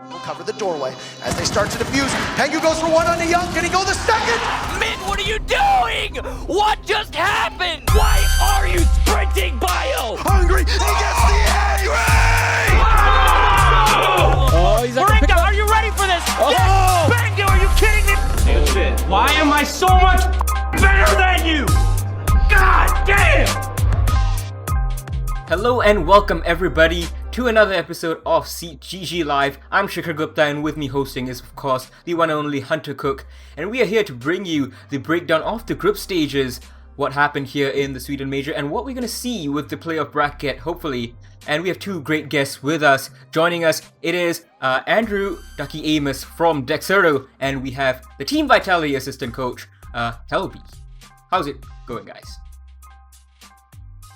Will cover the doorway as they start to defuse. Pengu goes for one on the Young. Can he go the second? Mid, what are you doing? What just happened? Why are you sprinting, Bio? Hungry. He gets the angry. Oh, he's Moringa, are you ready for this? Oh. Yes! Pengu, are you kidding me? That's it. Why am I so much better than you? God damn! Hello and welcome everybody to another episode of SiegeGG Live. I'm Shikhar Gupta and with me hosting is of course the one and only Hunter Cooke, and we are here to bring you the breakdown of the group stages, what happened here in the Sweden Major and what we're going to see with the playoff bracket hopefully. And we have two great guests with us. Joining us, it is Andrew Dvcky Amos from Dexerto, and we have the Team Vitality assistant coach, Helbee. How's it going, guys?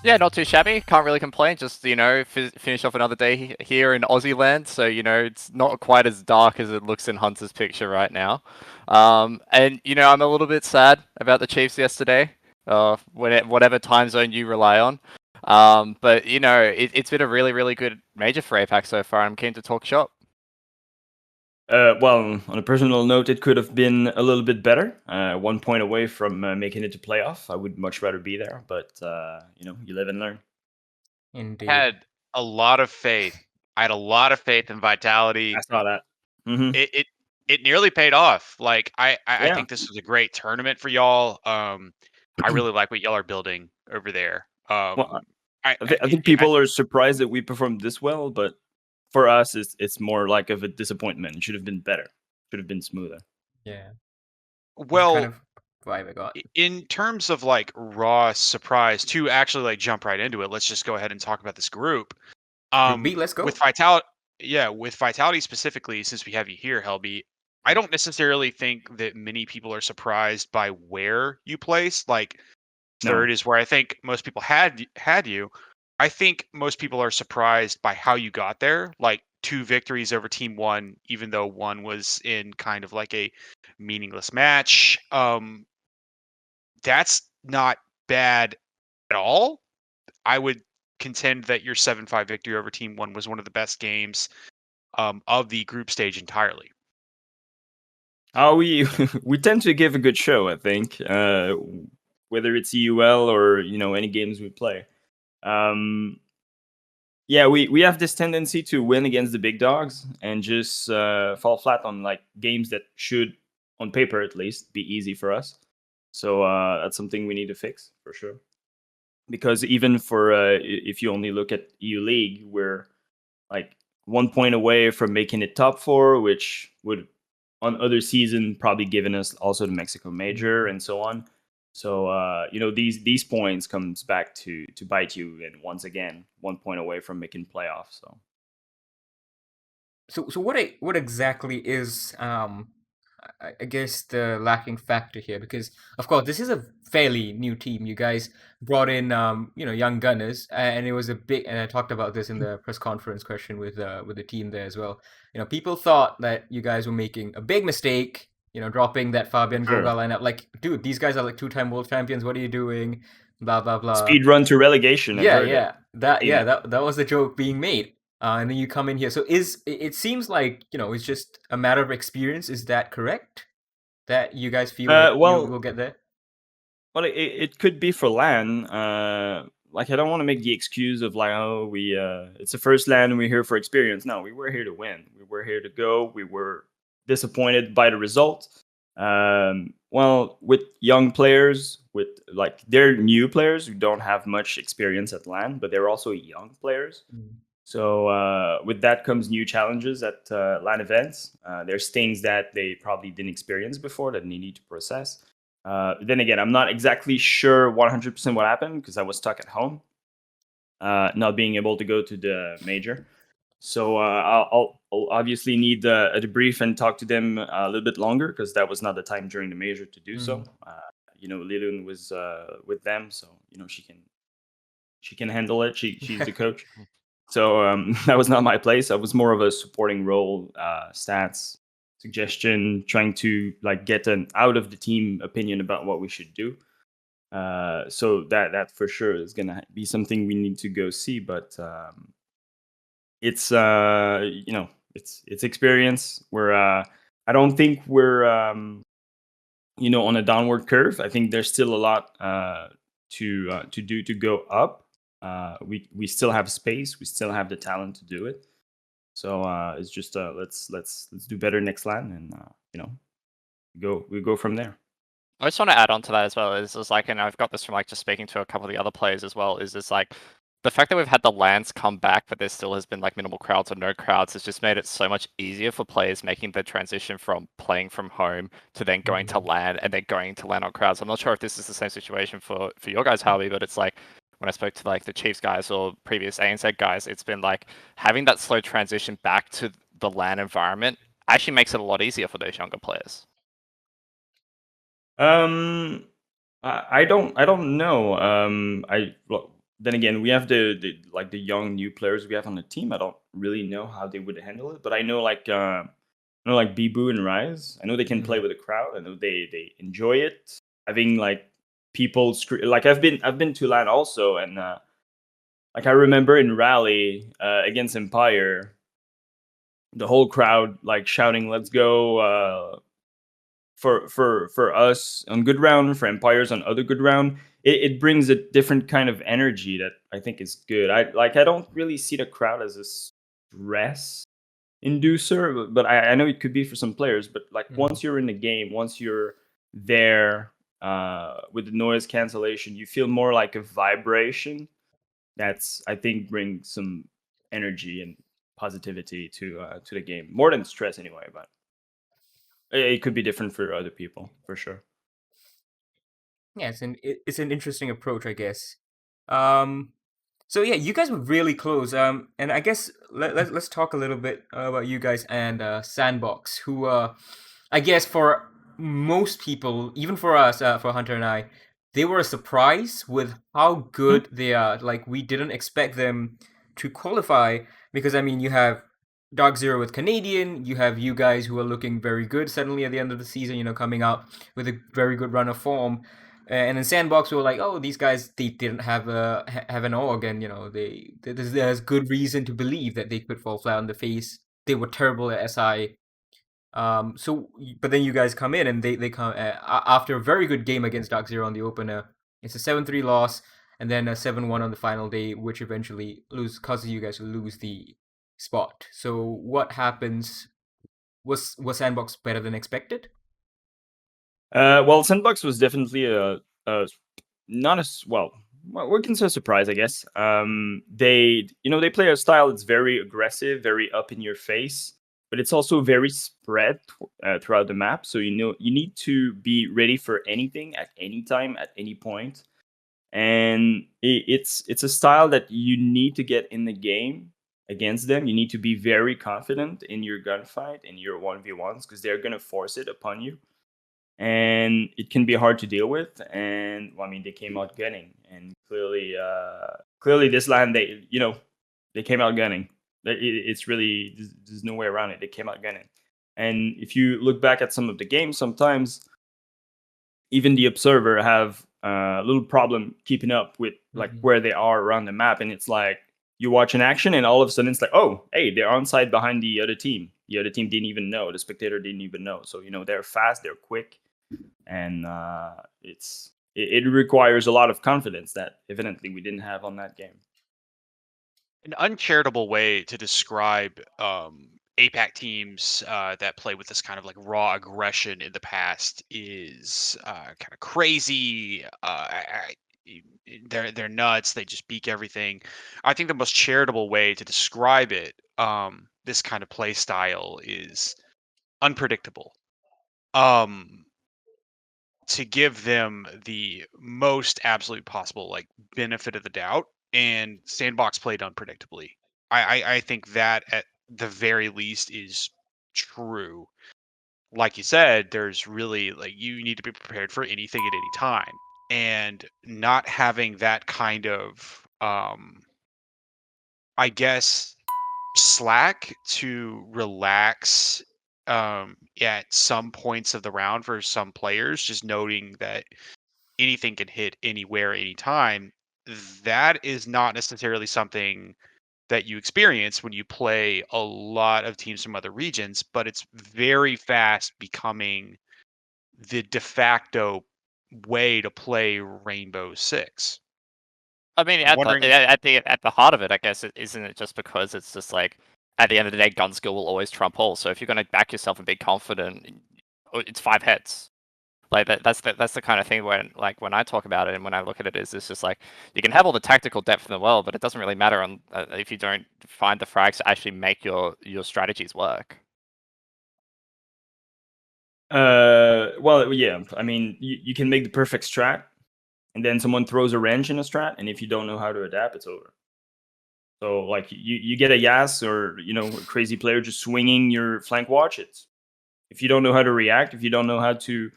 Yeah, not too shabby. Can't really complain. Just, finish off another day here in Aussie land. So, it's not quite as dark as it looks in Hunter's picture right now. And, I'm a little bit sad about the Chiefs yesterday, whatever time zone you rely on. But, it's been a really, really good major for APAC so far. I'm keen to talk shop. Well, on a personal note, it could have been a little bit better. 1 point away from making it to playoff. I would much rather be there, but you live and learn. Indeed. I had a lot of faith in Vitality. I saw that. Mm-hmm. It nearly paid off. Like I think this was a great tournament for y'all. I really like what y'all are building over there. I think people are surprised that we performed this well, but for us, it's more like of a disappointment. It should have been better. Should have been smoother. Yeah. Well, kind of vibe I got. In terms of like raw surprise, to actually like jump right into it, let's just go ahead and talk about this group. Group B, let's go. With Vitality specifically, since we have you here, Helbee, I don't necessarily think that many people are surprised by where you place. Like third is where I think most people had you. I think most people are surprised by how you got there, like 2 victories over Team 1, even though one was in kind of like a meaningless match. That's not bad at all. I would contend that your 7-5 victory over Team 1 was one of the best games of the group stage entirely. We tend to give a good show, I think, whether it's EUL or any games we play. We have this tendency to win against the big dogs and just fall flat on like games that should, on paper at least, be easy for us. So that's something we need to fix for sure. Because even for if you only look at EU League, we're like 1 point away from making it top 4, which would on other season probably given us also the Mexico Major and so on. So these points comes back to bite you, and once again 1 point away from making playoffs. So what exactly is I guess the lacking factor here? Because of course this is a fairly new team. You guys brought in young gunners, and it was a big. And I talked about this in the press conference question with the team there as well. People thought that you guys were making a big mistake. Dropping that Fabian Goga lineup. Like, dude, these guys are like 2-time world champions. What are you doing? Blah blah blah. Speed run to relegation. That was the joke being made. And then you come in here. So it seems like it's just a matter of experience. Is that correct? That you guys feel you will get there? Well, it could be for LAN. Like, I don't want to make the excuse of like, it's the first LAN and we're here for experience. No, we were here to win. We were here to go. We were disappointed by the result. With young players, they're new players who don't have much experience at LAN, but they're also young players. So with that comes new challenges at LAN events. There's things that they probably didn't experience before that they need to process. Then again, I'm not exactly sure 100% what happened because I was stuck at home, not being able to go to the major. So I'll obviously need a debrief and talk to them a little bit longer because that was not the time during the major to do so. Lilun was with them, so she can handle it. She's the coach. So that was not my place. I was more of a supporting role, stats, suggestion, trying to like get an out of the team opinion about what we should do. So that for sure is gonna be something we need to go see. But it's it's experience. I don't think we're on a downward curve. I think there's still a lot to do to go up. We still have space. We still have the talent to do it. So it's just let's do better next LAN, and we go from there. I just want to add on to that as well. Is like, and I've got this from like just speaking to a couple of the other players as well. Is like the fact that we've had the LANs come back, but there still has been like minimal crowds or no crowds, has just made it so much easier for players making the transition from playing from home to then going to LAN and then going to LAN on crowds. I'm not sure if this is the same situation for your guys, Helbee, but it's like when I spoke to like the Chiefs guys or previous ANZ guys, it's been like having that slow transition back to the LAN environment actually makes it a lot easier for those younger players. I don't know. Then again, we have the young new players we have on the team. I don't really know how they would handle it, but I know like Bibu and Rise. I know they can play with a crowd. I know they enjoy it. Having like people like I've been to LAN also, and like I remember in Rally against Empire, the whole crowd like shouting "Let's go!" For us on good round, for Empires on other good round. It brings a different kind of energy that I think is good. I don't really see the crowd as a stress inducer, but I know it could be for some players. But like once you're in the game, once you're there with the noise cancellation, you feel more like a vibration. That's, I think, brings some energy and positivity to the game, more than stress anyway. But it could be different for other people, for sure. Yeah, it's an interesting approach, I guess. So yeah, you guys were really close. And I guess let's talk a little bit about you guys and Sandbox, who I guess for most people, even for us, for Hunter and I, they were a surprise with how good they are. Like we didn't expect them to qualify because I mean you have Dark Zero with Canadian, you have you guys who are looking very good suddenly at the end of the season, coming out with a very good run of form. And in Sandbox, we were like, oh, these guys, they didn't have an org, and there's good reason to believe that they could fall flat on the face. They were terrible at SI. But then you guys come in, and they come after a very good game against Dark Zero on the opener. It's a 7-3 loss, and then a 7-1 on the final day, which eventually causes you guys to lose the spot. So what happens? Was Sandbox better than expected? Well, Sandbox was definitely not as well. We can say a surprise, I guess. They play a style that's very aggressive, very up in your face, but it's also very spread throughout the map. So you need to be ready for anything at any time, at any point. And it's a style that you need to get in the game against them. You need to be very confident in your gunfight, in your 1v1s, because they're gonna force it upon you. And it can be hard to deal with. And well, I mean, they came out gunning, and clearly this LAN they came out gunning. It's really, there's no way around it. They came out gunning. And if you look back at some of the games, sometimes even the observer have a little problem keeping up with like where they are around the map. And it's like you watch an action, and all of a sudden it's like, oh, hey, they're on side behind the other team. The other team didn't even know. The spectator didn't even know. So they're fast, they're quick, and it requires a lot of confidence that evidently we didn't have on that game. An uncharitable way to describe APAC teams that play with this kind of like raw aggression in the past is kind of crazy. They're nuts. They just beak everything. I think the most charitable way to describe it, this kind of play style, is unpredictable. To give them the most absolute possible like benefit of the doubt, and Sandbox played unpredictably. I think that at the very least is true. Like you said, there's really like you need to be prepared for anything at any time, and not having that kind of I guess slack to relax at some points of the round for some players, just noting that anything can hit anywhere, anytime. That is not necessarily something that you experience when you play a lot of teams from other regions, but it's very fast becoming the de facto way to play Rainbow Six. I mean, Wondering- at the heart of it, I guess, isn't it just because it's just like at the end of the day, gun skill will always trump all. So if you're going to back yourself and be confident, it's 5 heads. Like that's the kind of thing when I talk about it and when I look at it, it's just like you can have all the tactical depth in the world, but it doesn't really matter on if you don't find the frags to actually make your strategies work. Well, yeah. I mean, you can make the perfect strat, and then someone throws a wrench in a strat, and if you don't know how to adapt, it's over. So, like, you get a Yas or a crazy player just swinging your flank watch. If you don't know how to react, if you don't know how to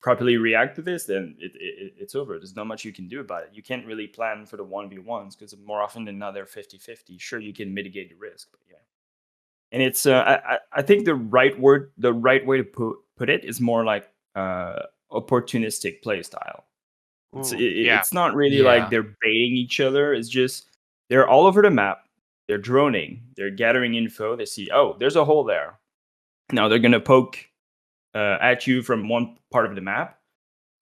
properly react to this, then it's over. There's not much you can do about it. You can't really plan for the 1v1s because more often than not they're 50-50. Sure, you can mitigate the risk, but yeah. And it's I think the right way to put it is more like opportunistic play style. It's not really like they're baiting each other. It's just they're all over the map. They're droning. They're gathering info. They see, oh, there's a hole there. Now they're gonna poke at you from one part of the map,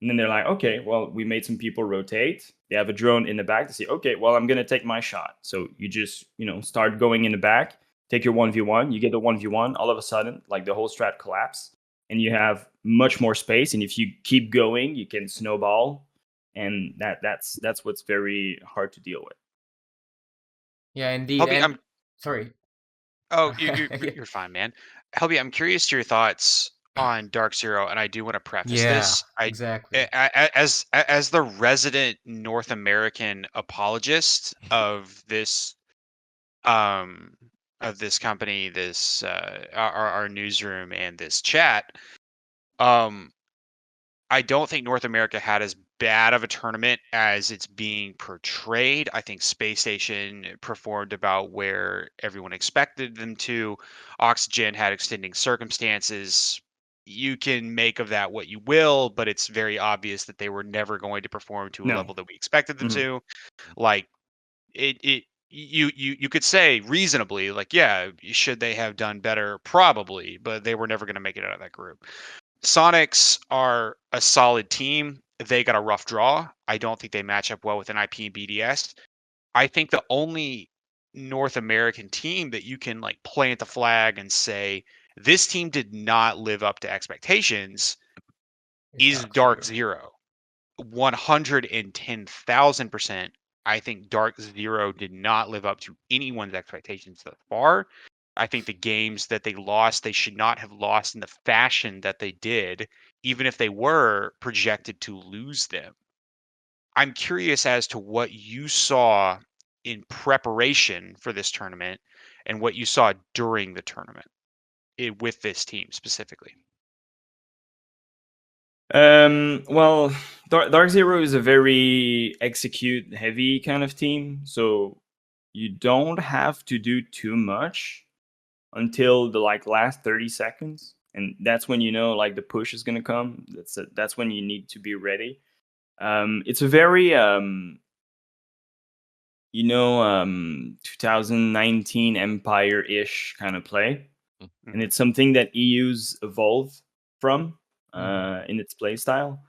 and then they're like, okay, well, we made some people rotate. They have a drone in the back. They say, okay, well, I'm gonna take my shot. So you just start going in the back, take your 1v1. You get the 1v1. All of a sudden, like the whole strat collapse, and you have much more space. And if you keep going, you can snowball, and that's what's very hard to deal with. Yeah, indeed. Helbee, Sorry. Oh, you're fine, man. Helbee, I'm curious to your thoughts on Dark Zero, and I do want to preface this. Exactly. As the resident North American apologist of this company, this our newsroom and this chat, I don't think North America had as bad of a tournament as it's being portrayed. I think Space Station performed about where everyone expected them to. Oxygen had extending circumstances. You can make of that what you will, but it's very obvious that they were never going to perform to a level that we expected them to. Like you could say reasonably, like, yeah, should they have done better? Probably, but they were never going to make it out of that group. Sonics are a solid team. They got a rough draw. I don't think they match up well with an IP and BDS. I think the only North American team that you can like plant the flag and say this team did not live up to expectations is Dark Zero. 110,000%. I think Dark Zero did not live up to anyone's expectations thus far. I think the games that they lost, they should not have lost in the fashion that they did, even if they were projected to lose them. I'm curious as to what you saw in preparation for this tournament and what you saw during the tournament with this team specifically. Well, Dark Zero is a very execute heavy kind of team, so you don't have to do too much until the last 30 seconds, and that's when the push is gonna come. That's when you need to be ready. It's a very 2019 Empire-ish kind of play, and it's something that EU's evolved from in its play style.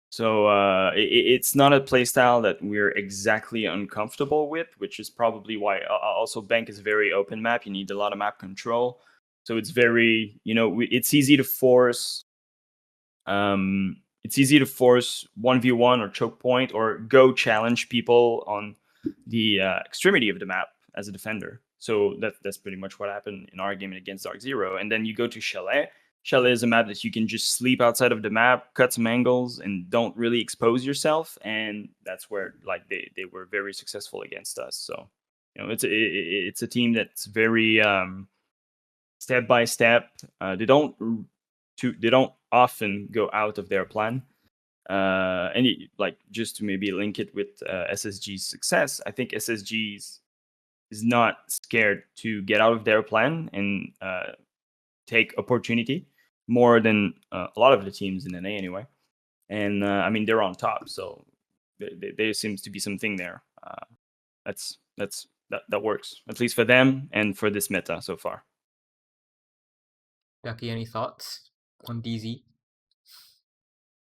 So it's not a play style that we're exactly uncomfortable with, which is probably why also Bank is a very open map. You need a lot of map control. So it's very, it's easy to force. It's easy to force 1v1 or choke point or go challenge people on the extremity of the map as a defender. So that's pretty much what happened in our game against Dark Zero. And then you go to Chalet. Chalet is a map that you can just sleep outside of the map, cut some angles, and don't really expose yourself. And that's where they were very successful against us. So it's a team that's very step by step. They don't often go out of their plan. And just to maybe link it with SSG's success, I think SSG's is not scared to get out of their plan and take opportunity more than a lot of the teams in NA anyway. And I mean, they're on top, so there seems to be something there. That's that works, at least for them and for this meta so far. Dvcky, any thoughts on DZ?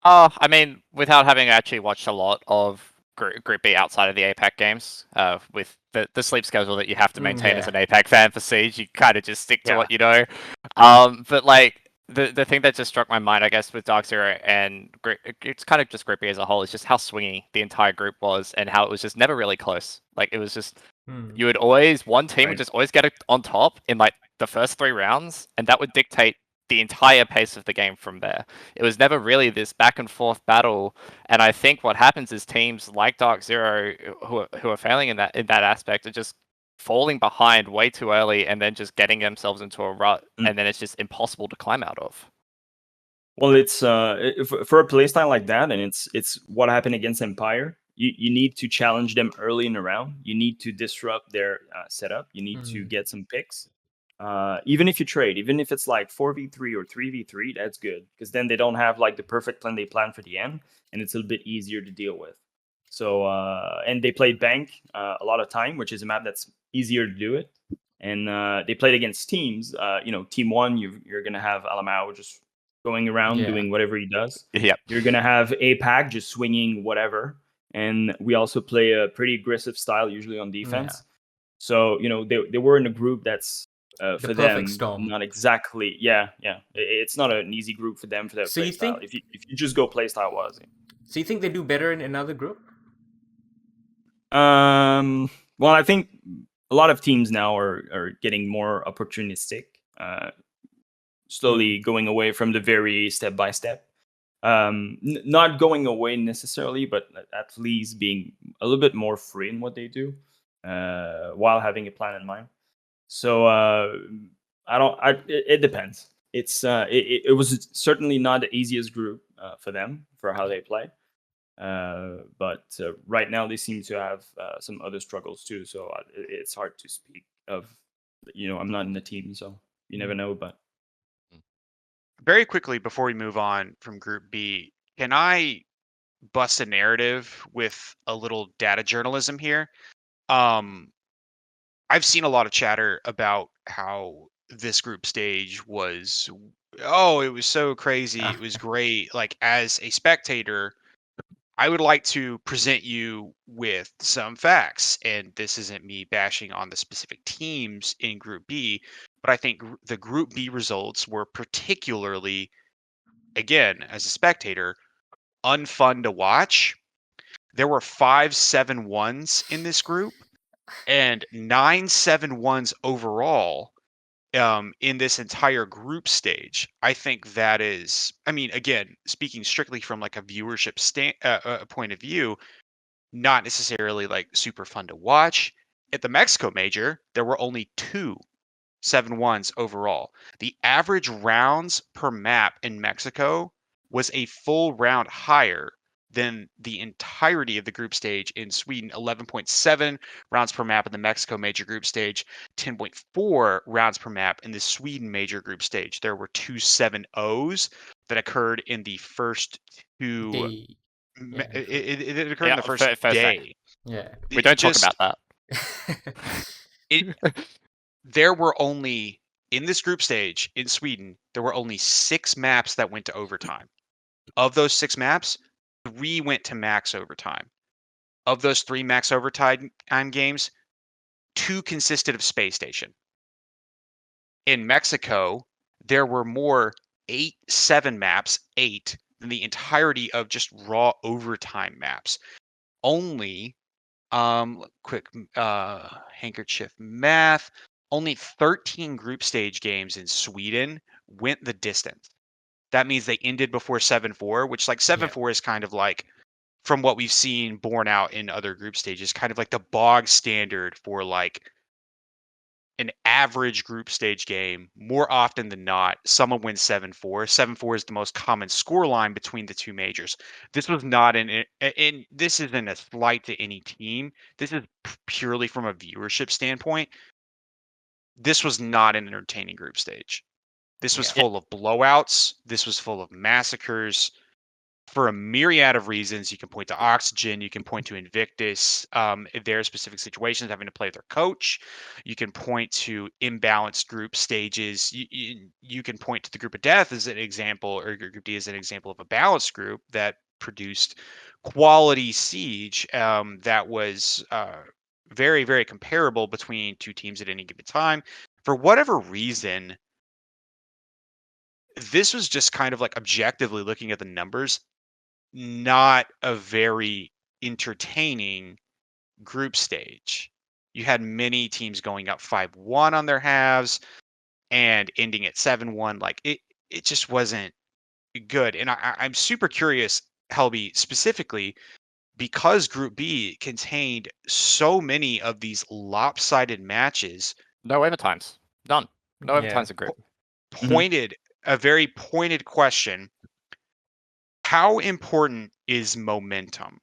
I mean, without having actually watched a lot of Group B outside of the APAC games, with the sleep schedule that you have to maintain as an APAC fan for Siege, you kind of just stick to what you know. But like the thing that just struck my mind, I guess, with Dark Zero and it's kind of just Group B as a whole, is just how swingy the entire group was and how it was just never really close. Like it was just you would always one team would just always get it on top in like the first 3 rounds, and that would dictate the entire pace of the game from there. It was never really this back and forth battle, and I think what happens is teams like Dark Zero who are failing in that aspect are just falling behind way too early and then just getting themselves into a rut, and then it's just impossible to climb out of. Well, it's for a playstyle like that, and it's what happened against Empire. You need to challenge them early in the round. You need to disrupt their setup. You need to get some picks. Even if you trade, even if it's like 4v3 or 3v3, that's good, because then they don't have like the perfect plan they plan for the end, and it's a little bit easier to deal with. So and they played Bank a lot of time, which is a map that's easier to do it. And they played against teams. Team 1, you're gonna have Alamao just going around doing whatever he does. Yep. You're gonna have APAC just swinging whatever, and we also play a pretty aggressive style usually on defense. So they were in a group that's for them storm. not exactly. It's not an easy group for them for their play style. If you just go play style wise. So you think they do better in another group? Well, I think a lot of teams now are getting more opportunistic, slowly going away from the very step by step. Not going away necessarily, but at least being a little bit more free in what they do, while having a plan in mind. So it depends. It was certainly not the easiest group for them for how they play. But right now they seem to have some other struggles too. So it's hard to speak of. I'm not in the team, so you never know. But very quickly before we move on from Group B, can I bust a narrative with a little data journalism here? I've seen a lot of chatter about how this group stage was, it was so crazy, it was great. Like, as a spectator, I would like to present you with some facts, and this isn't me bashing on the specific teams in Group B, but I think the Group B results were particularly, again, as a spectator, unfun to watch. There were 5 7-1s in this group and 9 7-1s overall in this entire group stage. I think that is, I mean, again, speaking strictly from like a viewership point of view, not necessarily like super fun to watch. At the Mexico Major, there were only 2 7-1s overall. The average rounds per map in Mexico was a full round higher than the entirety of the group stage in Sweden. 11.7 rounds per map in the Mexico Major group stage, 10.4 rounds per map in the Sweden Major group stage. There were 2 7-0s that occurred in the first 2. It occurred in the first day. Yeah. We don't talk about that. There were only, in this group stage in Sweden, there were only 6 maps that went to overtime. Of those 6 maps, 3 went to max overtime. Of those 3 max overtime games, 2 consisted of Space Station. In Mexico, there were more 7 maps, 8, than the entirety of just raw overtime maps. Only, quick handkerchief math, only 13 group stage games in Sweden went the distance. That means they ended before 7-4, which like 7-4 is kind of like, from what we've seen borne out in other group stages, kind of like the bog standard for like an average group stage game. More often than not, someone wins 7-4. 7-4 is the most common scoreline between the 2 majors. This was not and this isn't a slight to any team. This is purely from a viewership standpoint. This was not an entertaining group stage. This was full of blowouts. This was full of massacres. for a myriad of reasons. You can point to Oxygen, you can point to Invictus, their specific situations, having to play their coach. You can point to imbalanced group stages. You can point to the Group of Death as an example, or Group D as an example of a balanced group that produced quality Siege that was very, very comparable between two teams at any given time. For whatever reason, this was just kind of like objectively looking at the numbers, not a very entertaining group stage. You had many teams going up 5-1 on their halves and ending at 7-1. Like it just wasn't good. And I'm super curious, Helbee, specifically because Group B contained so many of these lopsided matches. No overtimes. None. No overtimes in group. A very pointed question. How important is momentum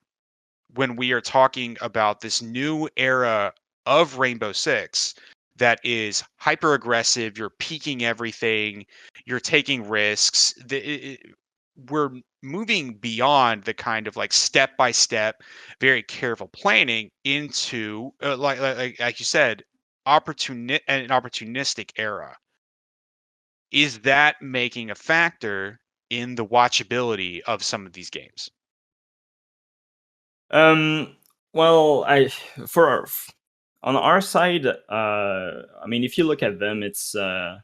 when we are talking about this new era of Rainbow Six that is hyper aggressive? You're peaking everything, you're taking risks. We're moving beyond the kind of like step by step, very careful planning into like you said, an opportunistic era. Is that making a factor in the watchability of some of these games? Well, on our side, I mean, if you look at them, it's I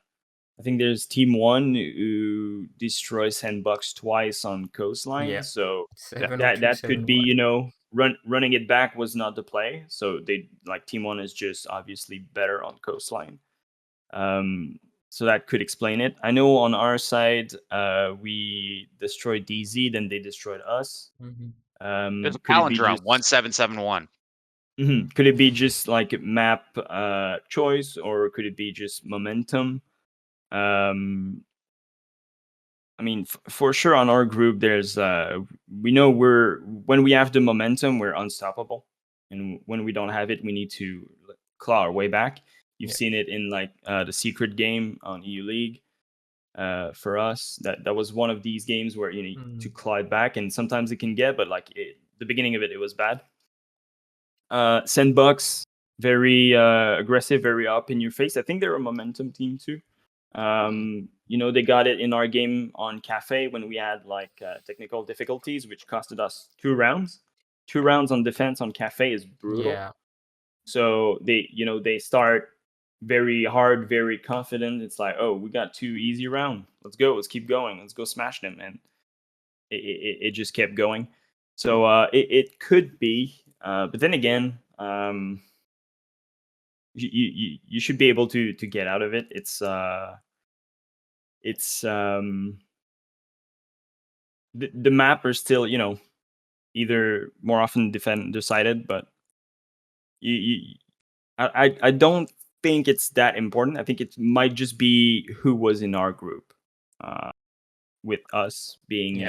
think there's Team 1 who destroys Sandbox twice on Coastline. Yeah. So 7-2, that could be, 7-1. you know, running it back was not the play. So they like Team 1 is just obviously better on Coastline. So that could explain it. I know on our side, we destroyed DZ, then they destroyed us. There's a Could it be palindrome, just 1771. Could it be just like map choice, or could it be just momentum? I mean, for sure on our group, there's we know when we have the momentum, we're unstoppable, and when we don't have it, we need to claw our way back. You've seen it in like the secret game on EU League. For us, that was one of these games where you need to claw it back, and sometimes it can get, but like the beginning of it was bad. Sandbox, very aggressive, very up in your face. I think they're a momentum team too. You know, they got it in our game on Cafe when we had like technical difficulties, which costed us 2 rounds. 2 rounds on defense on Cafe is brutal. Yeah. So they start very hard, very confident. It's like, oh, we got 2 easy rounds. Let's go. Let's keep going. Let's go smash them. And it just kept going. So it could be. But then again, you should be able to get out of it. It's the map are still, you know, either more often defend decided, but I don't think it's that important. I think it might just be who was in our group, with us being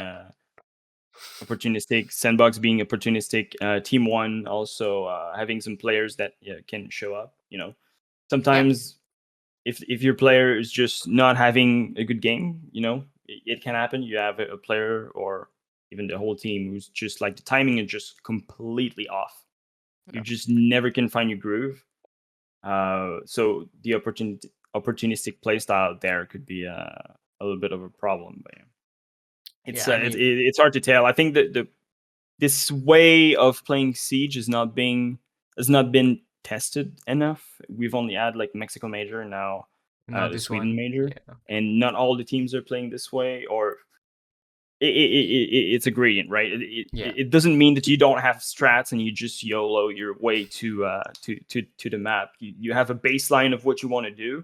opportunistic, Sandbox being opportunistic, Team 1 also having some players that can show up. You know, sometimes if your player is just not having a good game, you know, it can happen. You have a player or even the whole team who's just like the timing is just completely off. You just never can find your groove. So the opportunistic playstyle there could be a little bit of a problem. But it's hard to tell. I think that this way of playing Siege has not been tested enough. We've only had like Mexico Major and now the Sweden Major, and not all the teams are playing this way. Or it's a gradient, right? It doesn't mean that you don't have strats and you just YOLO your way to the map. You have a baseline of what you want to do,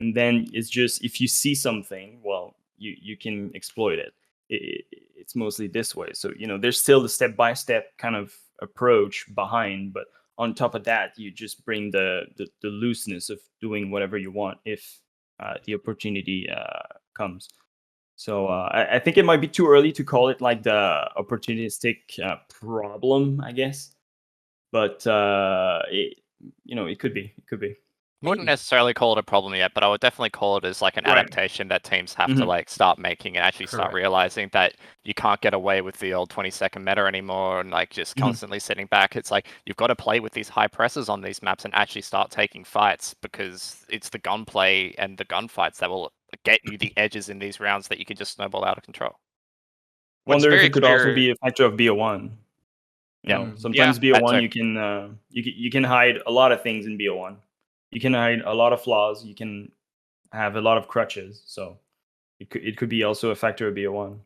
and then it's just if you see something, well, you can exploit it. It's mostly this way. So, you know, there's still the step-by-step kind of approach behind, but on top of that, you just bring the looseness of doing whatever you want if the opportunity comes. So I think it might be too early to call it like the opportunistic problem, I guess. But it could be. It could be. I wouldn't Maybe. necessarily call it a problem yet, but I would definitely call it as like an Right. adaptation that teams have to Mhm. like start making and actually start Correct. realizing that you can't get away with the old 20-second meta anymore and like just Mhm. constantly sitting back. It's like you've got to play with these high presses on these maps and actually start taking fights, because it's the gunplay and the gunfights that will get you the edges in these rounds that you can just snowball out of control. What's Wonder if very it could also clear, be a factor of BO1. You know, Mm. sometimes Yeah, BO1 that you can you can hide a lot of things in BO1. You can hide a lot of flaws. You can have a lot of crutches. So it could be also a factor of BO1.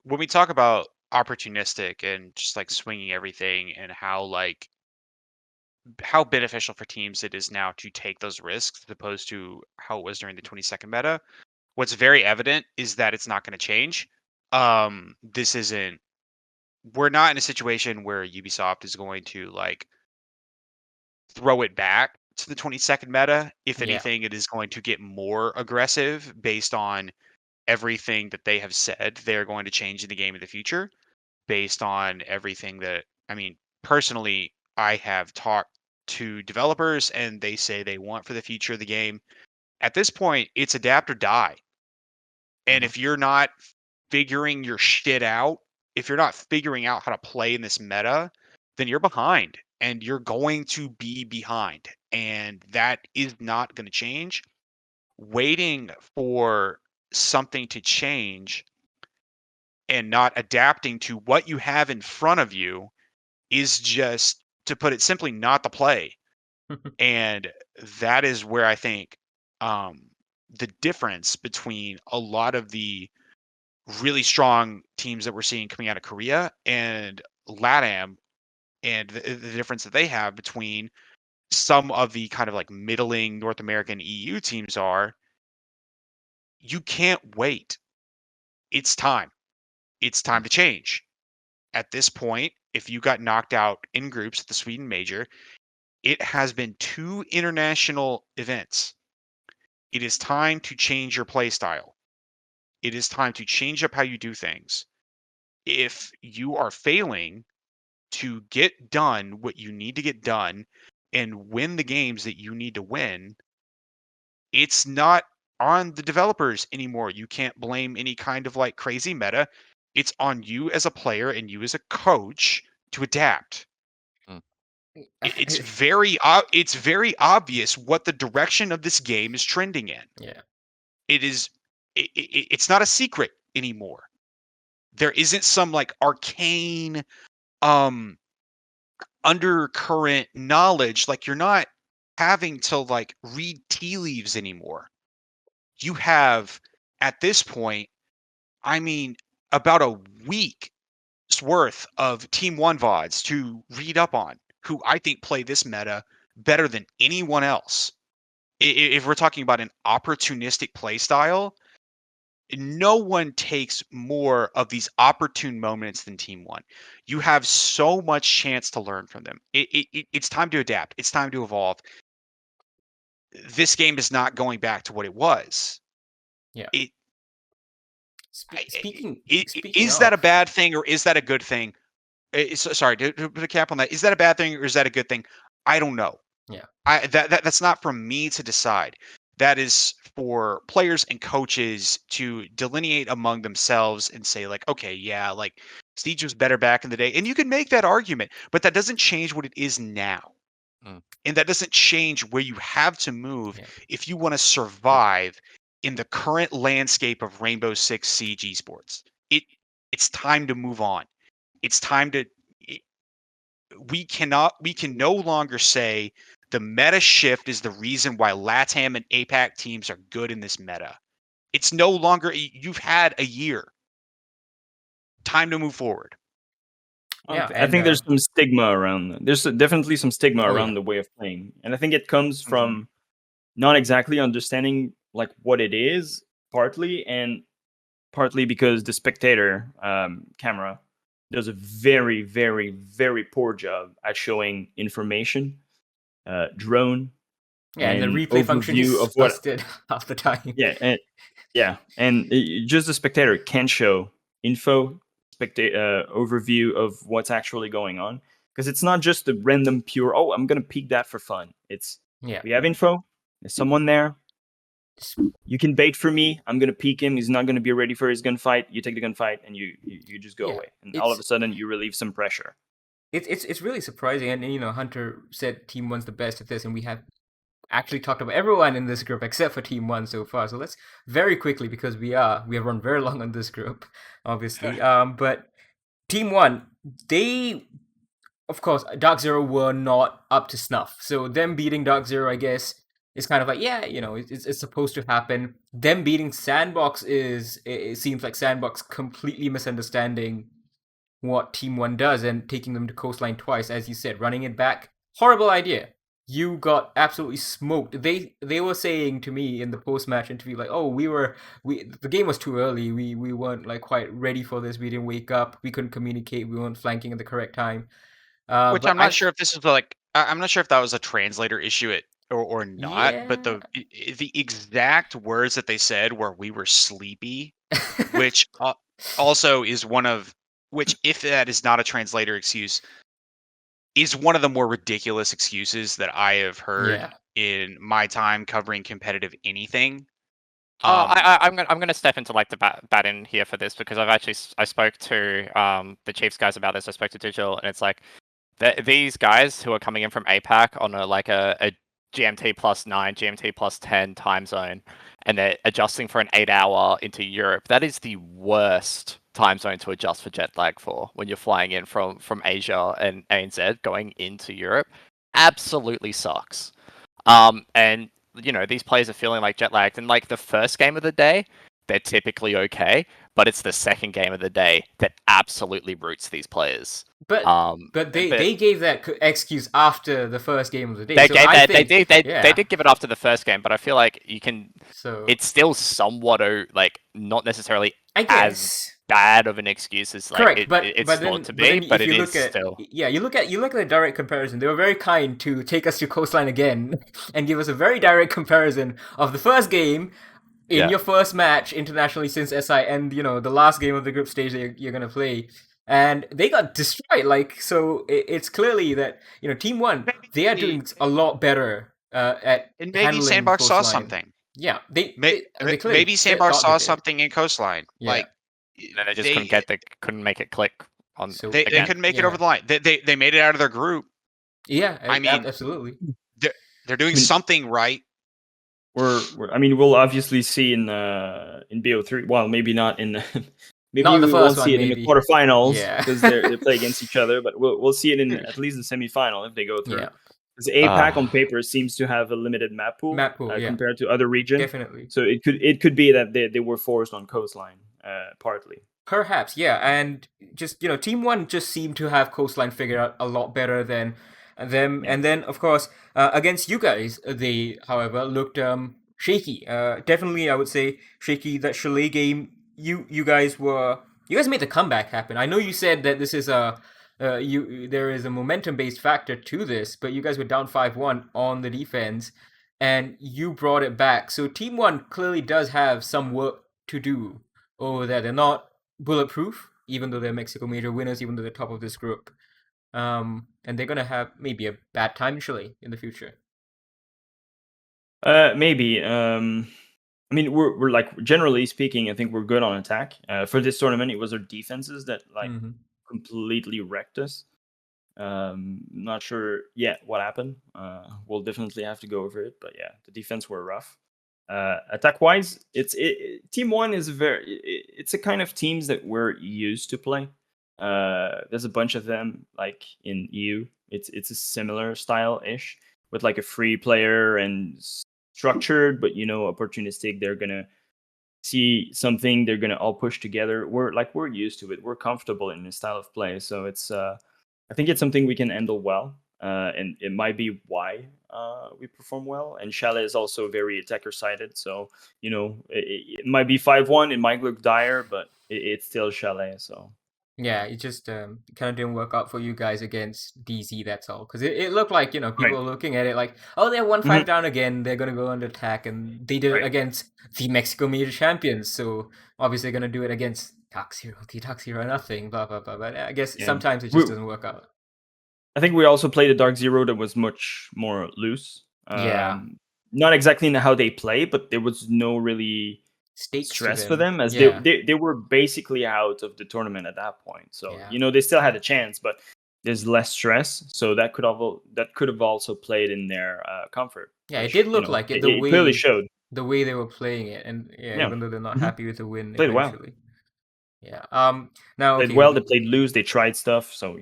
when we talk about opportunistic and just like swinging everything and how beneficial for teams it is now to take those risks as opposed to how it was during the 20-second meta, what's very evident is that it's not going to change. This isn't We're not in a situation where Ubisoft is going to like throw it back to the 20-second meta. If Yeah. anything, it is going to get more aggressive based on everything that they have said they're going to change in the game in the future, based on everything that, I mean, personally, I have talked to developers and they say they want for the future of the game. At this point, it's adapt or die. And if you're not figuring your shit out, if you're not figuring out how to play in this meta, then you're behind and you're going to be behind. And that is not going to change. Waiting for something to change and not adapting to what you have in front of you is just, to put it simply, not the play. And that is where I think the difference between a lot of the really strong teams that we're seeing coming out of Korea and LATAM, and the difference that they have between some of the kind of like middling North American EU teams are, you can't wait. It's time. It's time to change. At this point, if you got knocked out in groups at the Sweden Major, it has been 2 international events. It is time to change your play style. It is time to change up how you do things. If you are failing to get done what you need to get done and win the games that you need to win, it's not on the developers anymore. You can't blame any kind of like crazy meta. It's on you as a player and you as a coach to adapt. It's very obvious what the direction of this game is trending in. Yeah. It's not a secret anymore. There isn't some like arcane um undercurrent knowledge. Like, you're not having to like read tea leaves anymore. You have, at this point, I mean, about a week's worth of Team One VODs to read up on, who I think play this meta better than anyone else. If we're talking about an opportunistic play style, no one takes more of these opportune moments than Team One. You have so much chance to learn from them. It's time to adapt. It's time to evolve. This game is not going back to what it was. Yeah. It, Speaking is that a of, bad thing or is that a good thing? Sorry, to put a cap on that. Is that a bad thing or is that a good thing? I don't know. Yeah. That's not for me to decide. That is for players and coaches to delineate among themselves and say, like, okay, yeah, like Siege was better back in the day. And you can make that argument, but that doesn't change what it is now. And that doesn't change where you have to move if you want to survive in the current landscape of Rainbow Six Siege esports. It's time to move on. It's time to we can no longer say the meta shift is the reason why LATAM and APAC teams are good in this meta. It's no longer, you've had a year. Time to move forward. Yeah, I think and there's some stigma around that. There's definitely some stigma Oh, around yeah. the way of playing, and I think it comes from not exactly understanding like what it is, partly, and partly because the spectator camera does a very, very, very poor job at showing information, drone, Yeah, and the and replay function overview is of what. busted half the time. And just the spectator can show info, overview of what's actually going on, because it's not just a random pure. Oh, I'm gonna peek that for fun. It's Yeah. We have info. There's someone there. You can bait for me. I'm gonna peek him. He's not gonna be ready for his gunfight. You take the gunfight and you just go away. And all of a sudden you relieve some pressure. It's really surprising, and you know, Hunter said Team 1's the best at this, and we have actually talked about everyone in this group except for Team 1 so far. So let's very quickly, because we have run very long on this group, obviously. But Team 1, they, of course, Dark Zero were not up to snuff. So them beating Dark Zero, I guess, is kind of like, yeah, you know, it's supposed to happen. Them beating Sandbox it seems like Sandbox completely misunderstanding what Team 1 does and taking them to coastline twice, as you said, running it back. Horrible idea. You got absolutely smoked. They were saying to me in the post-match interview, like, oh, the game was too early. We weren't like quite ready for this. We didn't wake up. We couldn't communicate. We weren't flanking at the correct time. Which but I'm not sure if this is like, I'm not sure if that was a translator issue or not, but Yeah. the exact words that they said were we were sleepy, which also is one of which, if that is not a translator excuse, is one of the more ridiculous excuses that I have heard Yeah. in my time covering competitive anything. I'm gonna step into like the bat in here for this, because I spoke to the Chiefs guys about this. I spoke to Digital, and it's like these guys who are coming in from APAC on a GMT +9, GMT +10 time zone, and they're adjusting for an 8-hour into Europe. That is the worst time zone to adjust for jet lag for when you're flying in from Asia and ANZ going into Europe. Absolutely sucks. And you know, these players are feeling like jet lagged, and like the first game of the day, they're typically okay, but it's the second game of the day that absolutely roots these players. But they gave that excuse after the first game of the day. They so gave I that. think, They did give it after the first game, but I feel like you can. So It's still somewhat like not necessarily I as guess bad of an excuse as like correct, it's but thought then, to but then be, but if it you is look at still. you look at the direct comparison. They were very kind to take us to coastline again and give us a very direct comparison of the first game in Yeah. your first match internationally since SI, and you know the last game of the group stage that you're gonna play. And they got destroyed. Like, so it's clearly that, you know, Team 1, they are doing a lot better at And maybe handling Sandbox saw coastline. something. Yeah, they clearly Maybe Sandbox thought saw they did. something in Coastline. Yeah. Like And they just couldn't make it click on. So- they again. couldn't make it over the line. They made it out of their group. Yeah, I mean, absolutely. They're doing something right. I mean, we'll obviously see in BO3. Well, maybe not in. Maybe Not the we first won't see one, it in maybe. the quarterfinals Yeah. because they play against each other. But we'll see it in at least the semifinal if they go through. Yeah. Because APAC on paper seems to have a limited map pool, Map pool, yeah. compared to other regions. Definitely. So it could be that they were forced on coastline partly. Perhaps, yeah, and just, you know, Team 1 just seemed to have coastline figured out a lot better than them. Yeah. And then, of course, against you guys, they, however, looked shaky. Definitely, I would say shaky. That Chalet game, you guys made the comeback happen. I know you said that this is there is a momentum-based factor to this, but you guys were down 5-1 on the defense, and you brought it back. So Team 1 clearly does have some work to do over there. They're not bulletproof, even though they're Mexico Major winners, even though they're top of this group. And they're gonna have maybe a bad time Chile in the future. Maybe. I mean, we're like, generally speaking, I think we're good on attack. For this tournament, it was our defenses that completely wrecked us. Not sure yet what happened. We'll definitely have to go over it, but yeah, the defense were rough. Attack wise, Team 1 is it's a kind of teams that we're used to play. There's a bunch of them like in EU. It's a similar style ish with like a free player and structured, but you know, opportunistic. They're gonna see something, they're gonna all push together. We're used to it. We're comfortable in this style of play, so it's I think it's something we can handle well, and it might be why we perform well. And Chalet is also very attacker sided, so you know, it might be 5-1, it might look dire, but it's still Chalet. So yeah, it just kind of didn't work out for you guys against DZ. That's all, because it looked like, you know, people Right. looking at it like, oh, they're 1-5 down again. They're gonna go under attack, and they did it against the Mexico Major champions. So obviously, gonna do it against Dark Zero, nothing. Blah blah blah. But I guess sometimes it just doesn't work out. I think we also played a Dark Zero that was much more loose. Yeah. Not exactly in how they play, but there was no really Stakes to stress them. for them, as Yeah. they were basically out of the tournament at that point. So Yeah. they still had a chance, but there's less stress. So that could have also played in their comfort. Yeah, it which, did look like it the it clearly way showed. they were playing it, and yeah, Yeah, even though they're not Mhm. happy with the win Played well. eventually. Yeah. Now Played okay. well. They played loose. They tried stuff. So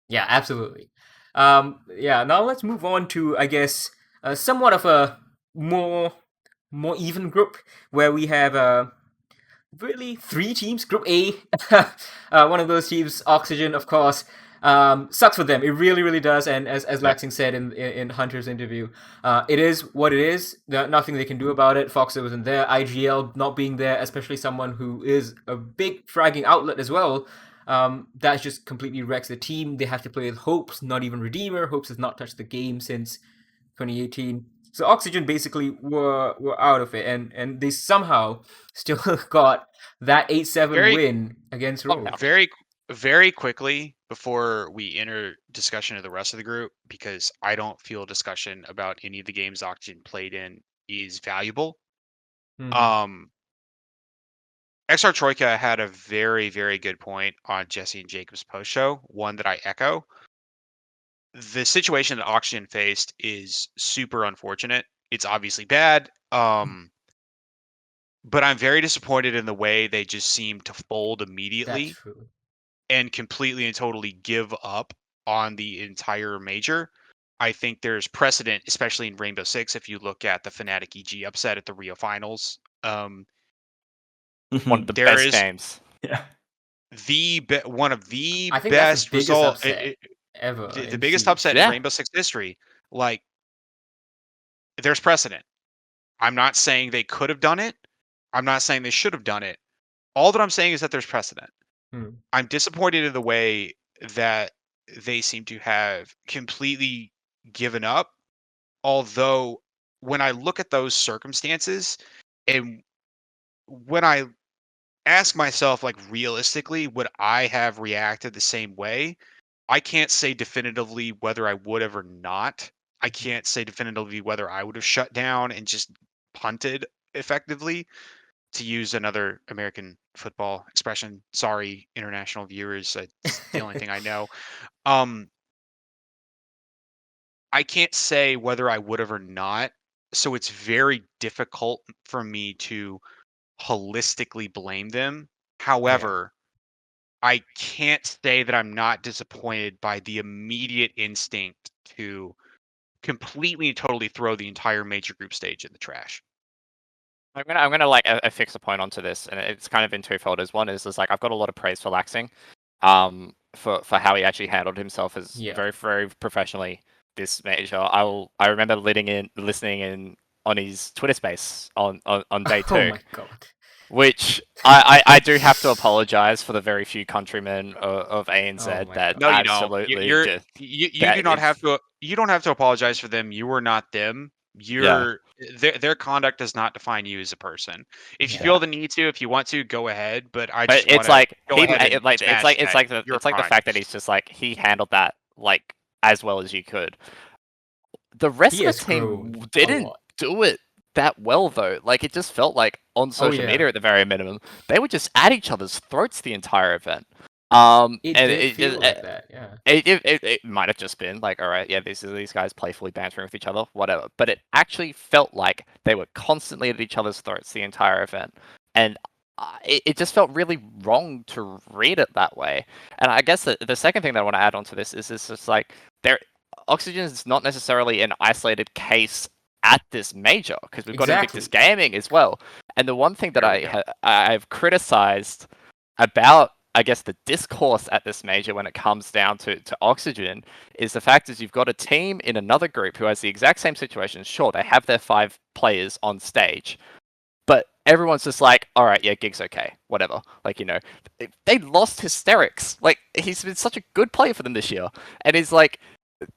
Yeah, absolutely. Yeah. Now let's move on to, I guess, somewhat of a more even group where we have really 3 teams. Group A, one of those teams, Oxygen, of course. Sucks for them. It really, really does. And as Laxing said in Hunter's interview, it is what it is. There's nothing they can do about it. Foxer wasn't there. IGL not being there, especially someone who is a big fragging outlet as well. That just completely wrecks the team. They have to play with Hopes, not even Redeemer. Hopes has not touched the game since 2018. So Oxygen basically were out of it, and they somehow still got that 8-7 Very- win against Rogue. Very quickly before we enter discussion of the rest of the group, because I don't feel discussion about any of the games Oxygen played in is valuable. Mhm. XR Troika had a very, very good point on Jesse and Jacob's post show, one that I echo. The situation that Oxygen faced is super unfortunate. It's obviously bad. But I'm very disappointed in the way they just seem to fold immediately That's true. and completely and totally give up on the entire major. I think there's precedent, especially in Rainbow Six, if you look at the Fnatic EG upset at the Rio Finals. One of the There best is games. yeah. one of the I think that's best the biggest result, upset ever. the in biggest Siege. upset Yeah. in Rainbow Six history. Like, there's precedent. I'm not saying they could have done it. I'm not saying they should have done it. All that I'm saying is that there's precedent. I'm disappointed in the way that they seem to have completely given up. Although, when I look at those circumstances, and when I ask myself, like, realistically, would I have reacted the same way? I can't say definitively whether I would have or not. I can't say definitively whether I would have shut down and just punted effectively, to use another American football expression. Sorry, international viewers. It's the only thing I know. I can't say whether I would have or not. So it's very difficult for me to holistically blame them. However, I can't say that I'm not disappointed by the immediate instinct to completely and totally throw the entire major group stage in the trash. I'm gonna like affix a point onto this, and it's kind of in two folders. One is like I've got a lot of praise for Laxing, for how he actually handled himself as very, very professionally this major. I remember listening in on his Twitter space on day 2. Oh my god. Which I do have to apologize for the very few countrymen of ANZ that No, you absolutely don't. You do not have to. You don't have to apologize for them. You were not them. Their conduct does not define you as a person. If you feel the need to, if you want to, go ahead. But I just it's wanna like go ahead and it's like smash the fact that he's just like he handled that like as well as you could. The rest of the team didn't do it that well though. Like it just felt like on social media at the very minimum, they were just at each other's throats the entire event. It might have just been like, all right, yeah, these guys playfully bantering with each other, whatever. But it actually felt like they were constantly at each other's throats the entire event, and it just felt really wrong to read it that way. And I guess the second thing that I want to add onto this is just like Oxygen is not necessarily an isolated case at this major, because we've got Invictus Gaming as well. And the one thing that I've criticized about, I guess, the discourse at this major when it comes down to Oxygen is the fact is you've got a team in another group who has the exact same situation. Sure, they have their 5 players on stage, but everyone's just like, all right, yeah, Gig's okay, whatever. Like, they lost Hysterics. Like, he's been such a good player for them this year. And he's like,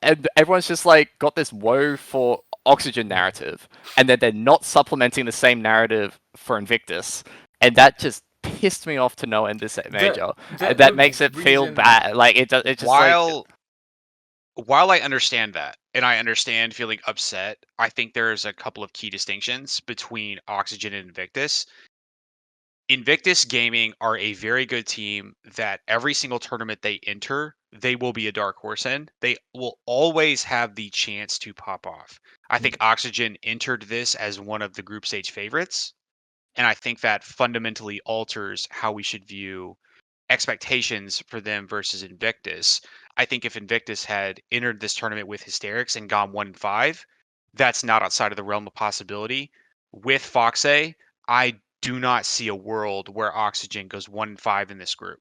and everyone's just like got this woe for Oxygen narrative, and then they're not supplementing the same narrative for Invictus, and that just pissed me off to no end this major. That makes it feel bad. Like it does. It just while I understand that, and I understand feeling upset, I think there's a couple of key distinctions between Oxygen and Invictus. Invictus Gaming are a very good team that every single tournament they enter, they will be a dark horse in. They will always have the chance to pop off. I think Oxygen entered this as one of the group stage favorites, and I think that fundamentally alters how we should view expectations for them versus Invictus. I think if Invictus had entered this tournament with hysterics and gone 1-5, that's not outside of the realm of possibility. With Foxe, I do not see a world where Oxygen goes 1-5 in this group.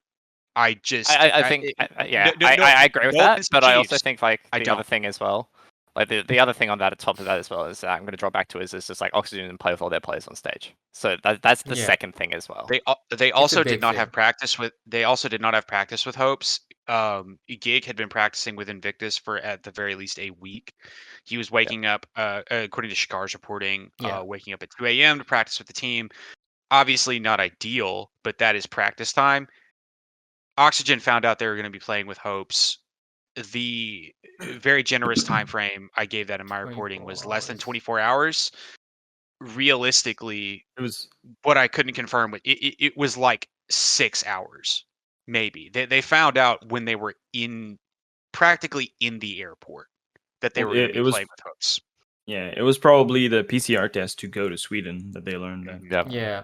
I just, I think, I agree with no that, offense to but I also Chiefs. think like I the other don't. thing as well, like the other thing on that, top of that as well, is I'm going to draw back to is just like Oxygen didn't play with all their players on stage, so that's the Yeah. second thing as well. They also big did not thing. have practice with. They also did not have practice with Hopes. Gig had been practicing with Invictus for at the very least a week. He was waking up, according to Shikhar's reporting, Yeah. waking up at 2 a.m. to practice with the team. Obviously not ideal, but that is practice time. Oxygen found out they were going to be playing with Hopes. The very generous time frame I gave that in my reporting 24 was less than hours. 24 hours. Realistically, It was what I couldn't confirm, it was like 6 hours, maybe. They found out when they were practically in the airport that they well, were going to it be was playing with Hopes. yeah, it was probably the PCR test to go to Sweden that they learned that. Yeah.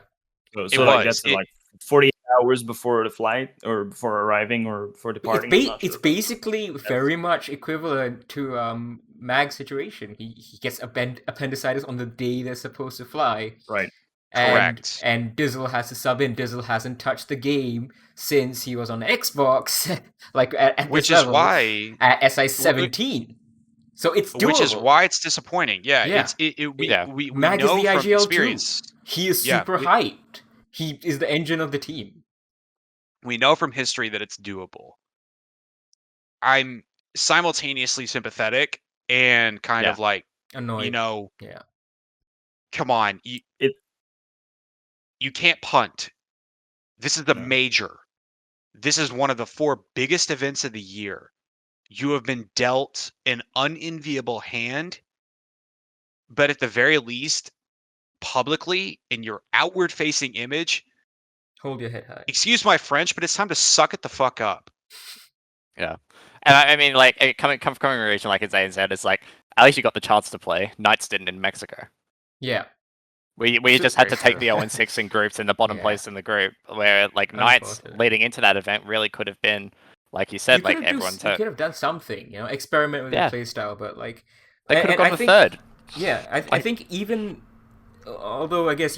Yeah. So like that's It- like 48 hours before the flight or before arriving or before departing. I'm not It's sure. basically very much equivalent to Mag's situation. He gets appendicitis on the day they're supposed to fly. Right. Correct. And Dizzle has to sub in. Dizzle hasn't touched the game since he was on Xbox, like at Which this is level, why at SI17. So it's doable. Which is why it's disappointing. Yeah, Yeah. we Mag is know the from IGL experience. too. He is Yeah, super hyped. He is the engine of the team. We know from history that it's doable. I'm simultaneously sympathetic and kind of like, Annoyed. Yeah. Come on, you can't punt. This is the major. This is one of the 4 biggest events of the year. You have been dealt an unenviable hand, but at the very least, publicly in your outward-facing image, hold your head high. Excuse my French, but it's time to suck it the fuck up. Yeah, and I mean, like coming from a region like ANZ, it's like at least you got the chance to play. Knights didn't in Mexico. Yeah. We just had to take the 0-6 in groups in the bottom place in the group, where like Knights leading into that event really could have been, like you said, like everyone. You could have done something, experiment with your playstyle, but like they could have gone the third. Yeah, I think even, although I guess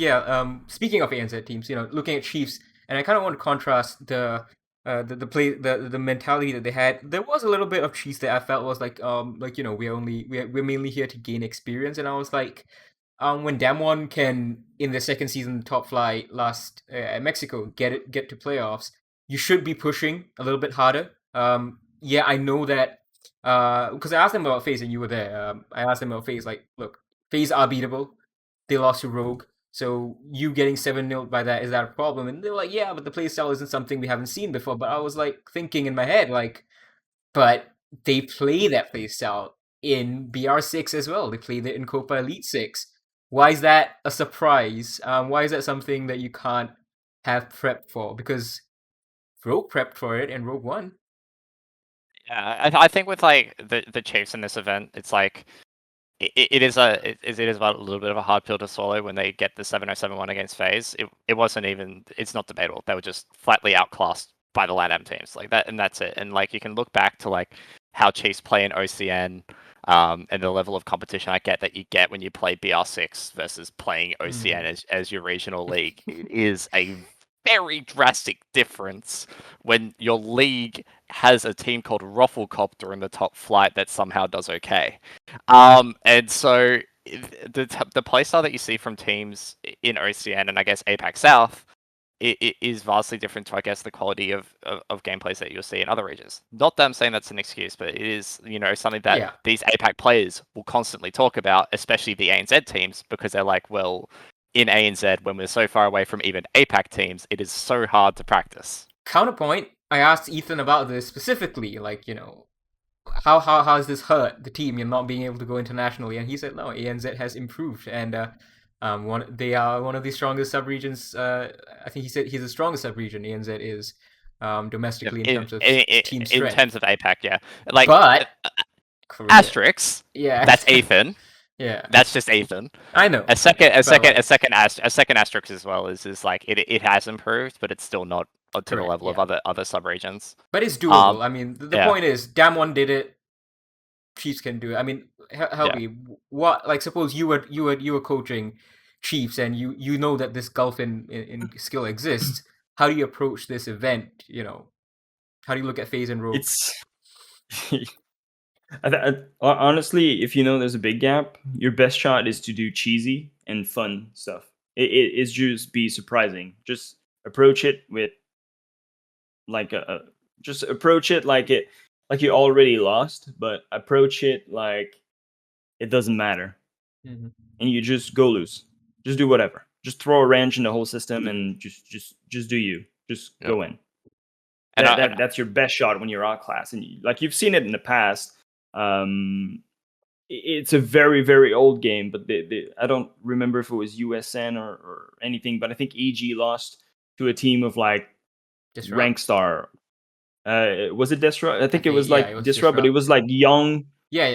speaking of ANZ teams, looking at Chiefs, and I kind of want to contrast the mentality that they had. There was a little bit of Chiefs that I felt was like we're mainly here to gain experience, and I was like, when Damwon can in the second season top flight last at Mexico get to playoffs, you should be pushing a little bit harder. I know that because I asked them about Faze and you were there. I asked them about Faze, like, look, Faze are beatable. They lost to Rogue. So you getting 7-0 by that, is that a problem? And they're like, yeah, but the playstyle isn't something we haven't seen before. But I was like thinking in my head, like, but they play that playstyle in BR6 as well. They played it in Copa Elite 6. Why is that a surprise? Why is that something that you can't have prepped for? Because Rogue prepped for it and Rogue won. Yeah, I think with like the Chiefs in this event, it's like it is a little bit of a hard pill to swallow when they get the 7-0-7-1 against FaZe. It wasn't even, it's not debatable. They were just flatly outclassed by the LATAM teams like that, and that's it. And like you can look back to like how Chiefs play in OCN, and the level of competition I get that you get when you play BR6 versus playing OCN as your regional league. It is a very drastic difference when your league has a team called Rufflecopter in the top flight that somehow does okay. And so the playstyle that you see from teams in OCN and I guess APAC South, it is vastly different to, I guess, the quality of gameplays that you'll see in other regions. Not that I'm saying that's an excuse, but it is, something that these APAC players will constantly talk about, especially the ANZ teams, because they're like, well, in ANZ, when we're so far away from even APAC teams, it is so hard to practice. Counterpoint, I asked Ethan about this specifically, like, how has this hurt the team? You're not being able to go internationally, and he said no. ANZ has improved, and they are one of the strongest subregions. I think he said he's the strongest subregion. ANZ is domestically in terms of team strength. In terms of APAC, yeah. Like, But Korea, asterisks. yeah, That's Ethan. yeah, That's just Ethan. I know. A second like- asterisk as well is like it has improved, but it's still not to the Correct, level of yeah. other subregions. But it's doable. I mean, the yeah. point is, Damwon did it. Chiefs can do it. I mean, Helbee, what? Like, suppose you were coaching Chiefs, and you know that this gulf in skill exists. How do you approach this event? You know, how do you look at Faze and Rogue? It's honestly, if you know there's a big gap, your best shot is to do cheesy and fun stuff. It is just be surprising. Just approach it with like just approach it like you already lost, but approach it like it doesn't matter, and you just go loose. Just do whatever. Just throw a wrench in the whole system and just do you. Just go in. And that's your best shot when you're outclassed, and you've seen it in the past. It's a very, very old game, but I don't remember if it was USN or anything, but I think EG lost to a team of like Disrupt. Rank Star. Was it Disrupt? I think it was it was Disrupt, but it was like young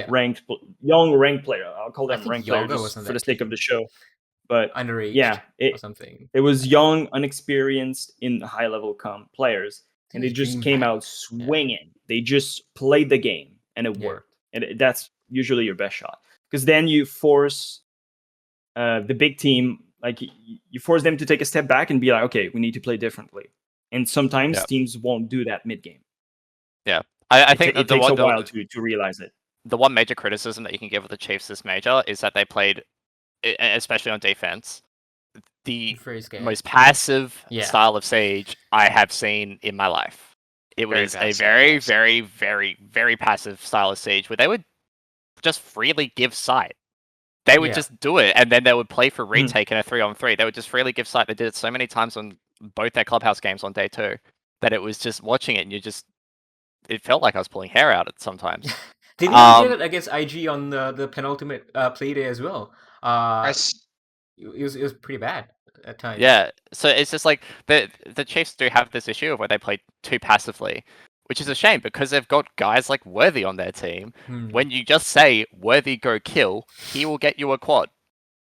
ranked player. I'll call them ranked player just for the sake of the show. But underage or something. It was young, unexperienced in high level players, and they just came out swinging. Yeah. They just played the game, and it worked. And that's usually your best shot, because then you force the big team, like you force them to take a step back and be like, okay, we need to play differently. And sometimes teams won't do that mid game. Yeah, I think it takes a while to realize it. The one major criticism that you can give of the Chiefs this major is that they played, especially on defense, the most passive style of Siege I have seen in my life. It was a very, very, very, very passive style of Siege where they would just freely give sight. They would just do it, and then they would play for retake in a 3-on-3. They would just freely give sight. They did it so many times on both their clubhouse games on day 2 that it was just watching it, and it felt like I was pulling hair out at sometimes. They did it against IG on the penultimate play day as well. It was pretty bad at times. Yeah, so it's just like the Chiefs do have this issue of where they play too passively, which is a shame because they've got guys like Worthy on their team. When you just say Worthy go kill, he will get you a quad.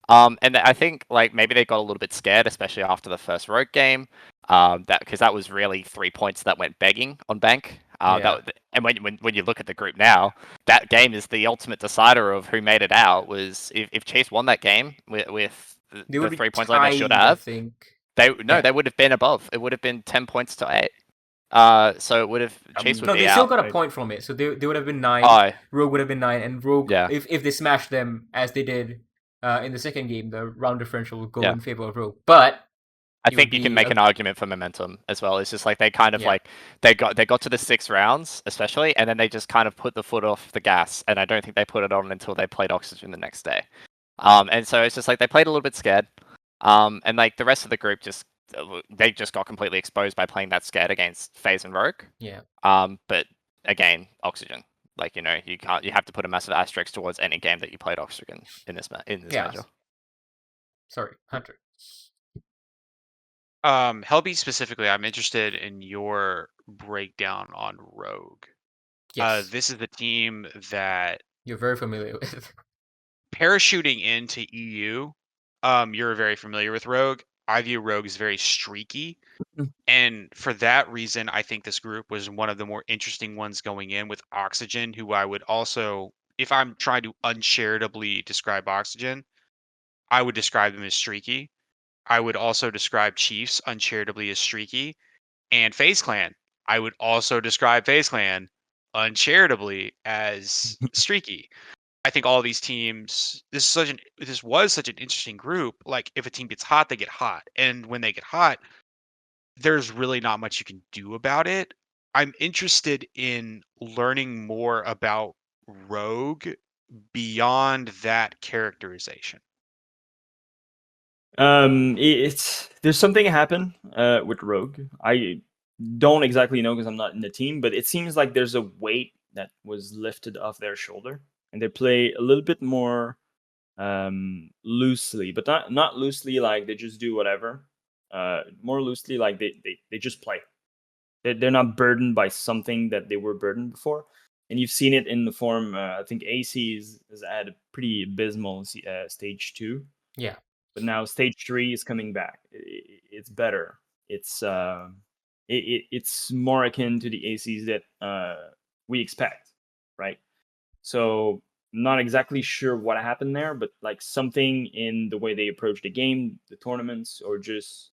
And I think like maybe they got a little bit scared, especially after the first Rogue game. Because that was really 3 points that went begging on Bank. And when you look at the group now, that game is the ultimate decider of who made it out. Was if Chiefs won that game with the 3 points like they should have, they would have been above. It would have been 10 points to 8. So it would have Chiefs would be out. No, they still got a point from it. So they would have been 9. Rogue would have been 9, and Rogue, if they smashed them as they did in the second game, the round differential would go in favor of Rogue. But I think you can make an argument for momentum as well. It's just like they kind of like they got to the 6 rounds especially, and then they just kind of put the foot off the gas, and I don't think they put it on until they played Oxygen the next day. And so it's just like they played a little bit scared, and like the rest of the group they just got completely exposed by playing that scared against FaZe and Rogue. Yeah. But again, Oxygen, like you have to put a massive asterisk towards any game that you played Oxygen in this major. Sorry, Hunter. Helbee specifically, I'm interested in your breakdown on Rogue. Yes. This is the team that you're very familiar with. Parachuting into EU, you're very familiar with Rogue. I view Rogue as very streaky. And for that reason, I think this group was one of the more interesting ones going in with Oxygen, who I would also, if I'm trying to uncharitably describe Oxygen, I would describe them as streaky. I would also describe Chiefs uncharitably as streaky. And Faze Clan, I would also describe Faze Clan uncharitably as streaky. I think all these teams, this was such an interesting group. Like if a team gets hot, they get hot. And when they get hot, there's really not much you can do about it. I'm interested in learning more about Rogue beyond that characterization. There's something happened with Rogue. I don't exactly know because I'm not in the team, but it seems like there's a weight that was lifted off their shoulder, and they play a little bit more loosely, but not loosely like they just do whatever. More loosely like they just play. They're not burdened by something that they were burdened before. And you've seen it in the form. I think AC has had a pretty abysmal stage 2. Yeah. But now stage 3 is coming back. It's better. It's more akin to the ACs that we expect, right? So not exactly sure what happened there, but like something in the way they approach the game, the tournaments, or just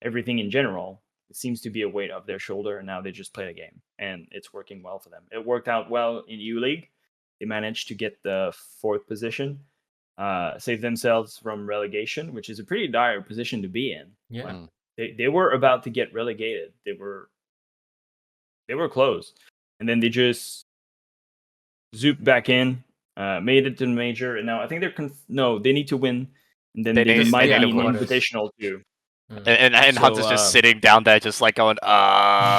everything in general. It seems to be a weight off their shoulder, and now they just play the game, and it's working well for them. It worked out well in U League. They managed to get the 4th position, save themselves from relegation, which is a pretty dire position to be in. Yeah. They were about to get relegated. They were close, and then they just zooped back in, made it to the major, and now I think they're they need to win, and then they might be an invitational too. And So, Hunter's just sitting down there, just like going,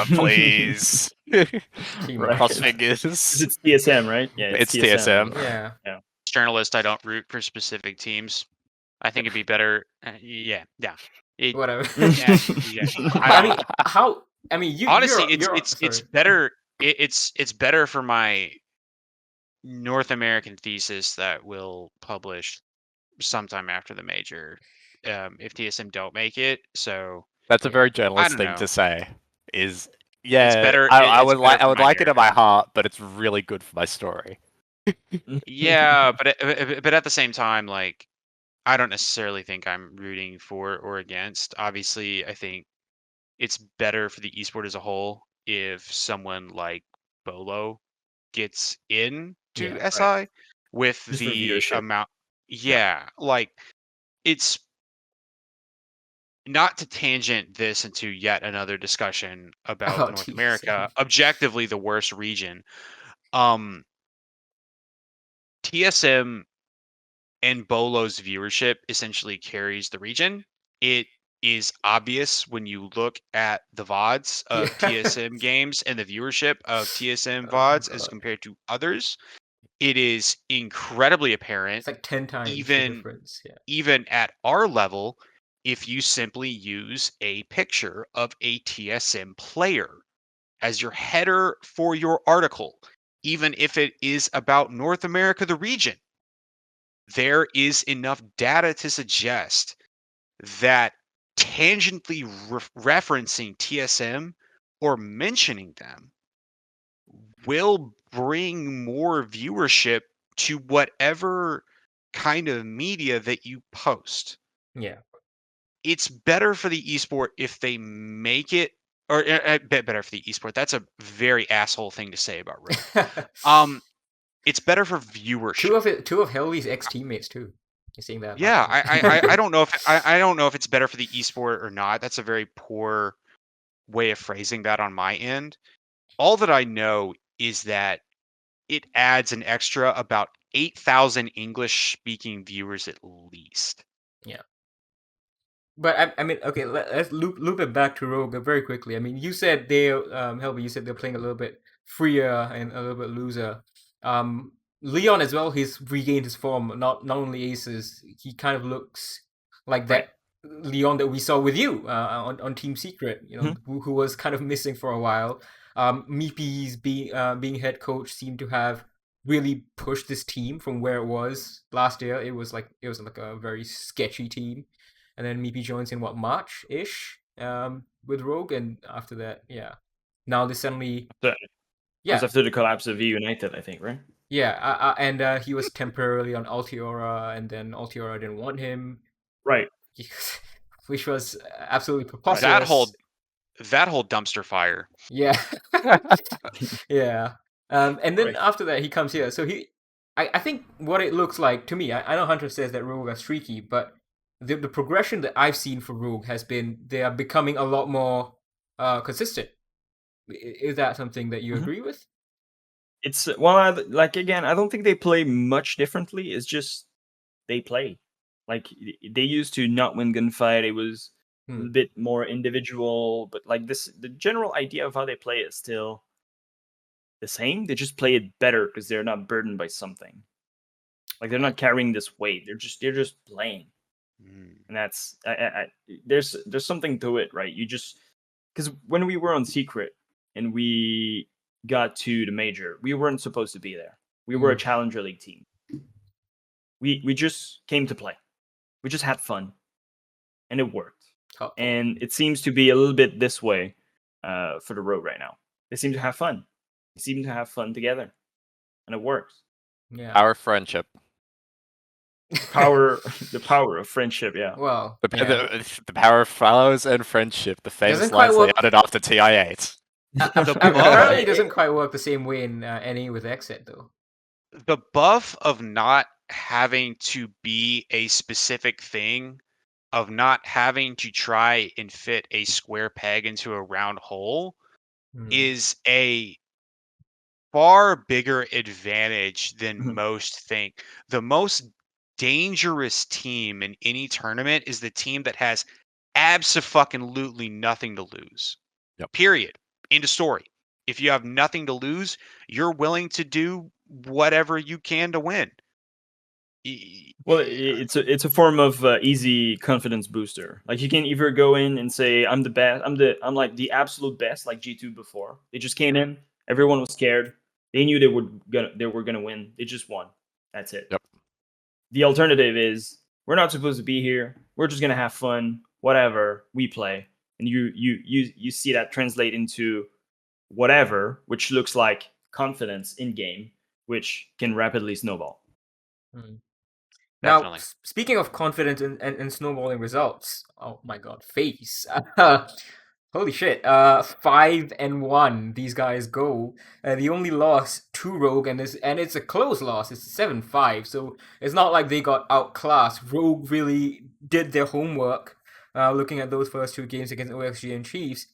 please. Cross fingers. It's TSM, right? Yeah, it's TSM. Yeah. Journalist, I don't root for specific teams. I think it'd be better. Whatever. I mean, you honestly, it's better. It's better for my North American thesis that we'll publish sometime after the major. If TSM don't make it, so that's a very journalist thing to say. It's better. I would like it in my heart, but it's really good for my story. Yeah, but at the same time, like, I don't necessarily think I'm rooting for or against. Obviously, I think it's better for the esport as a whole if someone like Bolo gets in to SI with just the amount. Yeah, like it's. Not to tangent this into yet another discussion about North America, objectively the worst region. TSM and Bolo's viewership essentially carries the region. It is obvious when you look at the VODs of TSM games and the viewership of TSM VODs as compared to others. It is incredibly apparent. It's like 10 times the difference. Yeah. Even at our level, if you simply use a picture of a TSM player as your header for your article, even if it is about North America, the region, there is enough data to suggest that tangentially referencing TSM or mentioning them will bring more viewership to whatever kind of media that you post. Yeah. It's better for the esport if they make it, or better for the esport. That's a very asshole thing to say about Rogue. It's better for viewership. Two of Helbee's ex-teammates too. You're seeing that? Yeah, I don't know if I don't know if it's better for the esport or not. That's a very poor way of phrasing that on my end. All that I know is that it adds an extra about 8,000 English-speaking viewers at least. Yeah. But I mean, okay, let's loop it back to Rogue very quickly. I mean, you said Helbee, you said they're playing a little bit freer and a little bit looser. Leon as well, he's regained his form. Not only aces, he kind of looks like that Leon that we saw with you on Team Secret. You know, who was kind of missing for a while. Meepy's being head coach seemed to have really pushed this team from where it was last year. It was like a very sketchy team. And then Meepy joins in March-ish with Rogue, and after that, now they suddenly it was after the collapse of V United, I think, right? Yeah, and he was temporarily on Altiora, and then Altiora didn't want him, right? Which was absolutely preposterous. That whole dumpster fire. Yeah, yeah. And then after that, he comes here. So I think what it looks like to me, I know Hunter says that Rogue are streaky, but the progression that I've seen for Rogue has been they are becoming a lot more consistent. Is that something that you agree with? It's I don't think they play much differently. It's just they play. Like they used to not win gunfight. It was a bit more individual, but like the general idea of how they play is still the same. They just play it better because they're not burdened by something. Like they're not carrying this weight. They're just playing, and that's there's something to it, right? You just because when we were on Secret and we got to the major, we weren't supposed to be there. We were a Challenger League team. We just came to play. We just had fun, and it worked. And it seems to be a little bit this way for the Rogue right now. They seem to have fun. They seem to have fun together, and it works. Yeah. Our friendship. The power of friendship. Yeah. Well, The power of fellows and friendship. The famous Doesn't quite lines they work. added after TI8. Apparently, it doesn't quite work the same way in NA with Exit though. The buff of not having to be a specific thing, of not having to try and fit a square peg into a round hole, is a far bigger advantage than most think. The most dangerous team in any tournament is the team that has abso-fucking-lutely nothing to lose. Yep. Period. End of story. If you have nothing to lose, you're willing to do whatever you can to win. Well, it's a form of easy confidence booster. Like you can either go in and say, "I'm the best. I'm like the absolute best," like G2 before. They just came in. Everyone was scared. They knew they were gonna win. They just won. That's it. Yep. The alternative is we're not supposed to be here. We're just gonna have fun. Whatever we play, and you see that translate into whatever, which looks like confidence in game, which can rapidly snowball. Now, Definitely. speaking of confidence and snowballing results, oh my god, Faze. Holy shit. 5-1 these guys go. The only loss to Rogue, and it's a close loss. It's 7-5, so it's not like they got outclassed. Rogue really did their homework, looking at those first two games against OXG and Chiefs,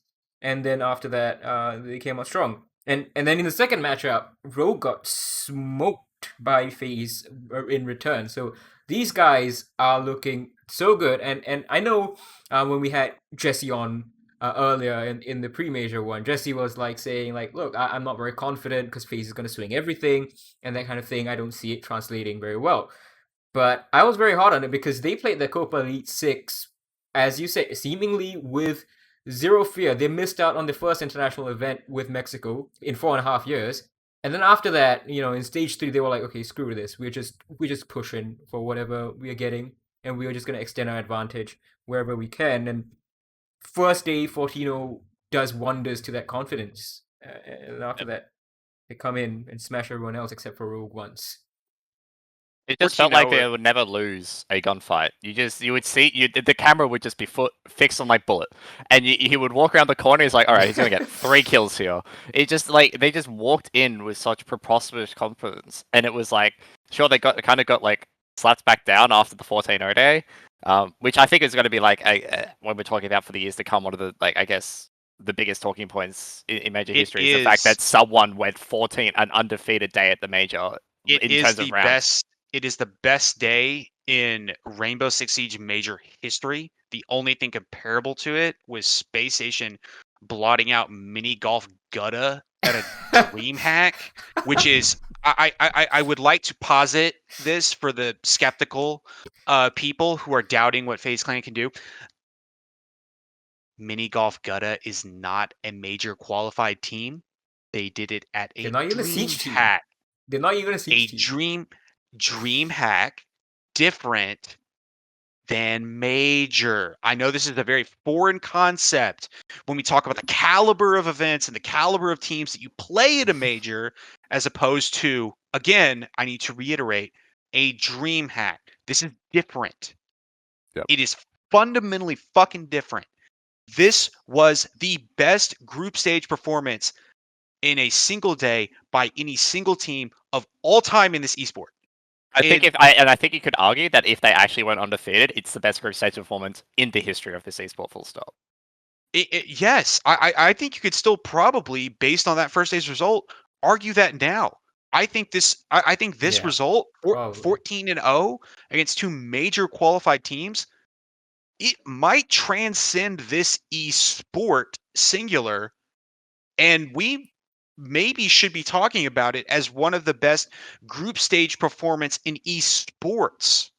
and then after that, they came out strong. And then in the second matchup, Rogue got smoked by Faze in return. So these guys are looking so good, and I know when we had Jesse on earlier in the pre-major one, Jesse was like saying like, look, I'm not very confident because Faze is going to swing everything and that kind of thing. I don't see it translating very well. But I was very hard on it because they played the Copa Elite 6, as you say, seemingly with zero fear. They missed out on the first international event with Mexico in 4.5 years. And then after that, in stage 3, they were like, okay, screw this. We're just pushing for whatever we are getting, and we are just going to extend our advantage wherever we can. And first day, Fortino does wonders to that confidence. And after that, they come in and smash everyone else except for Rogue once. It just felt like they would never lose a gunfight. You would see the camera would just be fixed on like Bullet, and he would walk around the corner. He's like, all right, he's gonna get 3 kills here. It just like they just walked in with such preposterous confidence, and it was like, sure, they got like slapped back down after the 14-0 day, which I think is going to be like when we're talking about for the years to come, one of the I guess the biggest talking points in major history is the fact that someone went 14 an undefeated day at the major. It is the best day in Rainbow Six Siege major history. The only thing comparable to it was Space Station blotting out Mini Golf Gutta at a dream hack, which is I would like to posit this for the skeptical people who are doubting what Faze Clan can do. Mini Golf Gutta is not a major qualified team. They did it at a dream hack. They're not even a siege team. Dream hack, different than major. I know this is a very foreign concept when we talk about the caliber of events and the caliber of teams that you play at a major, as opposed to, again, I need to reiterate, a dream hack. This is different. Yep. It is fundamentally fucking different. This was the best group stage performance in a single day by any single team of all time in this esport. I think you could argue that if they actually went undefeated, it's the best group stage performance in the history of this esport. Full stop. Yes, I think you could still probably, based on that first day's result, argue that now. I think this result, 14-0 against 2 major qualified teams, it might transcend this esport singular, and we maybe should be talking about it as one of the best group stage performance in esports.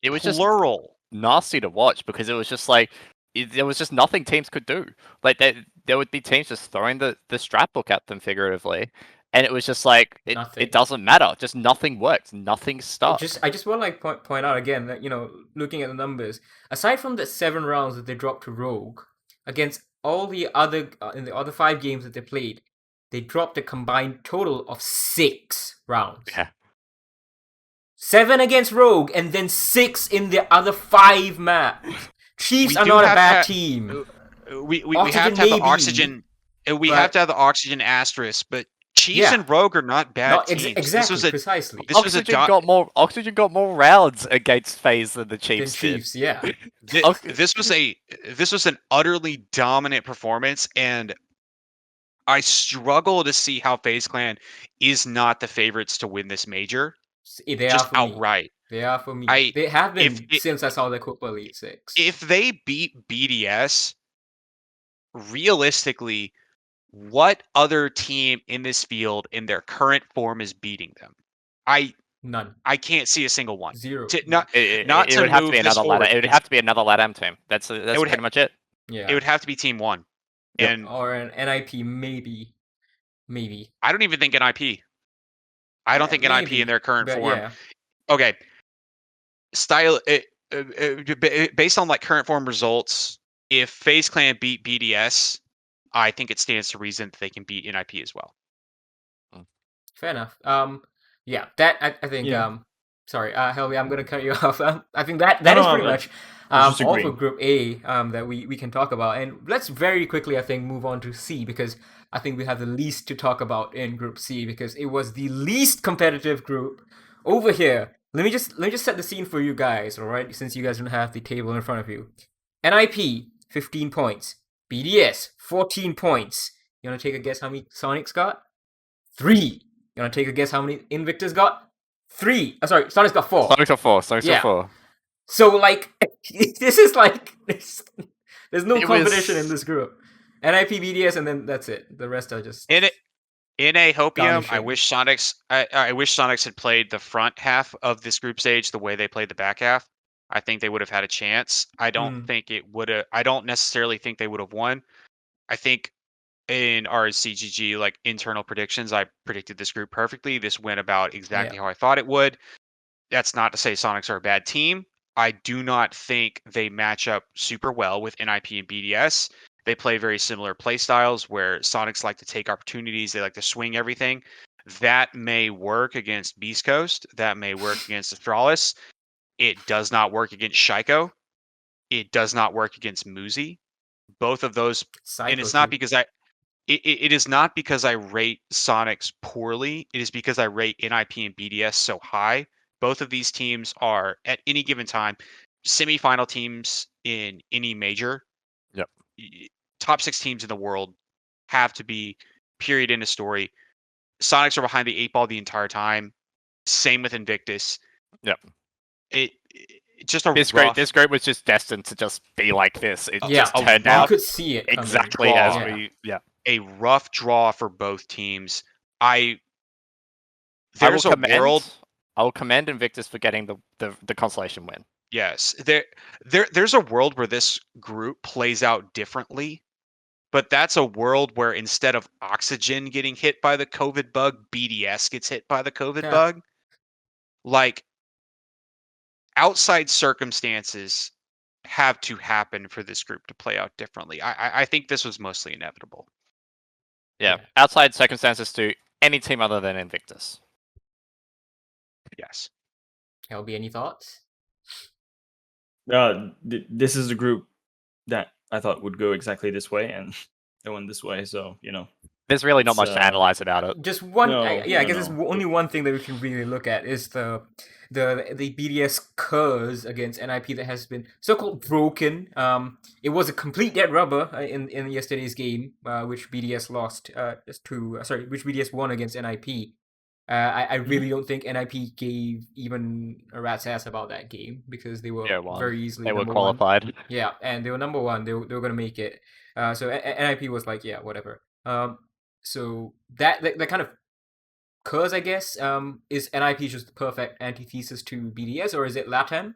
It was just Plural. nasty to watch because it was just like there was just nothing teams could do. Like there would be teams just throwing the strap book at them figuratively, and it was just like Nothing. it doesn't matter. Just nothing worked. Nothing stuck. I just want to like point out again that, you know, looking at the numbers, aside from the 7 rounds that they dropped to Rogue, against all the other in the other 5 games that they played, they dropped a combined total of 6 rounds. Yeah. 7 against Rogue, and then 6 in the other 5 maps. Chiefs We are do not a have bad to- team. We have Oxygen to have maybe, the oxygen. We but- have to have the oxygen asterisk, but Chiefs Yeah. and Rogue are not bad Not teams. exactly, precisely. This was a Oxygen got more rounds against FaZe than the Than Chiefs did. Chiefs, yeah. This was an utterly dominant performance, and I struggle to see how FaZe Clan is not the favorites to win this major, They just are for me. outright. They are for me. I- They have been if- since I saw the Copa Elite 6. If they beat BDS, realistically, what other team in this field in their current form is beating them? None. I can't see a single one. 0. Not It to would have to move be this another ladder. forward. It would have to be another LATAM team. That's would pretty much it. Yeah. It would have to be Team 1. Yep. And Or an NIP, maybe. Maybe. I don't even think NIP. I don't Yeah, think NIP maybe, in their current but form. yeah. Okay. Based on like current form results, if FaZe Clan beat BDS, I think it stands to reason that they can beat NIP as well. Fair enough. Yeah, that I think. Yeah. Sorry, Helbee, I'm gonna cut you off. I think that No, is no, pretty I'm much just all for agreeing. Group A that we can talk about, and let's very quickly I think move on to C, because I think we have the least to talk about in Group C, because it was the least competitive group over here. Let me just set the scene for you guys, all right? Since you guys don't have the table in front of you. NIP 15 points, BDS 14 points. You wanna take a guess how many Sonic's got? 3. You wanna take a guess how many Invictus got? 3. Sorry, Sonic's got 4. Sonics are 4. Sonics Yeah. are 4. So like, this is like, there's no It competition was- in this group. NIP, BDS, and then that's it. The rest are just In a Hopium, I Garnishing. wish Sonics had played the front half of this group stage the way they played the back half. I think they would have had a chance. I don't think it would have. I don't necessarily think they would have won. I think in our SiegeGG like internal predictions, I predicted this group perfectly. This went about exactly how I thought it would. That's not to say Sonics are a bad team. I do not think they match up super well with NIP and BDS. They play very similar play styles where Sonics like to take opportunities. They like to swing everything. That may work against Beast Coast. That may work against Astralis. It does not work against Shiko. It does not work against Muzi. Both of those, and it's not because it is not because I rate Sonics poorly. It is because I rate NIP and BDS so high. Both of these teams are at any given time semifinal teams in any major. Yep. Top 6 teams in the world have to be, period, in a story. Sonics are behind the 8 ball the entire time. Same with Invictus. Yep. It just a This group was just destined to just be like this. It yeah, just turned you out could see it coming. exactly Draw. as Yeah. we. Yeah. a rough draw for both teams. I There's will a world. I will commend Invictus for getting the consolation win. Yes, there's a world where this group plays out differently, but that's a world where instead of Oxygen getting hit by the COVID bug, BDS gets hit by the COVID Yeah. bug. Like, outside circumstances have to happen for this group to play out differently. I think this was mostly inevitable. Yeah. Outside circumstances to any team other than Invictus. Yes. Helbee, any thoughts? This is a group that I thought would go exactly this way, and it went this way. So There's really not It's, much to analyze about it. Just one, No, I no, guess there's no. only one thing that we can really look at is the BDS curse against NIP that has been so-called broken. It was a complete dead rubber in yesterday's game, which BDS lost which BDS won against NIP. I really don't think NIP gave even a rat's ass about that game because they were very easily They were number one. qualified. Yeah, and they were number one. They were gonna make it. So NIP was like, yeah, whatever. So that kind of curse, I guess, is NIP just the perfect antithesis to BDS, or is it Latam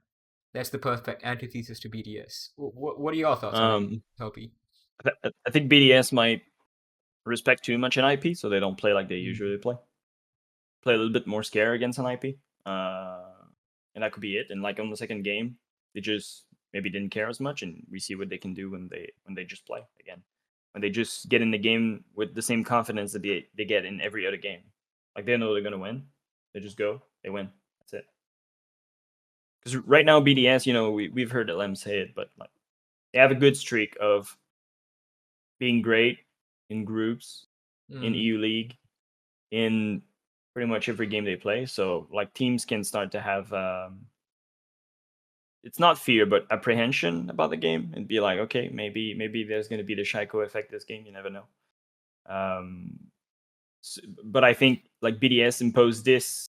that's the perfect antithesis to BDS? What are your thoughts on it, Helbee? I think BDS might respect too much NIP, so they don't play like they usually play. Play a little bit more scare against NIP, and that could be it. And like on the second game, they just maybe didn't care as much, and we see what they can do when they just play again. When they just get in the game with the same confidence that they get in every other game. Like they know they're gonna win. They just go, they win. That's it. Because right now BDS, we've heard Lem say it, but like they have a good streak of being great in groups, in EU League, in pretty much every game they play. So like teams can start to have it's not fear, but apprehension about the game and be like, okay, maybe there's going to be the Shaiko effect this game. You never know. But I think like BDS imposed this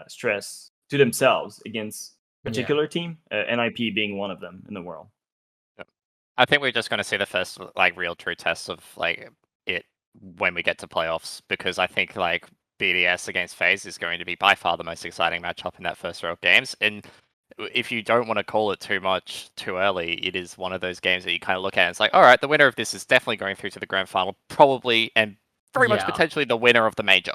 stress to themselves against particular team, NIP being one of them in the world. I think we're just going to see the first like real true test of like it when we get to playoffs, because I think like BDS against FaZe is going to be by far the most exciting matchup in that first row of games. And if you don't want to call it too much too early, it is one of those games that you kind of look at and it's like, all right, the winner of this is definitely going through to the grand final, probably, and very much potentially the winner of the major.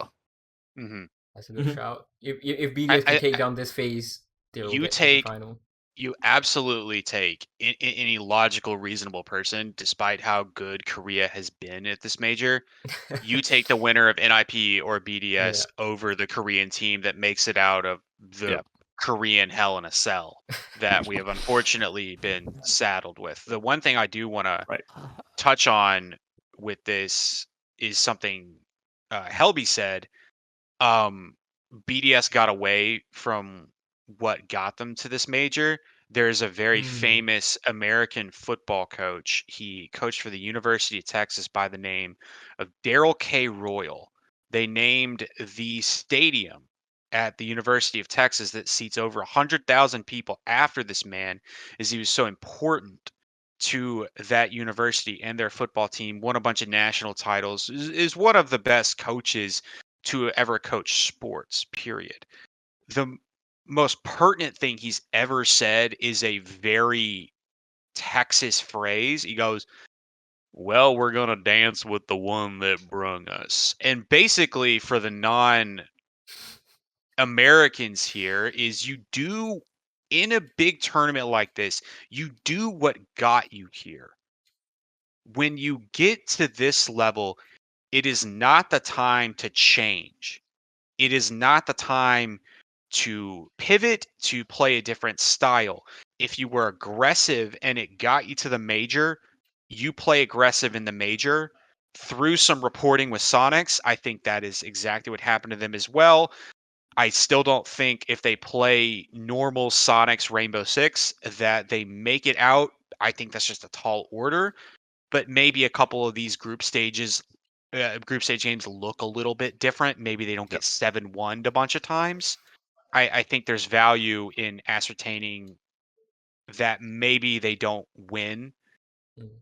That's a good shout. If BDS can take down this FaZe, they'll get to the final. You absolutely take any logical, reasonable person, despite how good Korea has been at this major. You take the winner of NIP or BDS over the Korean team that makes it out of the Korean hell in a cell that we have unfortunately been saddled with. The one thing I do want to touch on with this is something Helbee said. BDS got away from what got them to this major. There's a very famous American football coach. He coached for the University of Texas by the name of Daryl K. Royal. They named the stadium at the University of Texas that seats over 100,000 people after this man, as he was so important to that university and their football team, won a bunch of national titles, is one of the best coaches to ever coach sports, period. The most pertinent thing he's ever said is a very Texas phrase. He goes, well, we're going to dance with the one that brung us. And basically for the non-Americans here is you do, in a big tournament like this, you do what got you here. When you get to this level, it is not the time to change. It is not the time to pivot, to play a different style. If you were aggressive and it got you to the major, you play aggressive in the major. Through some reporting with Sonics, I think that is exactly what happened to them as well. I still don't think if they play normal Sonics Rainbow Six that they make it out. I think that's just a tall order. But maybe a couple of these group stage games look a little bit different. Maybe they don't get 7-1 a bunch of times. I think there's value in ascertaining that maybe they don't win,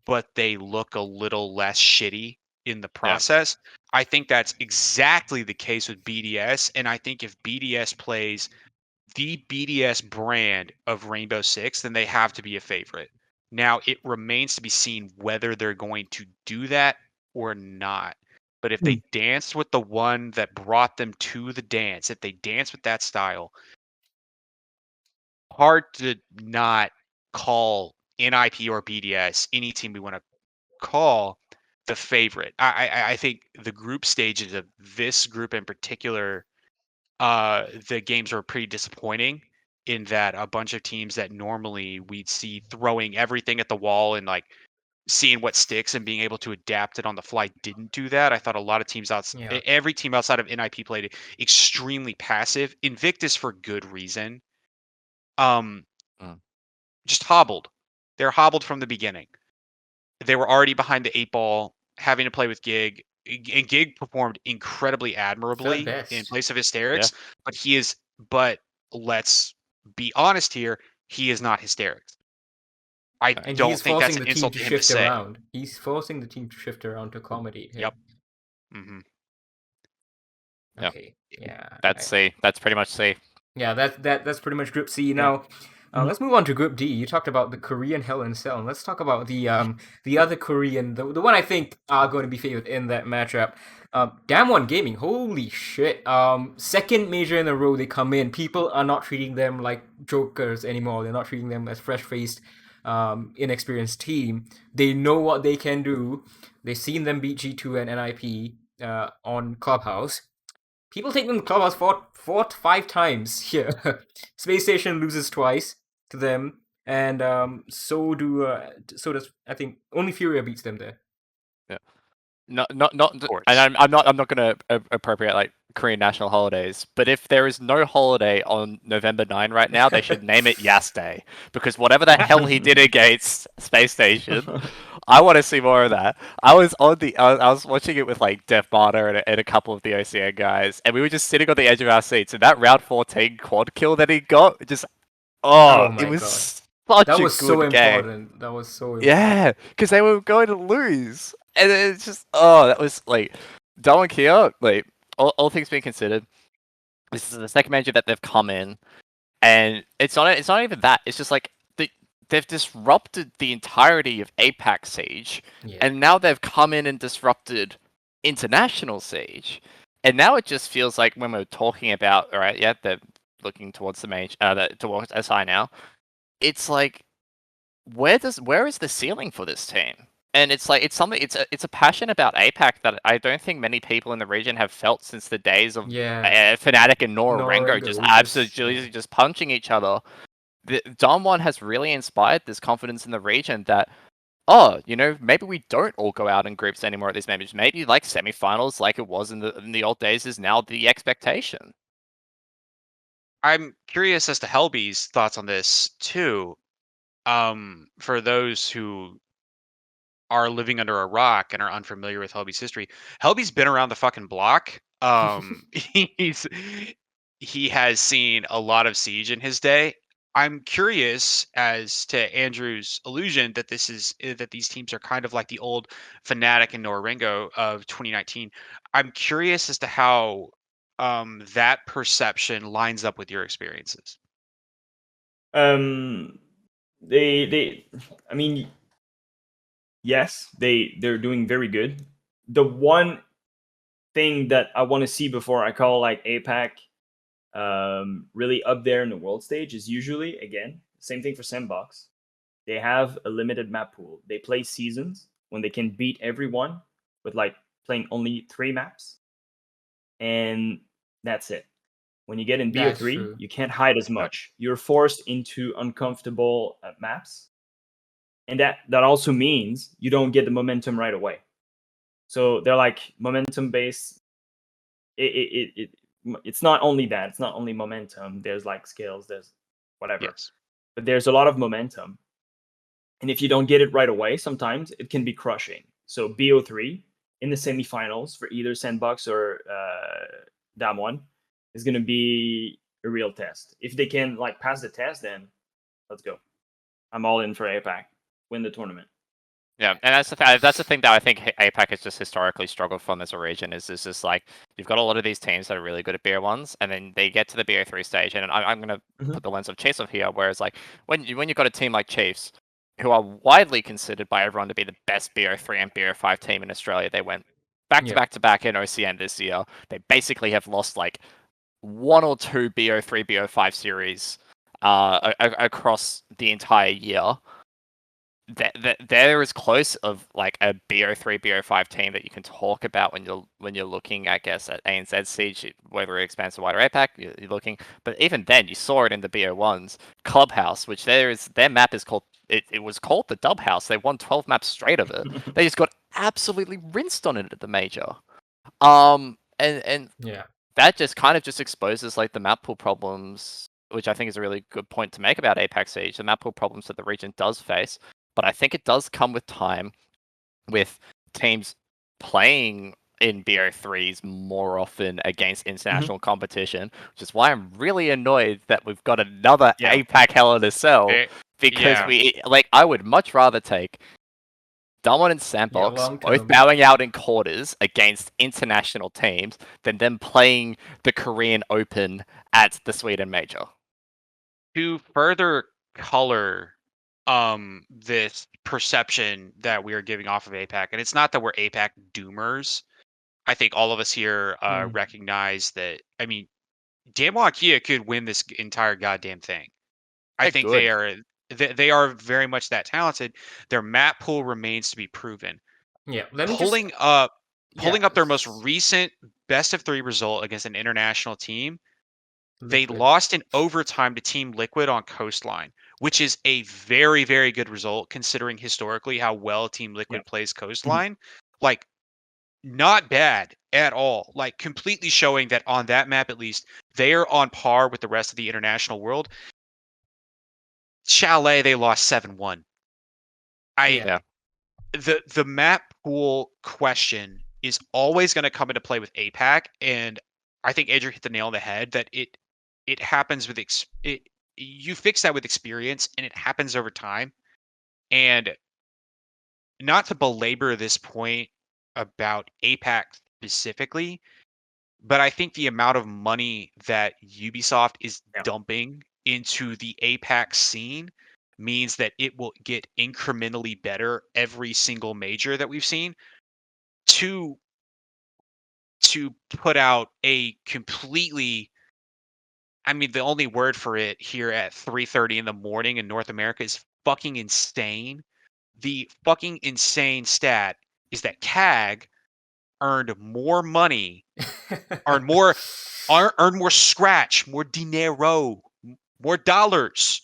but they look a little less shitty in the process. I think that's exactly the case with BDS. And I think if BDS plays the BDS brand of Rainbow Six, then they have to be a favorite. Now, it remains to be seen whether they're going to do that or not. But if they danced with the one that brought them to the dance, if they dance with that style, hard to not call NIP or BDS, any team we want to call, the favorite. I think the group stages of this group in particular, the games were pretty disappointing in that a bunch of teams that normally we'd see throwing everything at the wall and like seeing what sticks and being able to adapt it on the fly didn't do that. I thought a lot of teams every team outside of NIP played extremely passive. Invictus for good reason. Just hobbled. They're hobbled from the beginning. They were already behind the 8 ball, having to play with Gig. And Gig performed incredibly admirably in place of Hysterics, but let's be honest here, he is not Hysterics. I don't think that's an insult to him to say. He's forcing the team to shift around to accommodate him. Yep. Mm-hmm. Okay. Yeah. That's C. That's pretty much C. Yeah, that's pretty much Group C. Now, let's move on to Group D. You talked about the Korean Hell in Cell. Let's talk about the other Korean, the one I think are going to be favored in that matchup. Damwon Gaming. Holy shit! Second major in a row they come in. People are not treating them like jokers anymore. They're not treating them as fresh-faced, inexperienced team. They know what they can do. They've seen them beat G2 and NIP on Clubhouse. People take them to Clubhouse 5 times here. Space Station loses twice to them, and so does I think only Furia beats them there. Yeah. Not. Of course. And I'm not gonna appropriate like Korean national holidays, but if there is no holiday on November 9 right now, they should name it Yas Day, because whatever the hell he did against Space Station, I want to see more of that. I was watching it with like Def Martyr and a couple of the OCN guys, and we were just sitting on the edge of our seats, and that round 14 quad kill that he got, just my it was God. such That a was good so game. important. That was so important. Yeah, because they were going to lose, and it's just that was like Dvcky, like all things being considered, this is the second major that they've come in, and it's not even that. It's just like they've disrupted the entirety of APAC Siege, and now they've come in and disrupted international Siege, and now it just feels like when we're talking about, all right, yeah, they're looking towards the major, towards SI now. It's like, where is the ceiling for this team? And it's like it's a passion about APAC that I don't think many people in the region have felt since the days of Fnatic and Norengo just absolutely just punching each other. Damwon has really inspired this confidence in the region that, maybe we don't all go out in groups anymore at these matches. Maybe like semifinals, like it was in the old days, is now the expectation. I'm curious as to Helbee's thoughts on this too. For those who are living under a rock and are unfamiliar with Helbee's history, Helbee's been around the fucking block. He has seen a lot of Siege in his day. I'm curious as to Andrew's illusion that that these teams are kind of like the old Fnatic and Norengo of 2019. I'm curious as to how that perception lines up with your experiences. I mean, yes, they're doing very good. The one thing that I want to see before I call like APAC really up there in the world stage is usually, again, same thing for Sandbox. They have a limited map pool. They play seasons when they can beat everyone with like playing only 3 maps, and that's it. When you get in BO3, you can't hide as much. You're forced into uncomfortable maps, and that also means you don't get the momentum right away. So they're like momentum based. It's not only that. It's not only momentum. There's like skills. There's whatever. Yes. But there's a lot of momentum, and if you don't get it right away, sometimes it can be crushing. So BO3 in the semifinals for either Sandbox or Damwon is going to be a real test. If they can like pass the test, then let's go. I'm all in for APAC. Win the tournament. Yeah, and that's the thing that I think APAC has just historically struggled from as a region is just like you've got a lot of these teams that are really good at BO1s, and then they get to the BO3 stage, and I'm going to put the lens of Chiefs off here, whereas like when you've got a team like Chiefs, who are widely considered by everyone to be the best BO3 and BO5 team in Australia, they went back to back in OCN this year. They basically have lost like 1 or 2 BO3, BO5 series across the entire year. They're as close of like a BO3, BO5 team that you can talk about when you're looking, I guess, at ANZ Siege, whether it expands to wider APAC, you're looking. But even then, you saw it in the BO1s. Clubhouse, which their map is called, it was called the Dub House. They won 12 maps straight of it. They just got absolutely rinsed on it at the major. And that just kind of just exposes like the map pool problems, which I think is a really good point to make about APAC Siege. The map pool problems that the region does face. But I think it does come with time, with teams playing in BO3s more often against international competition, which is why I'm really annoyed that we've got another APAC Hell in a Cell, because I would much rather take Damwon and Sandbox long both term. bowing out in quarters against international teams, than them playing the Korean Open at the Sweden Major. To further color this perception that we are giving off of APAC, and it's not that we're APAC doomers. I think all of us here recognize that. I mean, Damwon Kia could win this entire goddamn thing. I They're think good. they are very much that talented. Their map pool remains to be proven. Yeah, let me Pulling just... up Yeah. their most recent best of 3 result against an international team, they Liquid. lost in overtime to Team Liquid on Coastline, which is a very, very good result considering historically how well Team Liquid plays Coastline. Like, not bad at all. Like, completely showing that on that map, at least, they are on par with the rest of the international world. Chalet, they lost 7-1. Yeah. The map pool question is always going to come into play with APAC, and I think Adrian hit the nail on the head that it happens with you fix that with experience, and it happens over time. And not to belabor this point about APAC specifically, but I think the amount of money that Ubisoft is dumping into the APAC scene means that it will get incrementally better every single major that we've seen. To put out a completely, I mean, the only word for it here at 3:30 in the morning in North America is fucking insane. The fucking insane stat is that CAG earned more money, earned more scratch, more dinero, more dollars.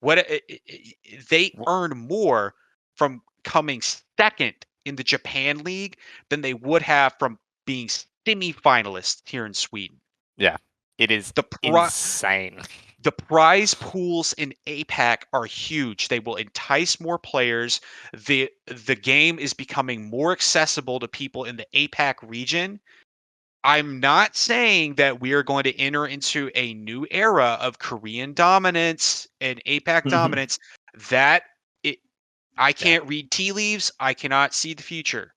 They earn more from coming second in the Japan League than they would have from being semi-finalists here in Sweden. Yeah, it is insane. The prize pools in APAC are huge. They will entice more players. The game is becoming more accessible to people in the APAC region. I'm not saying that we are going to enter into a new era of Korean dominance and APAC dominance. I can't read tea leaves. I cannot see the future.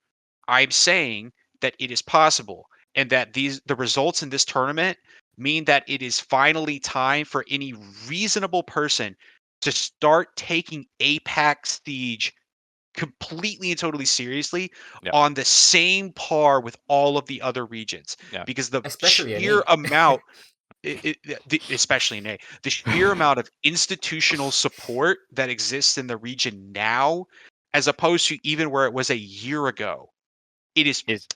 I'm saying that it is possible, and that the results in this tournament mean that it is finally time for any reasonable person to start taking APAC Siege completely and totally seriously on the same par with all of the other regions, because the sheer amount especially in A, the sheer amount of institutional support that exists in the region now, as opposed to even where it was a year ago, it's there's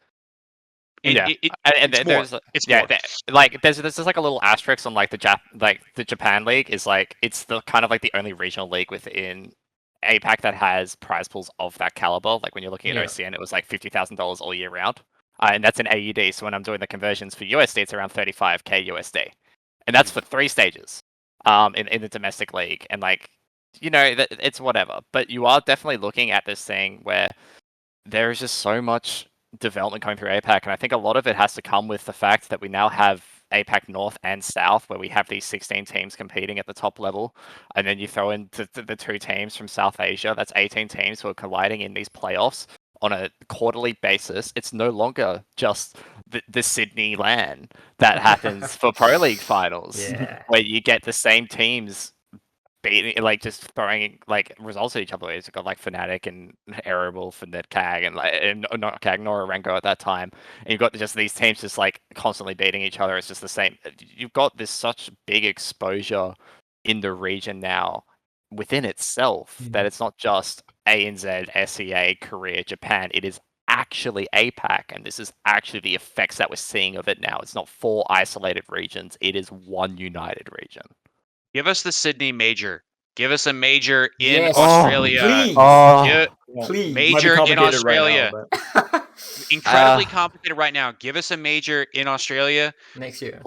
like a little asterisk on like the Japan League is like it's the kind of like the only regional league within APAC that has prize pools of that caliber. Like when you're looking at OCN, it was like $50,000 all year round, and that's in AUD. So when I'm doing the conversions for USD, it's around 35k USD, and that's for 3 stages in the domestic league. And like, you know, it's whatever. But you are definitely looking at this thing where there is just so much development coming through APAC, and I think a lot of it has to come with the fact that we now have APAC North and South, where we have these 16 teams competing at the top level, and then you throw in the 2 teams from South Asia. That's 18 teams who are colliding in these playoffs on a quarterly basis. It's no longer just the Sydney LAN that happens for Pro League finals, where you get the same teams beating, like just throwing like results at each other. You've got like Fnatic and Arable for NetCag, and like not CAG nor Arengo at that time, and you've got just these teams just like constantly beating each other. It's just the same. You've got this such big exposure in the region now within itself that it's not just ANZ, SEA, Korea, Japan. It is actually APAC, and this is actually the effects that we're seeing of it now. It's not 4 isolated regions. It is one united region. Give us the Sydney Major. Give us a major in Yes. Australia. Please. Major in Australia. Right now, Incredibly complicated right now. Give us a major in Australia. Next year.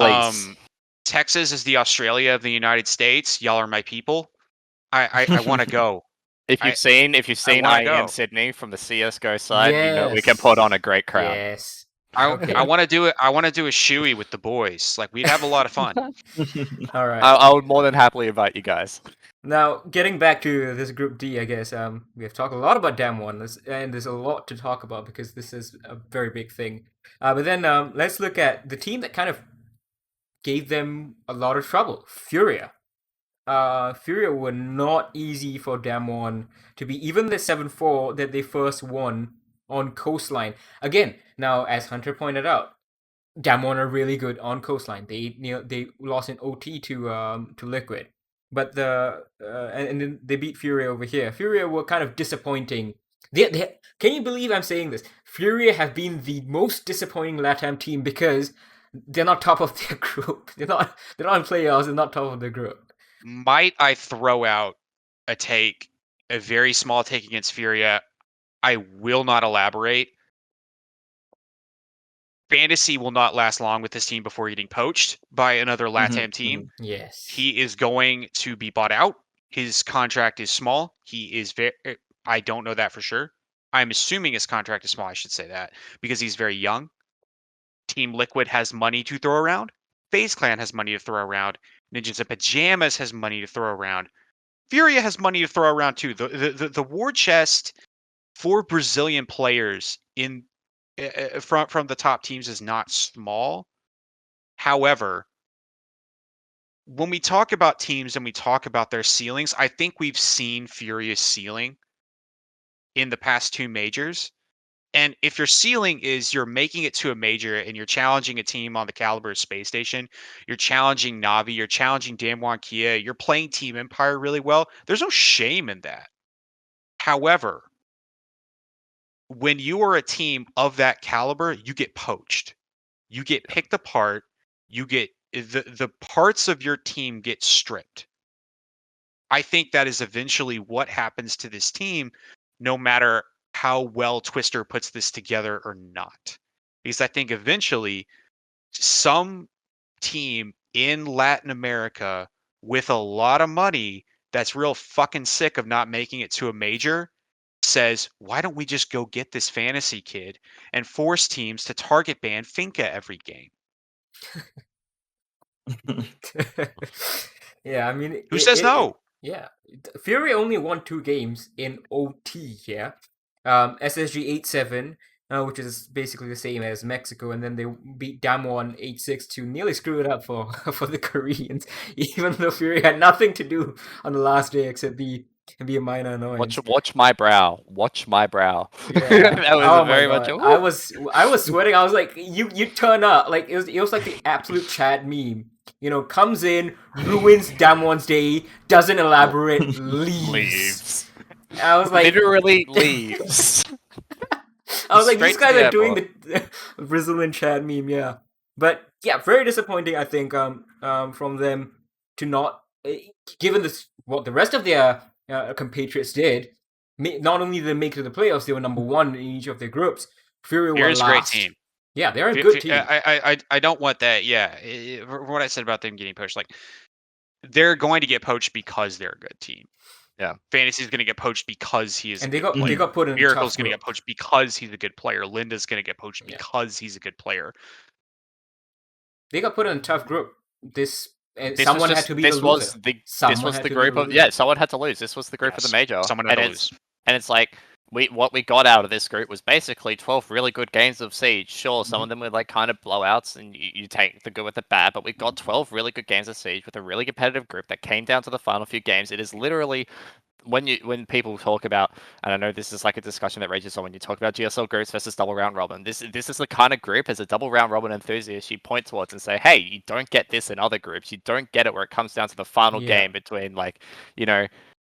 Texas is the Australia of the United States. Y'all are my people. I want to go. If you've seen IEM Sydney from the CSGO side, you know we can put on a great crowd. Yes. Okay. I want to do it. I want to do a shoey with the boys. Like we'd have a lot of fun. All right. I would more than happily invite you guys. Now, getting back to this Group D, I guess we have talked a lot about Damwon, and there's a lot to talk about because this is a very big thing. But then let's look at the team that kind of gave them a lot of trouble, Furia. Furia were not easy for Damwon to be. Even the 7-4 that they first won on Coastline. Again, now as Hunter pointed out, Damwon are really good on Coastline. They lost in OT to Liquid. But and then they beat Furia over here. Furia were kind of disappointing. Can you believe I'm saying this? Furia have been the most disappointing LATAM team because they're not top of their group. They're not in playoffs. They're not top of their group. Might I throw out a very small take against Furia? I will not elaborate. Fantasy will not last long with this team before getting poached by another LATAM team. Yes. He is going to be bought out. His contract is small. He is I don't know that for sure. I'm assuming his contract is small. I should say that because he's very young. Team Liquid has money to throw around. Faze Clan has money to throw around. Ninjas in Pajamas has money to throw around. Furia has money to throw around too. The war chest for Brazilian players in from the top teams is not small. However, when we talk about teams and we talk about their ceilings, I think we've seen Furia's ceiling in the past 2 majors. And if your ceiling is you're making it to a major and you're challenging a team on the caliber of Space Station, you're challenging Navi, you're challenging Damwon Kia, you're playing Team Empire really well, there's no shame in that. However, when you are a team of that caliber, you get poached. You get picked apart. You get the parts of your team get stripped. I think that is eventually what happens to this team, no matter how well Twister puts this together or not. Because I think eventually some team in Latin America with a lot of money that's real fucking sick of not making it to a major says, why don't we just go get this fantasy kid and force teams to target ban Finca every game? Yeah, I mean, Who says no? Yeah, Fury only won 2 games in OT here. SSG 8-7, which is basically the same as Mexico, and then they beat Damwon 8-6 to nearly screw it up for the Koreans, even though Fury had nothing to do on the last day except be a minor annoyance. Watch my brow. Watch my brow. Yeah. That was Oh very my much. God. I was sweating. I was like, you turn up. Like it was like the absolute Chad meme. You know, comes in, ruins Damwon's day, doesn't elaborate, leaves. I was like, Literally leaves. I was like, these Straight to guys the are doing airport. the Brazilian Chad meme, yeah. But yeah, very disappointing. I think from them to not, given this what the rest of their compatriots did. Not only did they make it to the playoffs, they were number 1 in each of their groups. Furia were last. Here's a great team. Yeah, they're a good team. I don't want that. Yeah, from what I said about them getting poached, like they're going to get poached because they're a good team. Yeah, Fantasy's going to get poached because he is. And they got put in. Miracle's going to get poached because he's a good player. Linda's going to get poached because he's a good player. They got put in a tough group. Someone had to be the loser. This was the group of someone had to lose. This was the group of the major. Someone had to lose. And it's like what we got out of this group was basically 12 really good games of Siege. Sure, some of them were like kind of blowouts, and you take the good with the bad, but we got 12 really good games of Siege with a really competitive group that came down to the final few games. It is literally when people talk about, and I know this is like a discussion that rages on when you talk about GSL groups versus double round robin. This is the kind of group as a double round robin enthusiast you point towards and say, hey, you don't get this in other groups. You don't get it where it comes down to the final game between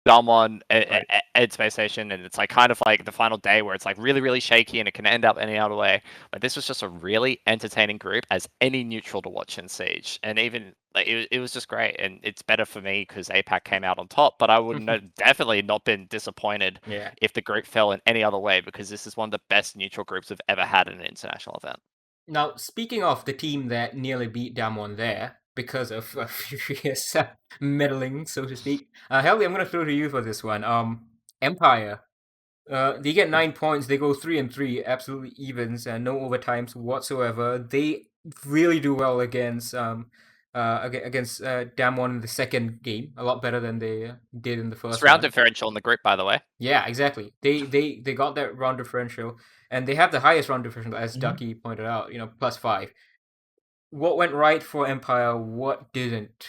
Damwon and Space Station, and it's like kind of like the final day where it's like really, really shaky and it can end up any other way. But this was just a really entertaining group as any neutral to watch in Siege, and even like it was just great. And it's better for me because APAC came out on top. But I would definitely not been disappointed if the group fell in any other way, because this is one of the best neutral groups we've ever had in an international event. Now, speaking of the team that nearly beat Damwon there, because of Furious meddling, so to speak. Helbee, I'm going to throw to you for this one. Empire. They get 9 points. They go 3-3, absolutely evens, and no overtimes whatsoever. They really do well against Damwon in the second game, a lot better than they did in the It's first round one. differential in the group, by the way. Yeah, exactly. They got that round differential, and they have the highest round differential, as Dvcky pointed out. +5. What went right for Empire? What didn't?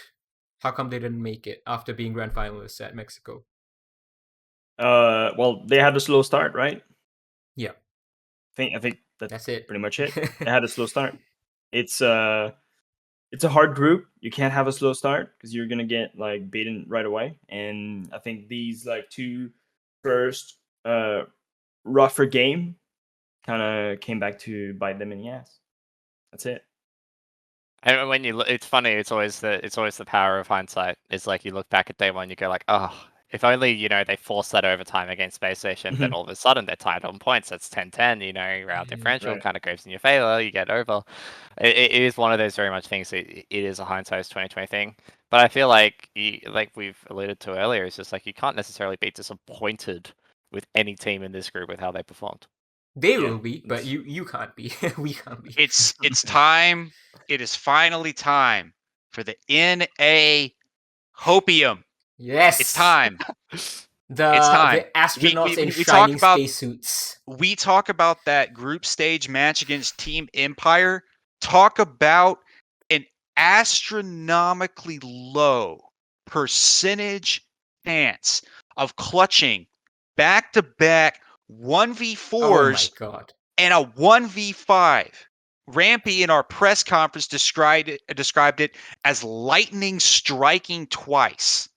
How come they didn't make it after being grand finalists at Mexico? Well, they had a slow start, right? Yeah, I think that's it. pretty much it. They had a slow start. It's a hard group. You can't have a slow start because you're gonna get like beaten right away. And I think these like two first rougher game kind of came back to bite them in the ass. That's it. And when you look, it's funny. It's always the power of hindsight. It's like you look back at day one, you go like, oh, if only they forced that overtime against Space Station. Then all of a sudden they're tied on points. That's 10-10. Round differential right. kind of goes in your favor. You get over. It is one of those very much things. It is a hindsight's 2020 thing. But I feel like like we've alluded to earlier, it's just like you can't necessarily be disappointed with any team in this group with how they performed. They will be, but you can't be. We can't be. It's time. It is finally time for the NA Hopium. Yes, It's time. The It's time. the astronauts in we talk shining about- spacesuits. We talk about that group stage match against Team Empire. Talk about an astronomically low percentage chance of clutching back-to-back 1v4s Oh my god! and a 1v5. Rampy in our press conference described it as lightning striking twice.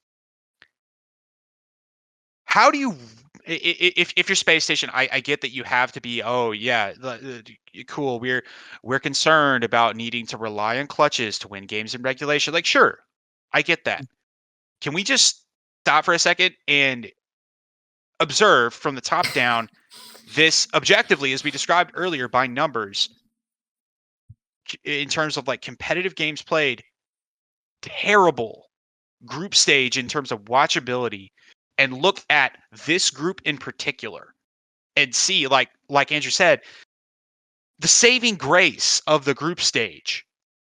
How do you, if you're Space Station, I get that you have to be, oh yeah, cool. We're concerned about needing to rely on clutches to win games in regulation. Like, sure, I get that. Can we just stop for a second and observe from the top down this objectively, as we described earlier by numbers, in terms of like competitive games played, terrible group stage in terms of watchability, and look at this group in particular and see, like Andrew said, the saving grace of the group stage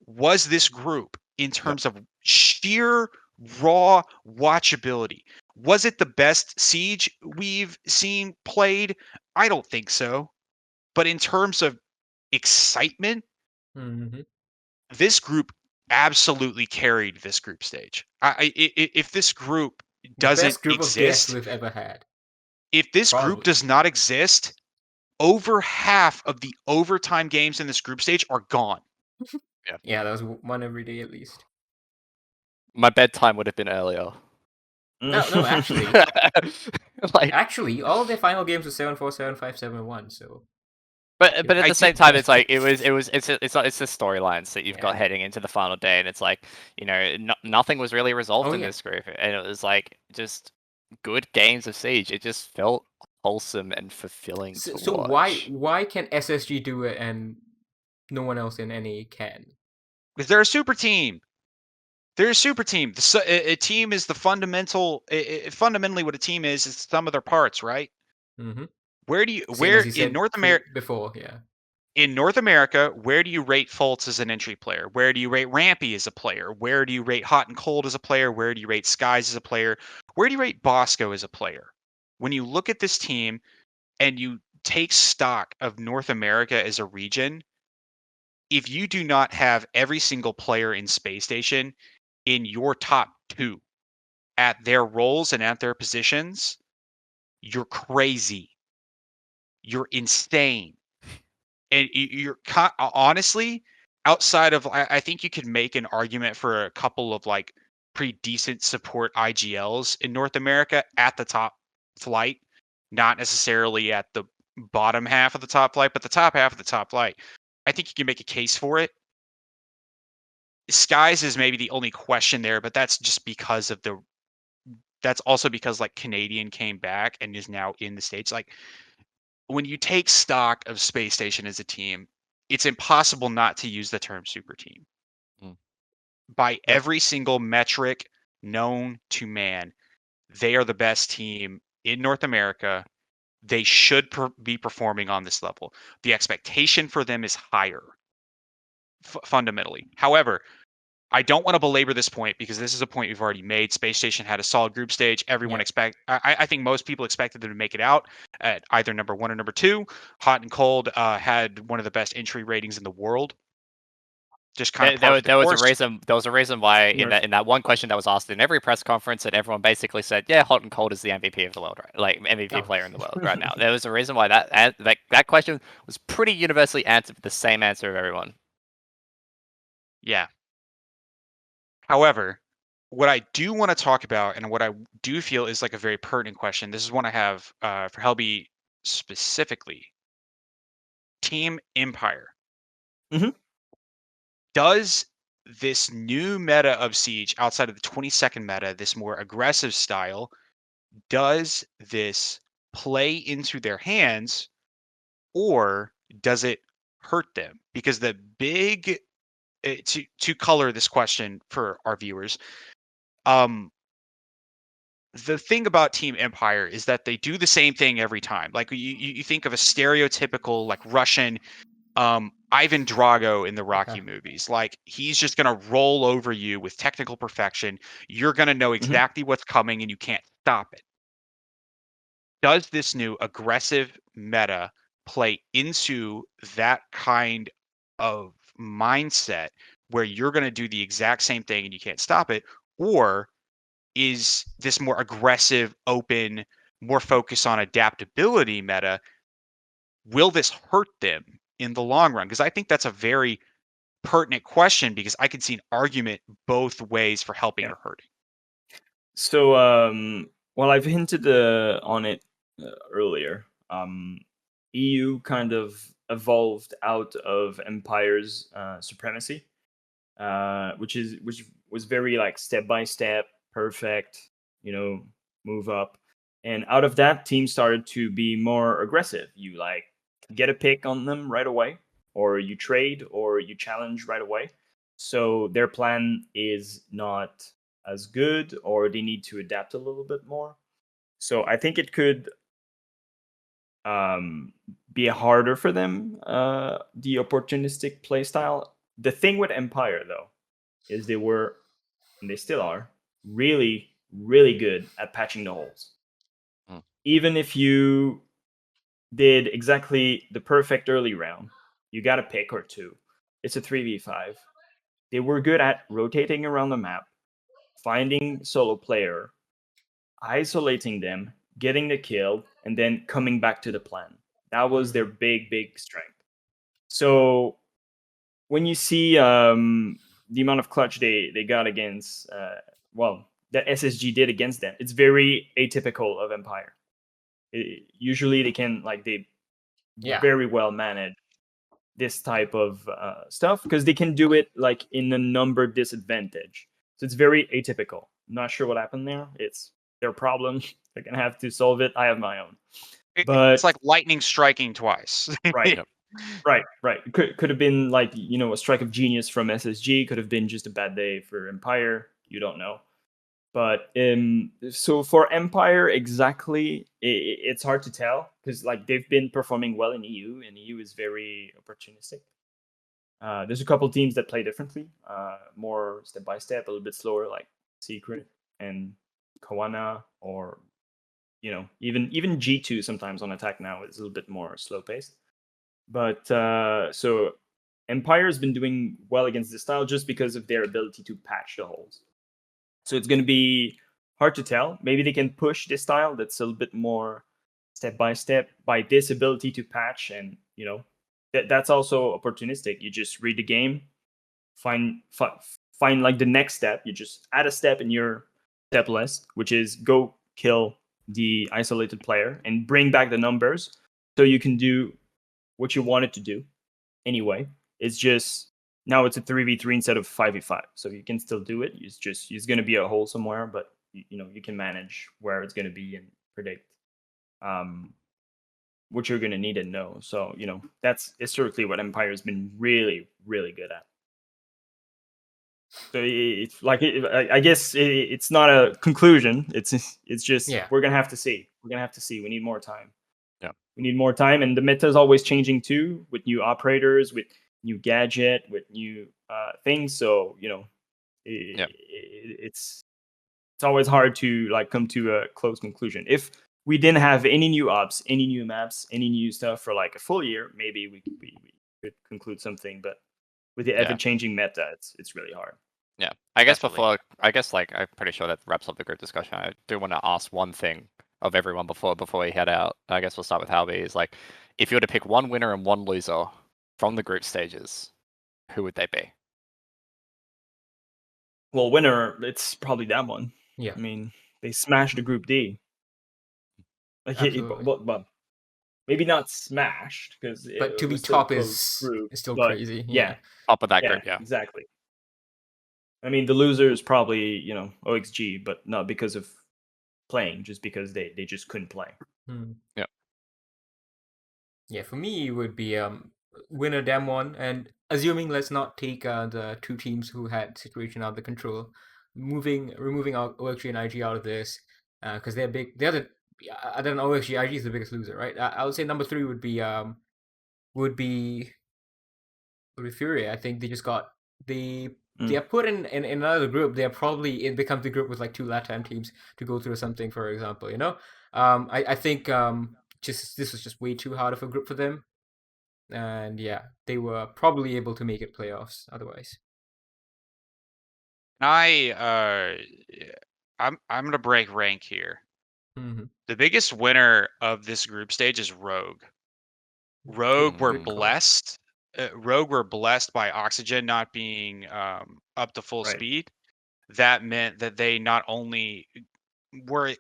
was this group in terms of sheer raw watchability. Was it the best Siege we've seen played? I don't think so. But in terms of excitement, this group absolutely carried this group stage. If this group doesn't Best group of guests exist, we've ever had. if this Probably. group does not exist, over half of the overtime games in this group stage are gone. Yeah, that was one every day at least. My bedtime would have been earlier. No, actually, Like, actually, all of their final games were 7-4, 7-5, 7-1. So, but at I the same did- time, it's like it's the storylines that you've got Yeah. heading into the final day, and it's like nothing was really resolved Oh, in yeah. this group, and it was like just good games of Siege. It just felt wholesome and fulfilling to so watch. why can SSG do it and no one else in NA can? Because they're a super team. They're a super team. A team is the fundamental. Fundamentally, what a team is the sum of their parts, right? Mm-hmm. Where do you Same where as you said in North America? before? Yeah. In North America, where do you rate Fultz as an entry player? Where do you rate Rampy as a player? Where do you rate Hot and Cold as a player? Where do you rate Skies as a player? Where do you rate Bosco as a player? When you look at this team and you take stock of North America as a region, if you do not have every single player in Space Station in your top 2 at their roles and at their positions, you're crazy. You're insane. And you're honestly, outside of, I think you could make an argument for a couple of like pretty decent support IGLs in North America at the top flight, not necessarily at the bottom half of the top flight, but the top half of the top flight. I think you can make a case for it. Skies is maybe the only question there, but that's just because of that's also because like Canadian came back and is now in the States. Like, when you take stock of Space Station as a team, it's impossible not to use the term super team. By every single metric known to man, they are the best team in North America. they should be performing on this level. The expectation for them is higher, fundamentally. However, I don't want to belabor this point because this is a point we've already made. Space Station had a solid group stage. Everyone I think most people expected them to make it out at either number 1 or number 2. Hot and Cold had one of the best entry ratings in the world. Just kind of there was a reason why in that one question that was asked in every press conference, and everyone basically said, yeah, Hot and Cold is the MVP of the world, right? Like MVP player in the world right now. There was a reason why that question was pretty universally answered with the same answer of everyone. Yeah. However, what I do want to talk about, and what I do feel is like a very pertinent question, this is one I have for Helbee specifically. Team Empire. Mm-hmm. Does this new meta of Siege, outside of the 20-second meta, this more aggressive style, does this play into their hands, or does it hurt them? Because the big to color this question for our viewers, the thing about Team Empire is that they do the same thing every time. Like you think of a stereotypical like Russian Ivan Drago in the Rocky movies. Like he's just gonna roll over you with technical perfection. You're gonna know exactly what's coming and you can't stop it. Does this new aggressive meta play into that kind of mindset where you're going to do the exact same thing and you can't stop it? Or is this more aggressive, open, more focused on adaptability meta? Will this hurt them in the long run? Because I think that's a very pertinent question, because I can see an argument both ways for helping or hurting. So, well, I've hinted on it earlier. EU kind of evolved out of Empire's supremacy, which was very like step by step, perfect, move up, and out of that, teams started to be more aggressive. You like get a pick on them right away, or you trade, or you challenge right away. So their plan is not as good, or they need to adapt a little bit more. So I think it could be harder for them, the opportunistic playstyle. The thing with Empire, though, is they were, and they still are, really, really good at patching the holes. Even if you did exactly the perfect early round, you got a pick or two, it's a 3v5. They were good at rotating around the map, finding solo player, isolating them, getting the kill, and then coming back to the plan. That was their big, big strength. So when you see the amount of clutch they got against, that SSG did against them, it's very atypical of Empire. Usually they can, very well manage this type of stuff, because they can do it like in a number disadvantage. So it's very atypical. Not sure what happened there. It's their problem. They're gonna have to solve it. I have my own. But it's like lightning striking twice. Right. Right. Could have been like, a strike of genius from SSG. Could have been just a bad day for Empire. You don't know. But so for Empire, exactly, it's hard to tell, because like they've been performing well in EU, and EU is very opportunistic. There's a couple teams that play differently, more step by step, a little bit slower, like Secret and Kawana, or even G2 sometimes on attack now is a little bit more slow paced. But so Empire has been doing well against this style just because of their ability to patch the holes. So it's going to be hard to tell. Maybe they can push this style that's a little bit more step by step by this ability to patch, and that's also opportunistic. You just read the game, find like the next step. You just add a step in your step list, which is go kill the isolated player and bring back the numbers, so you can do what you wanted to do anyway. It's just now it's a 3v3 instead of 5v5, so you can still do it. It's going to be a hole somewhere, but you can manage where it's going to be and predict what you're going to need and know. So that's historically what Empire has been really, really good at. So it's like, I guess it's not a conclusion. It's just we're gonna have to see. We need more time. We need more time, and the meta is always changing too, with new operators, with new gadget, with new things. So it's always hard to like come to a close conclusion. If we didn't have any new ops, any new maps, any new stuff for like a full year, maybe we could conclude something. But with the ever-changing meta, it's really hard. Yeah, I guess Definitely. I'm pretty sure that wraps up the group discussion. I do want to ask one thing of everyone before we head out. I guess we'll start with Helbee. Is like, if you were to pick one winner and one loser from the group stages, who would they be? Well, winner, it's probably Damwon. Yeah. I mean, they smashed the Group D. Like, Absolutely. but maybe not smashed because But to it be was still a top close is group. still But crazy. yeah, Top of that group, yeah. exactly. I mean, the loser is probably OXG, but not because of playing, just because they just couldn't play. Yeah. Yeah, for me it would be winner Damwon, and assuming let's not take the two teams who had situation out of control, removing out OXG and IG out of this, because they're big. They're the other than OXG, IG is the biggest loser, right? I would say number 3 would be Furia. I think they just got they are put in another group. They're probably it becomes the group with like 2 LATAM teams to go through something, for example. I think this was just way too hard of a group for them, and yeah, they were probably able to make it playoffs otherwise. I'm gonna break rank here. Mm-hmm. The biggest winner of this group stage is Rogue. Rogue were Good call. blessed. Rogue were blessed by Oxygen not being up to full Right. speed. That meant that they not only were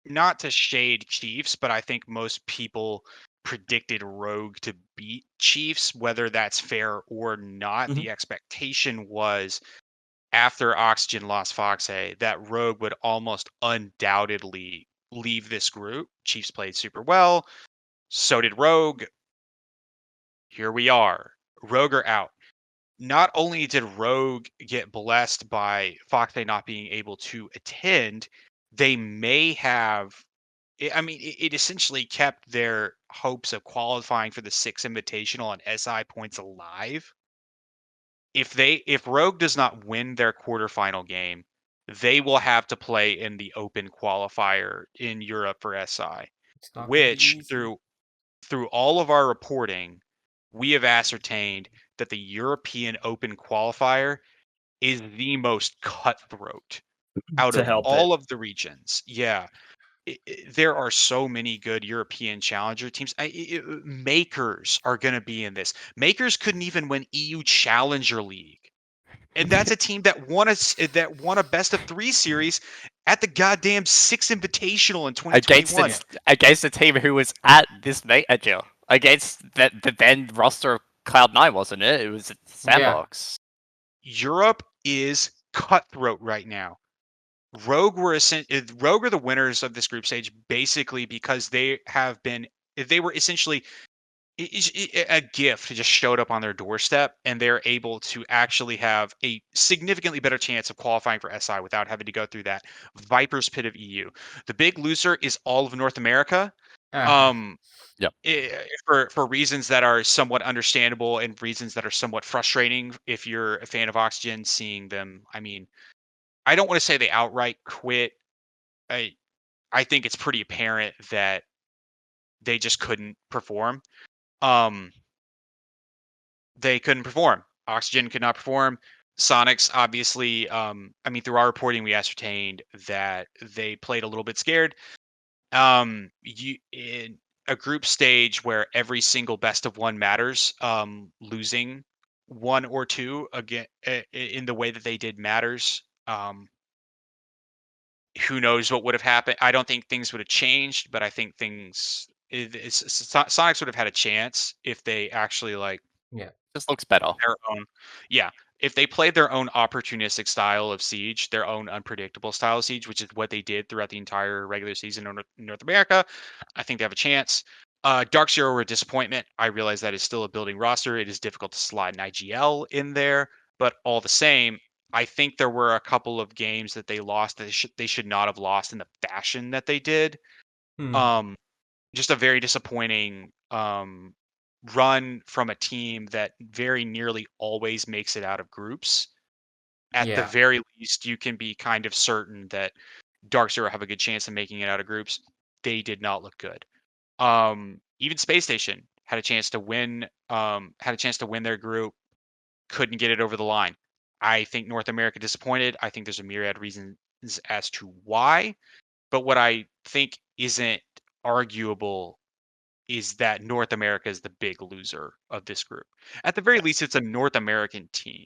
not to shade Chiefs, but I think most people predicted Rogue to beat Chiefs, whether that's fair or not. Mhm. The expectation was after Oxygen lost Foxe that Rogue would almost undoubtedly leave this group. Chiefs played super well. So did Rogue. Here we are. Rogue are out. Not only did Rogue get blessed by Foxe not being able to attend, they may have. It essentially kept their hopes of qualifying for the 6 Invitational on SI points alive. If Rogue does not win their quarterfinal game, they will have to play in the open qualifier in Europe for SI, It's not gonna be which easy. through all of our reporting, we have ascertained that the European Open qualifier is the most cutthroat out To of help it. all of the regions. Yeah. There are so many good European challenger teams. Makers are going to be in this. Makers couldn't even win EU Challenger League. And that's a team that won a best of 3 series at the goddamn 6 Invitational in 2021. Against the team who was at this major, against the then roster of Cloud9, wasn't it? It was Sandbox. Europe is cutthroat right now. Rogue were the winners of this group stage basically because they were essentially a gift just showed up on their doorstep, and they're able to actually have a significantly better chance of qualifying for SI without having to go through that Viper's pit of EU. The big loser is all of North America. Yep. For reasons that are somewhat understandable and reasons that are somewhat frustrating if you're a fan of Oxygen, seeing them. I mean, I don't want to say they outright quit. I think it's pretty apparent that they just couldn't perform. They couldn't perform. Oxygen could not perform. Sonics, obviously, through our reporting, we ascertained that they played a little bit scared. You in a group stage where every single best of 1 matters, losing 1 or 2 again in the way that they did matters. Who knows what would have happened? I don't think things would have changed, but I think Sonics would have had a chance if they actually Just looks better. their own. Yeah, if they played their own opportunistic style of Siege, their own unpredictable style of Siege, which is what they did throughout the entire regular season in North America, I think they have a chance. Dark Zero were a disappointment. I realize that is still a building roster. It is difficult to slide an IGL in there, but all the same, I think there were a couple of games that they lost that they should not have lost in the fashion that they did. just a very disappointing run from a team that very nearly always makes it out of groups. At the Yeah. very least, you can be kind of certain that Dark Zero have a good chance of making it out of groups. They did not look good. Even Space Station had a chance to win. Had a chance to win their group, couldn't get it over the line. I think North America disappointed. I think there's a myriad reasons as to why, but what I think isn't arguable is that North America is the big loser of this group. At the very least, it's a North American team.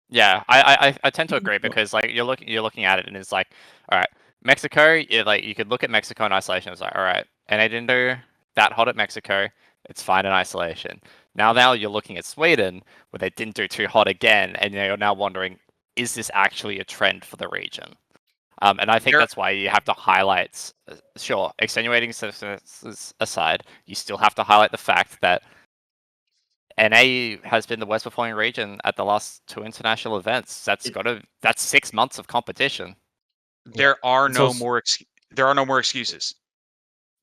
Yeah, I tend to agree because like you're looking at it and it's like, all right, Mexico, you could look at Mexico in isolation. It's like, all right, and they didn't do that hot at Mexico. It's fine in isolation. Now you're looking at Sweden where they didn't do too hot again, and you're now wondering, is this actually a trend for the region? And I think that's why you have to highlight, sure, extenuating circumstances aside, you still have to highlight the fact that NA has been the worst performing region at the last 2 international events. That's 6 months of competition. There are no more excuses.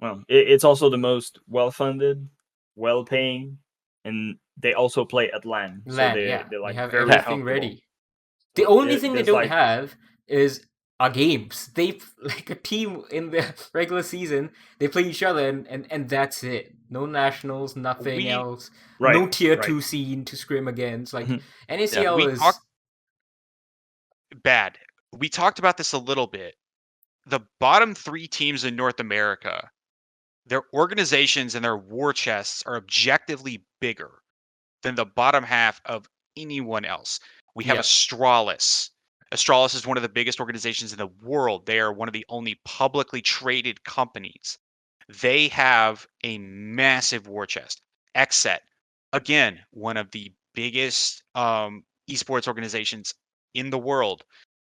Well, it's also the most well-funded, well-paying, and they also play at LAN. So they're like they have very everything ready. The So only thing they there's don't have is our games. They like a team in the regular season. They play each other, and that's it. No nationals, nothing else. No tier 2 scene to scrim against. Like NACL is bad. We talked about this a little bit. The bottom 3 teams in North America, their organizations and their war chests are objectively bigger than the bottom half of anyone else. We have Astralis. Astralis is one of the biggest organizations in the world. They are one of the only publicly traded companies. They have a massive war chest. XSET, again, one of the biggest esports organizations in the world,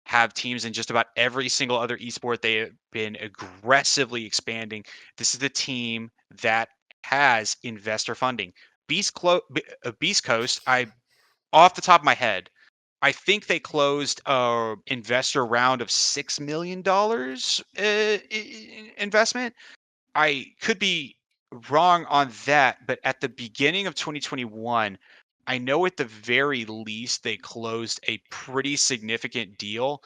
have teams in just about every single other esport. They have been aggressively expanding. This is the team that has investor funding. Beast Coast, off the top of my head, I think they closed a investor round of $6 million investment. I could be wrong on that, but at the beginning of 2021, I know at the very least they closed a pretty significant deal.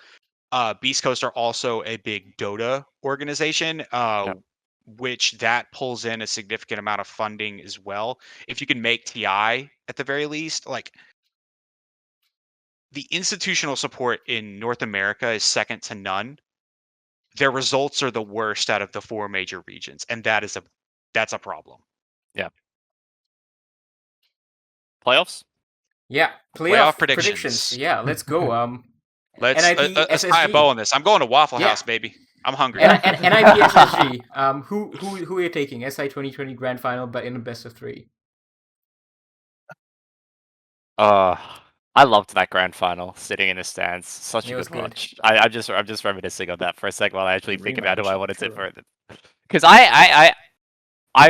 Beast Coast are also a big Dota organization, which that pulls in a significant amount of funding as well. If you can make TI at the very least, like the institutional support in North America is second to none. Their results are the worst out of the 4 major regions, and that's a problem. Yeah. Playoffs? Yeah, playoff predictions. Yeah, let's go. Let's NIP, tie a bow on this. I'm going to Waffle Yeah. House, baby. I'm hungry. NIP SSG. Who are you taking? SI 2020 Grand Final, but in a best of 3. I loved that grand final, sitting in the stands. Such It a was good good. watch. I'm just reminiscing on that for a second while I actually think about who I wanted to sure. further. Because I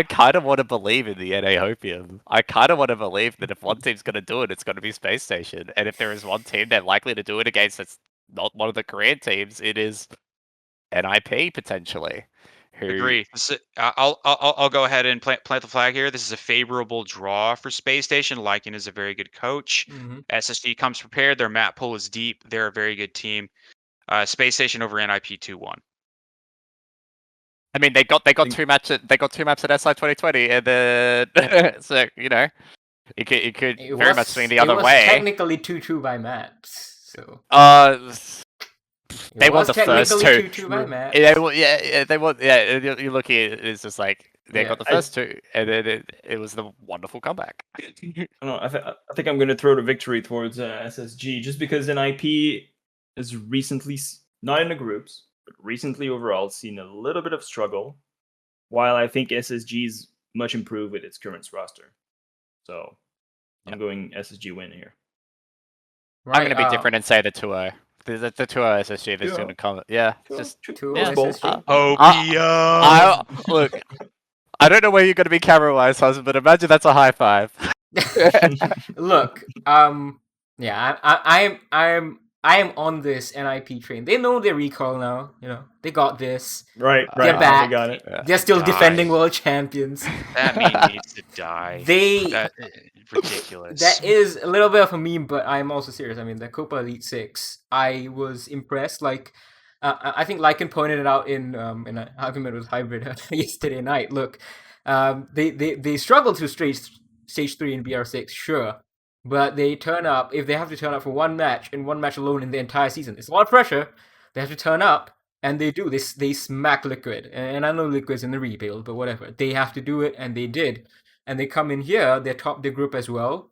kind of want to believe in the NA Hopium. I kind of want to believe that if one team's going to do it, it's going to be Space Station. And if there is one team they're likely to do it against that's not one of the Korean teams, it is NIP potentially. Agree. I'll go ahead and plant the flag here. This is a favorable draw for Space Station. Lycan is a very good coach. SSG comes prepared. Their map pool is deep. They're a very good team. Space Station over NIP 2-1. I mean, they got 2 maps at SI 2020, and then so it could very much swing the other way. Technically 2-2 by maps. So. They won the first 2. 2-2 by maps. They won. Yeah, you're looking at it, it's just like they got the first 2, and then it was the wonderful comeback. I think I'm going to throw the victory towards SSG just because NIP has recently, not in the groups, but recently overall, seen a little bit of struggle, while I think SSG is much improved with its current roster. So I'm going SSG win here. Right, I'm going to be different and say the 2-0. The 2-0 SSG is going to come. Yeah, just 2-0 SSG. Look, I don't know where you're going to be camera-wise, husband, but imagine that's a high five. Look, yeah, I'm I am on this NIP train. They know their recall now. You know, they got this. Right, They're right. back. They got it. They're still Die. defending world champions. That meme needs to die. They Ridiculous. That is a little bit of a meme, but I'm also serious. I mean, the Copa Elite 6, I was impressed. Like, I think Lycan pointed it out in an argument with Hybrid yesterday night. Look, they struggled through stage 3 in BR6, sure, but they turn up. If they have to turn up for one match alone in the entire season, it's a lot of pressure. They have to turn up, and they do. They smack Liquid, and I know Liquid's in the rebuild, but whatever. They have to do it, and they did. And they come in here, they top their group as well,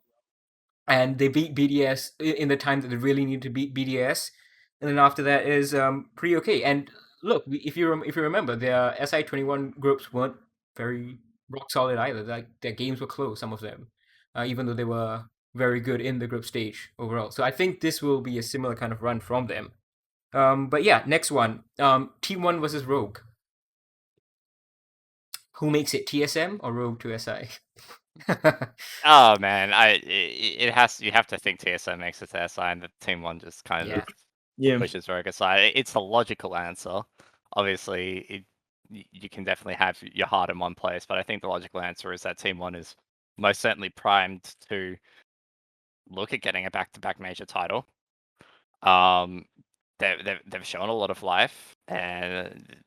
and they beat BDS in the time that they really need to beat BDS, and then after that is pretty okay. And look, if you remember, their SI21 groups weren't very rock solid either. Like their games were close, some of them, even though they were very good in the group stage overall. So I think this will be a similar kind of run from them. But yeah, next one, Team 1 versus Rogue. Who makes it, TSM or Rogue to SI? Oh man, you have to think TSM makes it to SI, and the Team 1 just kind of pushes Rogue aside. It's the logical answer. Obviously, you can definitely have your heart in one place, but I think the logical answer is that Team 1 is most certainly primed to look at getting a back-to-back major title. They've shown a lot of life, and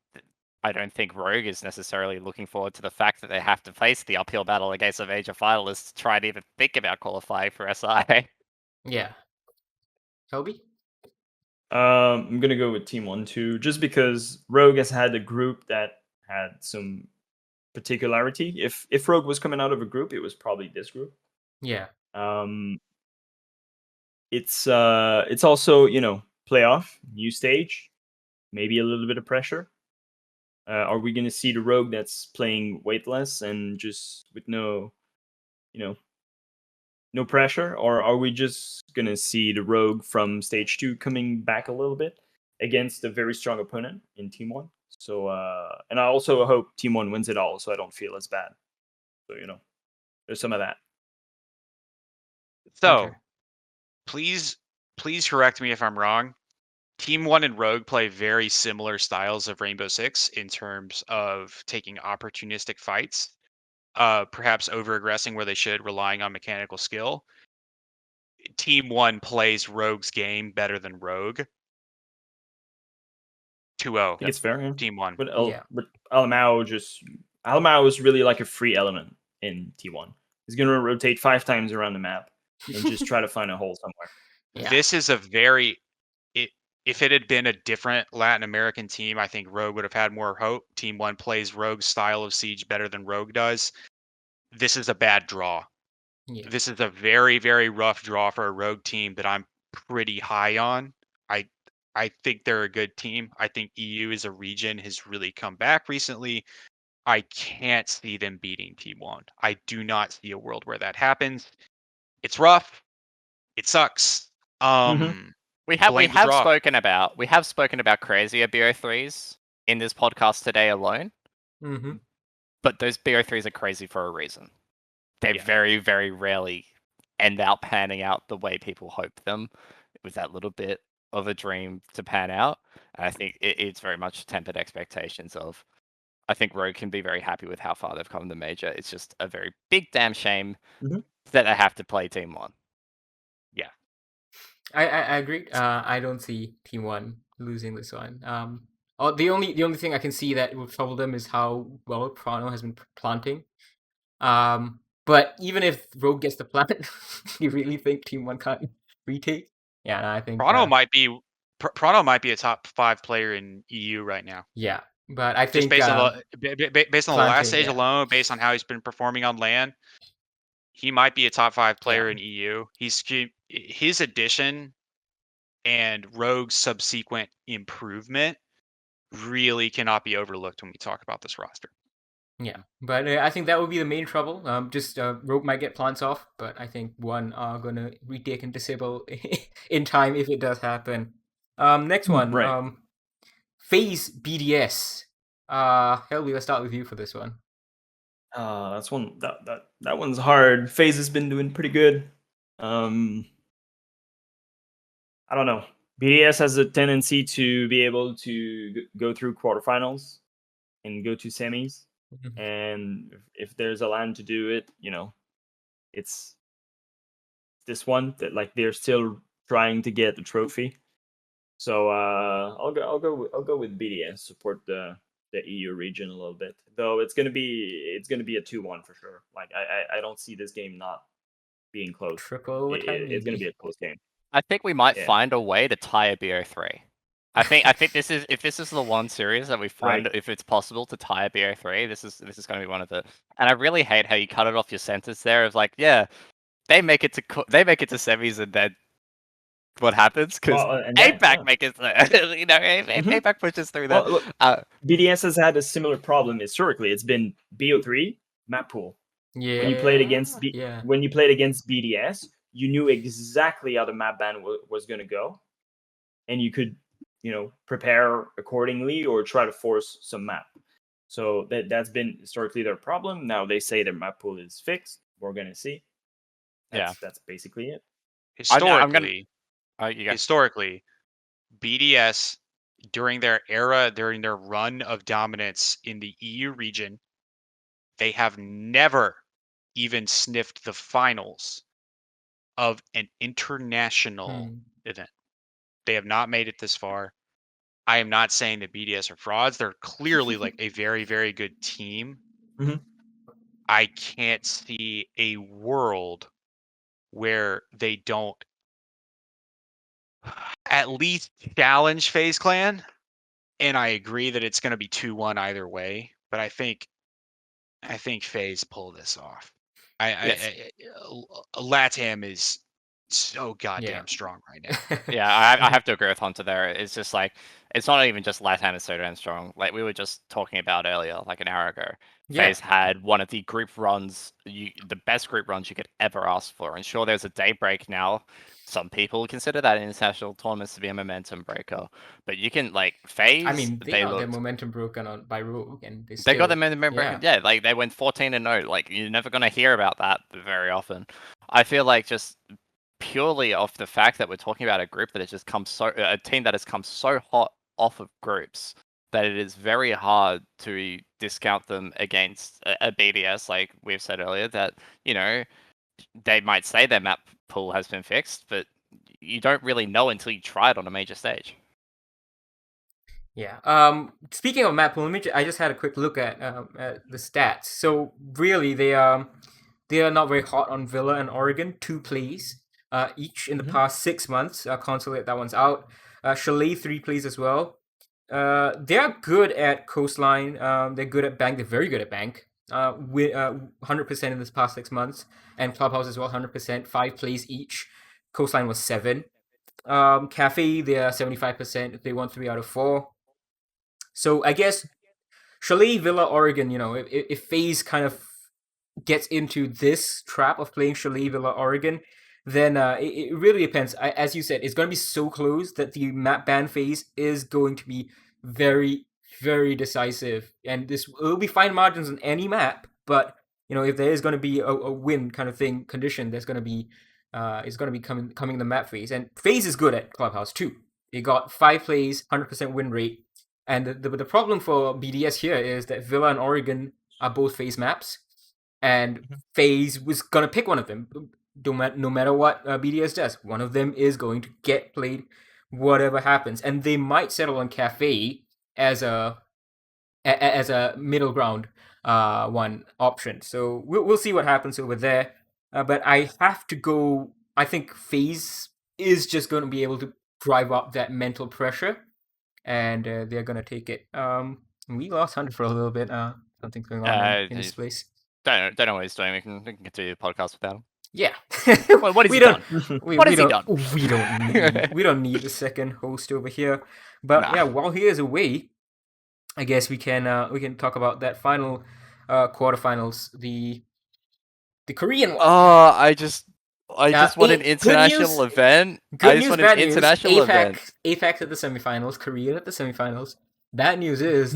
I don't think Rogue is necessarily looking forward to the fact that they have to face the uphill battle against a major finalist to try to even think about qualifying for SI. Yeah. Helbee? I'm gonna go with Team 1 too, just because Rogue has had a group that had some particularity. If Rogue was coming out of a group, it was probably this group. Yeah. It's also, you know, playoff, new stage, maybe a little bit of pressure. Are we going to see the Rogue that's playing weightless and just with no pressure? Or are we just going to see the Rogue from stage 2 coming back a little bit against a very strong opponent in Team 1? So, and I also hope Team 1 wins it all, so I don't feel as bad. So, you know, there's some of that. So, please correct me if I'm wrong. Team 1 and Rogue play very similar styles of Rainbow Six in terms of taking opportunistic fights, perhaps over-aggressing where they should, relying on mechanical skill. Team 1 plays Rogue's game better than Rogue. 2-0. I think it's fair, yeah. Team 1. But Alamao is really like a free element in T1. He's going to rotate 5 times around the map and just try to find a hole somewhere. Yeah. This is a very... If it had been a different Latin American team, I think Rogue would have had more hope. Team 1 plays Rogue's style of Siege better than Rogue does. This is a bad draw. Yeah. This is a very, very rough draw for a Rogue team that I'm pretty high on. I think they're a good team. I think EU as a region has really come back recently. I can't see them beating Team 1. I do not see a world where that happens. It's rough. It sucks. We have spoken about crazier BO3s in this podcast today alone. But those BO3s are crazy for a reason. They very, very rarely end up panning out the way people hope them, with that little bit of a dream to pan out. And I think it's very much tempered expectations of. I think Rogue can be very happy with how far they've come in the major. It's just a very big damn shame that they have to play Team 1. Yeah. I agree. I don't see Team 1 losing this one. The only thing I can see that will trouble them is how well Prano has been planting. But even if Rogue gets the plant, you really think Team 1 can't retake? Yeah, I think Prano might be a top 5 player in EU right now. Yeah, but I think just based on the last stage alone, based on how he's been performing on LAN, he might be a top 5 player in EU. His addition and Rogue's subsequent improvement really cannot be overlooked when we talk about this roster. Yeah, but I think that would be the main trouble. Rogue might get plants off, but I think 1 are going to retake and disable in time if it does happen. Next one, right. Faze BDS. Helbee, let's start with you for this one. That's one that one's hard. Faze has been doing pretty good. I don't know. BDS has a tendency to be able to go through quarterfinals and go to semis. And if there's a LAN to do it, it's this one that like they're still trying to get the trophy. So I'll go with BDS, support the EU region a little bit. Though it's gonna be a 2-1 for sure. Like I don't see this game not being close. Triple overtime. It's gonna be a close game. I think we might find a way to tie a BO3. I think this is if this is the one series that we find if it's possible to tie a BO3, this is going to be one of the. And I really hate how you cut it off your sentence there of like, yeah, they make it to semis and then what happens because APAC make it there. APAC pushes through that. Well, look, BDS has had a similar problem historically. It's been BO3 map pool. Yeah. When you played against BDS, you knew exactly how the map ban was going to go, and you could, prepare accordingly or try to force some map. So that's been historically their problem. Now they say their map pool is fixed. We're going to see. That's basically it. Historically, BDS during their run of dominance in the EU region, they have never even sniffed the finals of an international event. They have not made it this far. I am not saying that BDS are frauds. They're clearly like a very, very good team. I can't see a world where they don't at least challenge Faze Clan. And I agree that it's going to be 2-1 either way. But I think Faze pull this off. LATAM is so goddamn strong right now. I have to agree with Hunter there. It's just like it's not even just LATAM is so damn strong. Like we were just talking about earlier, like an hour ago. Faze had one of the group runs, the best group runs you could ever ask for. And sure, there's a day break now. Some people consider that in international tournaments to be a momentum breaker, but you can like Faze. I mean, they got their momentum broken by Rogue, and they got their momentum broken. Yeah, like they went 14-0. Like you're never gonna hear about that very often. I feel like just purely off the fact that we're talking about a group that has just come a team that has come so hot off of groups that it is very hard to discount them against a BDS, like we've said earlier, that they might say their map pool has been fixed, but you don't really know until you try it on a major stage. Yeah. Speaking of map pool, I just had a quick look at the stats. So really, they are not very hot on Villa and Oregon. 2 plays each in the past 6 months. Consolate, that one's out. Chalet 3 plays as well. They're good at Coastline. They're good at Bank. They're very good at Bank. With 100% in this past 6 months, and Clubhouse as well, 100%. 5 plays each. Coastline was 7. Cafe, they are 75%. They won 3 out of 4. So I guess Chalet, Villa, Oregon. If FaZe kind of gets into this trap of playing Chalet, Villa, Oregon, then it really depends. As you said, it's going to be so close that the map ban phase is going to be very, very decisive, and this will be fine margins on any map. But if there is going to be a win kind of thing condition, there's going to be it's going to be coming the map phase, and FaZe is good at Clubhouse too. They got 5 plays, 100% win rate, and the problem for BDS here is that Villa and Oregon are both FaZe maps, and FaZe was going to pick one of them. No matter what BDS does, one of them is going to get played, whatever happens, and they might settle on Cafe as a middle ground one option. So we'll see what happens over there. But I have to go. I think FaZe is just going to be able to drive up that mental pressure, and they're going to take it. We lost Hunter for a little bit. Something's going on in this place. Don't know what he's doing. We can continue the podcast without him. Yeah. What has he done? What has he done? We don't need a second host over here. But yeah, while he is away, I guess we can talk about that final quarterfinals, the Korean one. Oh, I just want an international event. I just want an international event. APAC at the semifinals, Korea at the semifinals. Bad news is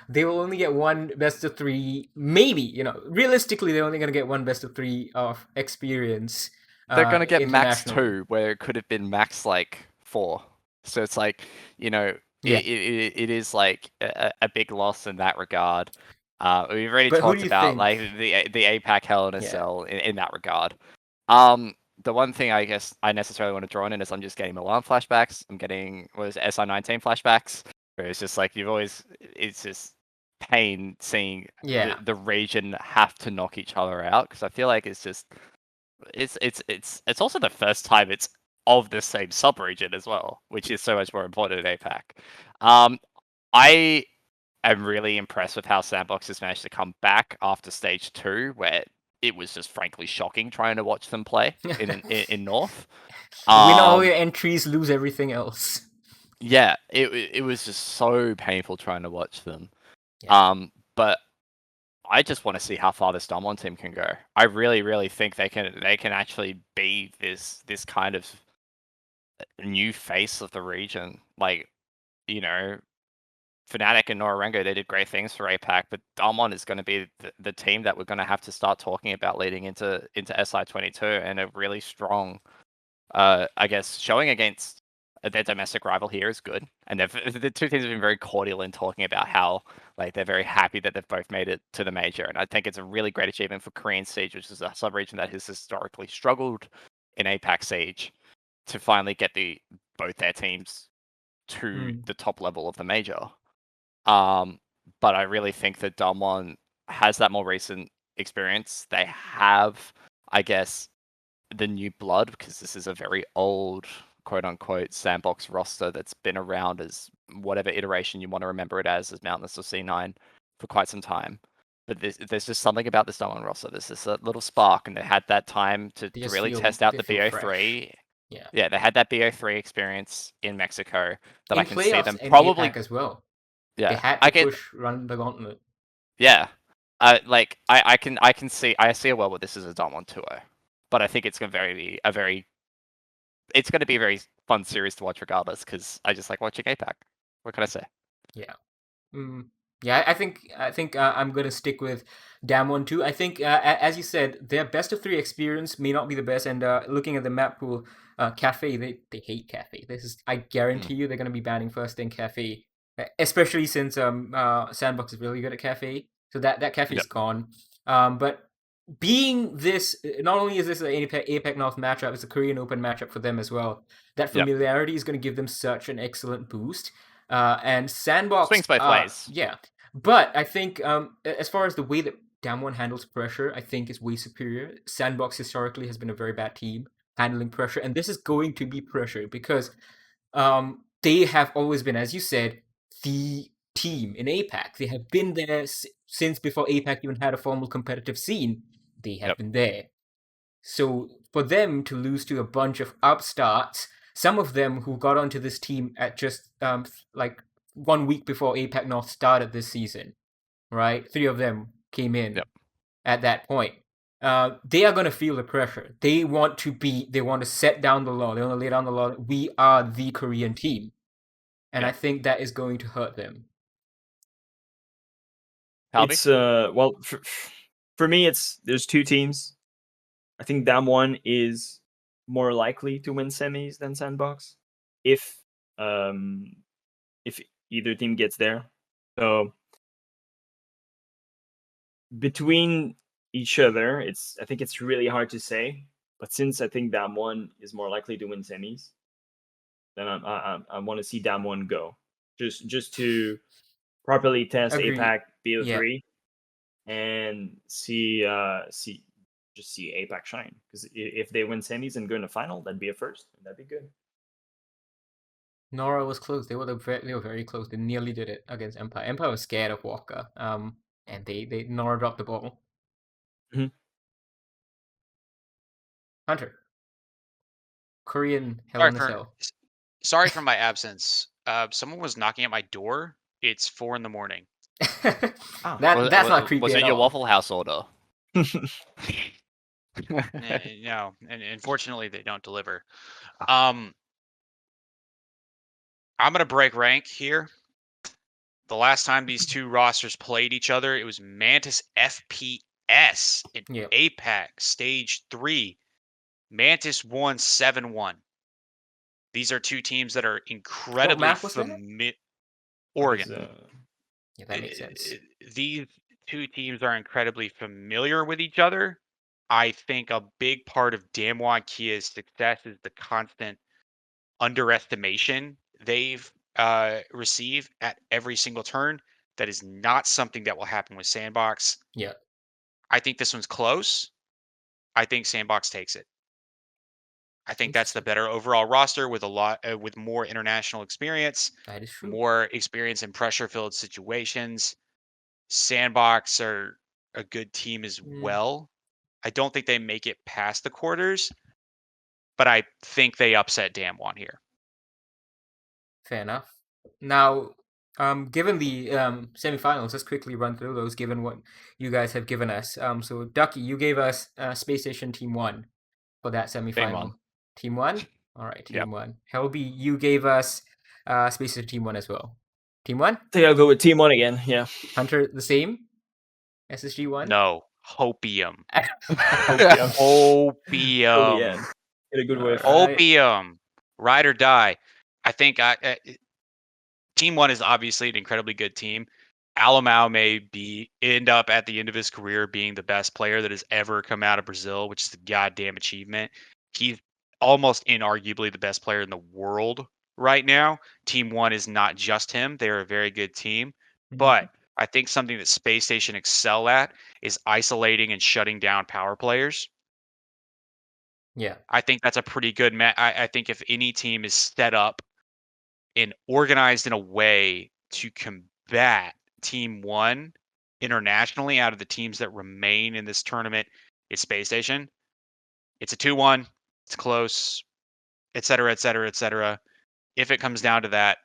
they will only get one best of 3. Maybe, realistically, they're only going to get one best of 3 of experience. They're going to get max 2, where it could have been max like 4. So it's like, you know, Yeah. it is like a big loss in that regard. We've already But who do talked you about think? like the APAC Hell in a Yeah. Cell in that regard. The one thing I guess I necessarily want to draw in is I'm just getting Milan flashbacks. I'm getting SI19 flashbacks. Where it's just like it's just pain seeing the region have to knock each other out, because I feel like it's also the first time it's of the same sub-region as well, which is so much more important in APAC. I am really impressed with how Sandbox has managed to come back after stage 2, where it was just frankly shocking trying to watch them play in North. Win all your entries, lose everything else. Yeah, it was just so painful trying to watch them. Yeah. But I just want to see how far this Damwon team can go. I really, really think they can actually be this kind of new face of the region. Like, you know, Fnatic and Norarengo, they did great things for APAC, but Damwon is going to be the team that we're going to have to start talking about leading into SI22, and a really strong, I guess, showing against their domestic rival here is good. And the two teams have been very cordial in talking about how like they're very happy that they've both made it to the major. And I think it's a really great achievement for Korean Siege, which is a sub-region that has historically struggled in APAC Siege, to finally get both their teams to the top level of the major. But I really think that Damwon has that more recent experience. They have, I guess, the new blood, because this is a very old, quote-unquote, Sandbox roster that's been around as whatever iteration you want to remember it as Mountainous or C9, for quite some time. But there's just something about this Damwon roster. There's this little spark, and they had that time to really test out the BO3. Yeah, they had that BO3 experience in Mexico that I can see them probably APAC as well. Yeah, They had to run the gauntlet. Yeah, I see a world where this is a Damwon 2-0, but I think it's going to be a very fun series to watch regardless, because I just like watching APAC. What can I say? Yeah. Yeah, I think I'm gonna stick with Damwon too. I think, as you said, their best of 3 experience may not be the best. And looking at the map pool, Cafe, they hate Cafe. I guarantee you they're gonna be banning first in Cafe, especially since Sandbox is really good at Cafe. So that Cafe is gone. But being this, not only is this an APAC North matchup, it's a Korean Open matchup for them as well. That familiarity is going to give them such an excellent boost. And Sandbox swings both ways. Yeah, but I think as far as the way that Damwon handles pressure, I think is way superior. Sandbox historically has been a very bad team handling pressure, and this is going to be pressure because they have always been, as you said, the team in APAC. They have been there since before APAC even had a formal competitive scene. They have been there. So for them to lose to a bunch of upstarts, some of them who got onto this team at just like 1 week before APAC North started this season, right? 3 of them came in at that point. They are going to feel the pressure. They want to set down the law. They want to lay down the law. We are the Korean team. And I think that is going to hurt them. Helbee? It's well, for me, there's 2 teams. I think Damwon is more likely to win semis than Sandbox, if either team gets there. So between each other, I think it's really hard to say. But since I think Damwon is more likely to win semis, then I want to see Damwon go, just to properly test APAC BO3 and see APAC shine. Because if they win semis and go in the final, that'd be a first, and that'd be good. Nora was close. They were very close. They nearly did it against Empire. Empire was scared of Walker. And they Nora dropped the ball. Mm-hmm. Hunter. Korean Hell in a Cell. Sorry for my absence. Someone was knocking at my door. It's 4 a.m. That's not creepy. Was it your Waffle House order? No, and unfortunately they don't deliver. I'm gonna break rank here. The last time these 2 rosters played each other, it was Mantis FPS in APAC Stage 3. Mantis won 7-1. These are two teams that are What incredibly map was that? Oregon. Yeah, that makes sense. These two teams are incredibly familiar with each other. I think a big part of Damwon Kia's success is the constant underestimation they've received at every single turn. That is not something that will happen with Sandbox. Yeah. I think this one's close. I think Sandbox takes it. I think that's the better overall roster with a lot with more international experience, That is true. more experience in pressure-filled situations. Sandbox are a good team as well. I don't think they make it past the quarters, but I think they upset Damwon here. Fair enough. Now, given the semifinals, let's quickly run through those. Given what you guys have given us, so Dvcky, you gave us Space Station Team 1 for that semifinal. one. Team 1. All right, Team Yep. 1. Helbee, you gave us Space Station Team 1 as well. Team 1. I think I'll go with Team 1 again. Yeah. Hunter, the same. SSG 1. No, Hopium. Hopium. Hopium. Yeah. In a good way. Opium. Ride or die. I think Team 1 is obviously an incredibly good team. Alamau may end up at the end of his career being the best player that has ever come out of Brazil, which is a goddamn achievement. He's almost inarguably the best player in the world right now. Team 1 is not just him. They're a very good team. But I think something that Space Station excel at is isolating and shutting down power players. Yeah. I think that's a pretty good I think if any team is set up and organized in a way to combat Team 1 internationally out of the teams that remain in this tournament, it's Space Station. It's a 2-1. It's close, et cetera, et cetera, et cetera. If it comes down to that,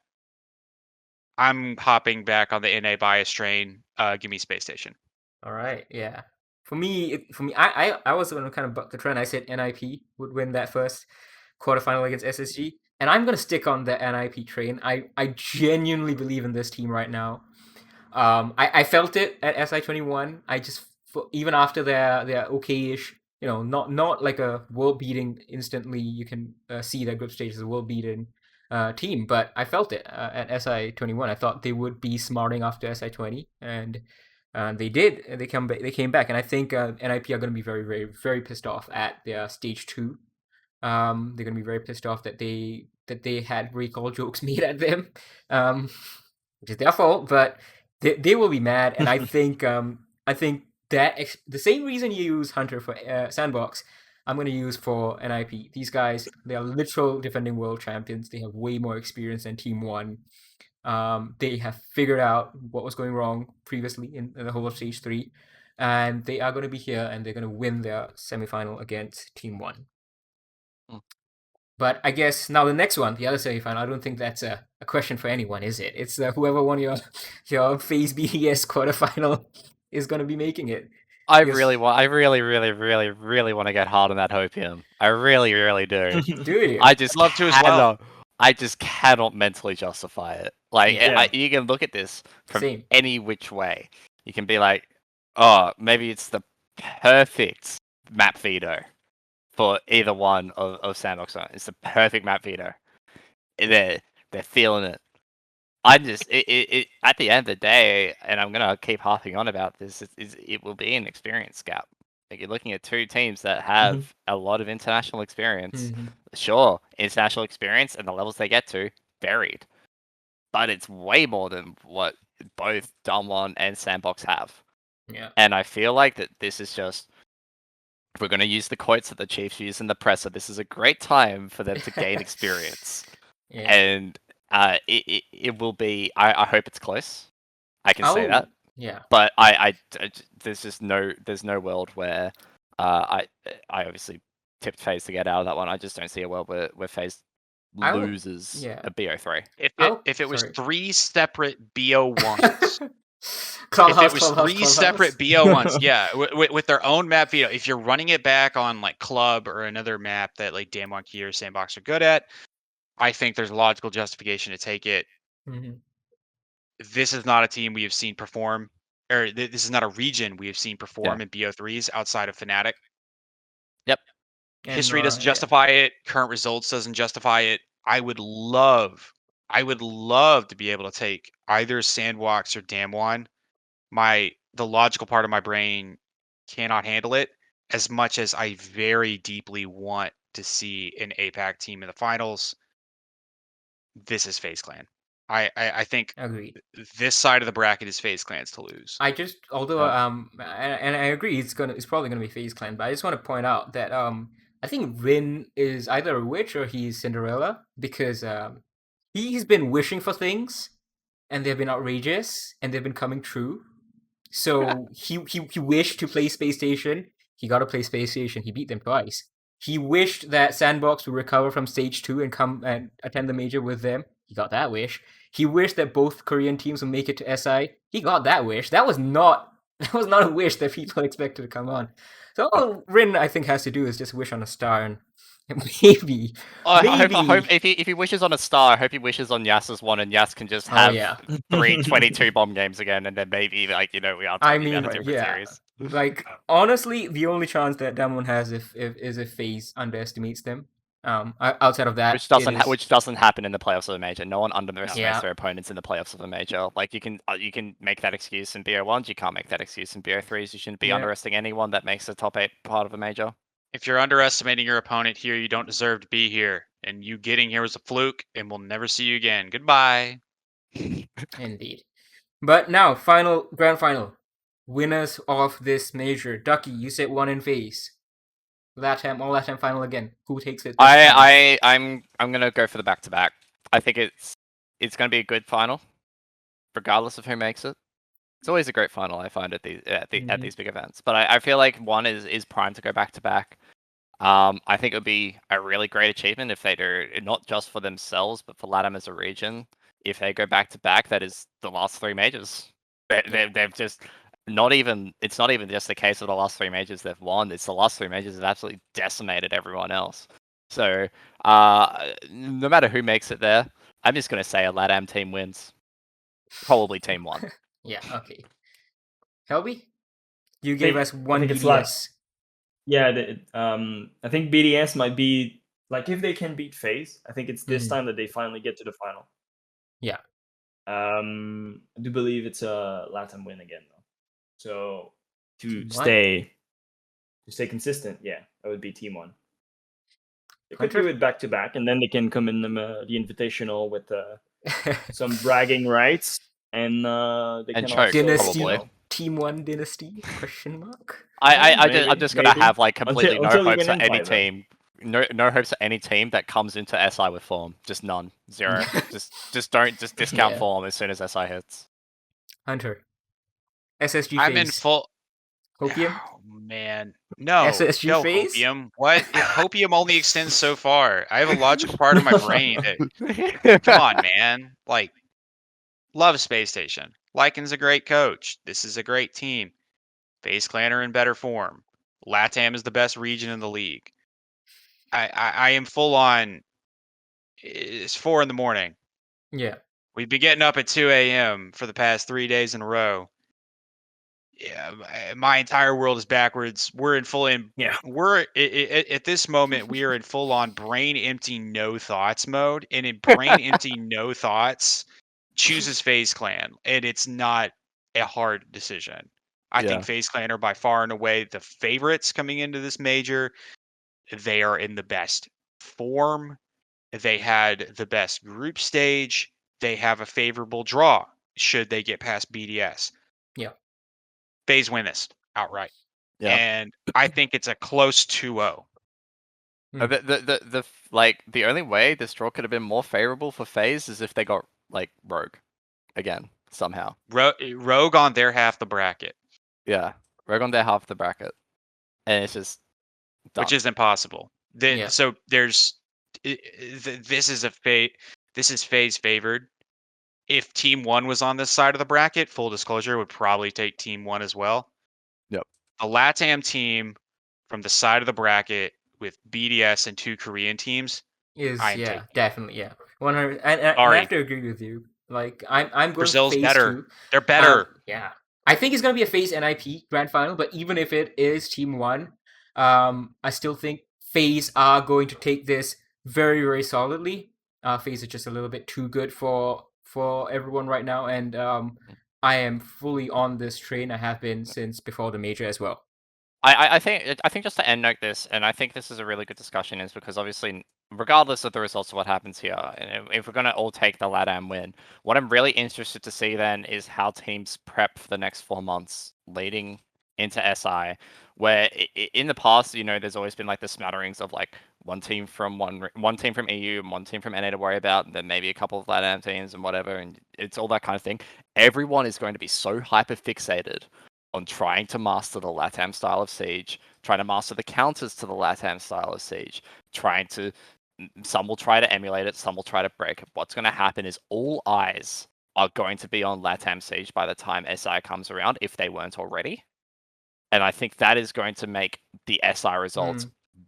I'm hopping back on the NA bias train. Give me Space Station. All right. Yeah. For me, I was going to kind of buck the trend. I said NIP would win that first quarterfinal against SSG, and I'm going to stick on the NIP train. I genuinely believe in this team right now. I felt it at SI21. I just even after their okay-ish, not like a world-beating instantly. You can see that group stage is a world-beating team, but I felt it at SI21. I thought they would be smarting after SI20, and they did. They came back, and I think NIP are going to be very, very, very pissed off at their stage 2. They're going to be very pissed off that they had recall jokes made at them, which is their fault, but they will be mad. And I think that the same reason you use Hunter for Sandbox, I'm going to use for NIP. These guys, they are literal defending world champions. They have way more experience than Team 1. They have figured out what was going wrong previously in the whole of Stage 3. And they are going to be here, and they're going to win their semifinal against Team 1. But I guess now the next one, the other semifinal, I don't think that's a question for anyone, is it? It's whoever won your Faze BDS quarterfinal is going to be making it. I really want to get hard on that Hopium. I really, really do. Do you? I just love to as well. I just cannot mentally justify it. Like, you can look at this from any which way. You can be like, oh, maybe it's the perfect map veto for either one of Sandbox. It's the perfect map veto. They're feeling it. I'm just at the end of the day, and I'm gonna keep harping on about this. It will be an experience gap. Like, you're looking at two teams that have a lot of international experience. Sure, international experience and the levels they get to varied, but it's way more than what both Damwon and Sandbox have. Yeah. And I feel like that this is just, if we're going to use the quotes that the Chiefs use in the presser, this is a great time for them to gain experience. And it will be. I hope it's close. I can say that. Yeah. But there's no world where I obviously tipped Faze to get out of that one. I just don't see a world where Faze loses a BO3. If it was 3 separate BO1s. Separate BO1s, yeah, with their own map veto. If you're running it back on like Club or another map that like Damwon Key or Sandbox are good at, I think there's logical justification to take it. This is not a team we have seen perform, or this is not a region we have seen perform in BO3s outside of Fnatic. Yep. History doesn't justify it. Current results doesn't justify it. I would love to be able to take either Sandbox or Damwon. The logical part of my brain cannot handle it as much as I very deeply want to see an APAC team in the finals. This is Faze Clan. I think Agreed. this side of the bracket is Faze Clans to lose. Although and I agree, it's probably gonna be Faze Clan, but I just want to point out that I think Rin is either a witch or he's Cinderella, because he's been wishing for things, and they've been outrageous, and they've been coming true. So he wished to play Space Station. He got to play Space Station. He beat them twice. He wished that Sandbox would recover from Stage 2 and come and attend the major with them. He got that wish. He wished that both Korean teams would make it to SI. He got that wish. That was not a wish that people expected to come on. So all Rin, I think, has to do is just wish on a star, and maybe. I hope if he wishes on a star, I hope he wishes on Yas's one, and Yas can just have 3 22 bomb games again, and then maybe we are talking about a different series. Like, honestly, the only chance that Damwon has is if FaZe underestimates them. Outside of that, which doesn't happen in the playoffs of a major. No one underestimates their opponents in the playoffs of a major. Like, you can make that excuse in BO1s, you can't make that excuse in BO3s. You shouldn't be underestimating anyone that makes the top 8 part of a major. If you're underestimating your opponent here, you don't deserve to be here. And you getting here was a fluke, and we'll never see you again. Goodbye. Indeed. But now, grand final. Winners of this major. Dvcky, you said one in FaZe. All LATAM final again. Who takes it? I'm gonna go for the back-to-back. I think it's gonna be a good final, regardless of who makes it. It's always a great final, I find, at these big events. But I feel like one is primed to go back-to-back. I think it would be a really great achievement if they do, not just for themselves, but for LATAM as a region. If they go back-to-back, that is the last 3 majors. They've just... it's not even just the case of the last 3 majors they've won. It's the last 3 majors have absolutely decimated everyone else. So no matter who makes it there, I'm just going to say a LATAM team wins. Probably team 1. Yeah, okay. Helbee? You gave us one BDS. Yeah, I think BDS might be, like, if they can beat FaZe, I think it's this time that they finally get to the final. Yeah. I do believe it's a LATAM win again, though. So to stay consistent, that would be team 1. They could do it back-to-back, and then they can come in the Invitational with some bragging rights. And they can choke, Dynasty, probably. Team 1 Dynasty? Question mark. I'm just gonna have like completely no hopes for any them. team. No hopes for any team that comes into SI with form. Just none. 0. just discount form as soon as SI hits. Hunter. SSG I'm FaZe. in full Hopium? Oh man. No. SSG no FaZe? Hopium. What? Hopium only extends so far. I have a logical part of my brain that come on, man. Like, love Space Station. Lycan's a great coach. This is a great team. FaZe Clan are in better form. LATAM is the best region in the league. I am full on. It's 4 a.m. Yeah. We've been getting up at 2 a.m. for the past 3 days in a row. Yeah, my entire world is backwards. We're in full in. Yeah. We're at this moment. We are in full on brain empty, no thoughts mode, and in brain empty, no thoughts, chooses FaZe Clan, and it's not a hard decision. I think FaZe Clan are by far and away the favorites coming into this major. They are in the best form. They had the best group stage. They have a favorable draw should they get past BDS. Yeah. FaZe win this outright. Yeah. And I think it's a close 2-0. The only way this draw could have been more favorable for FaZe is if they got like Rogue again somehow. Rogue on their half the bracket. Yeah, Rogue on their half the bracket, and it's just done. Which is impossible. So there's this is FaZe favored. If Team 1 was on this side of the bracket, full disclosure, would probably take Team 1 as well. Yep. A LATAM team from the side of the bracket with BDS and 2 Korean teams is definitely 100. And I have to agree with you. Like I'm going Brazil's FaZe better. too. They're better. I think it's gonna be a FaZe NIP grand final. But even if it is Team 1, I still think FaZe are going to take this very, very solidly. Faze is just a little bit too good for everyone right now, and I am fully on this train. I have been since before the major as well. I think just to end note this, and I think this is a really good discussion, is because obviously, regardless of the results of what happens here, and if we're gonna all take the LATAM win, what I'm really interested to see then is how teams prep for the next 4 months leading into SI, where in the past, you know, there's always been like the smatterings of like one team from EU and one team from NA to worry about, and then maybe a couple of LATAM teams and whatever, and it's all that kind of thing. Everyone is going to be so hyper fixated on trying to master the LATAM style of Siege, trying to master the counters to the LATAM style of Siege, some will try to emulate it, some will try to break it. What's going to happen is all eyes are going to be on LATAM Siege by the time SI comes around, if they weren't already. And I think that is going to make the SI results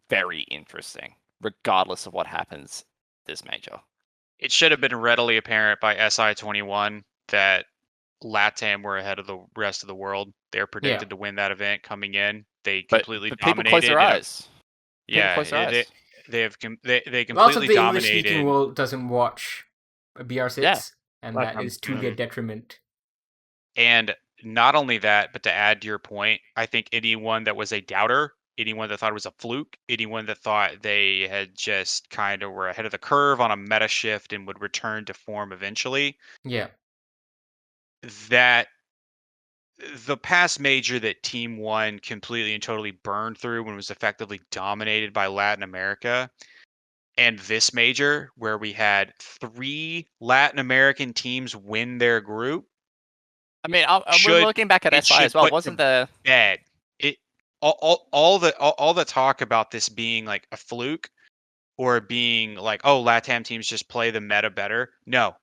very interesting, regardless of what happens this major. It should have been readily apparent by SI21 that LATAM were ahead of the rest of the world. They're predicted to win that event coming in. They completely but dominated. People close their eyes. Yeah, they completely Lots of the dominated. English-speaking world doesn't watch BR6, and that is to their detriment. And not only that, but to add to your point, I think anyone that was a doubter, anyone that thought it was a fluke, anyone that thought they had just kind of were ahead of the curve on a meta shift and would return to form eventually. Yeah. That the past major that Team 1 completely and totally burned through when it was effectively dominated by Latin America, and this major where we had 3 Latin American teams win their group. I mean, we're looking back at SI as well. Wasn't the bad? It all the talk about this being like a fluke or being like, oh, LATAM teams just play the meta better. No,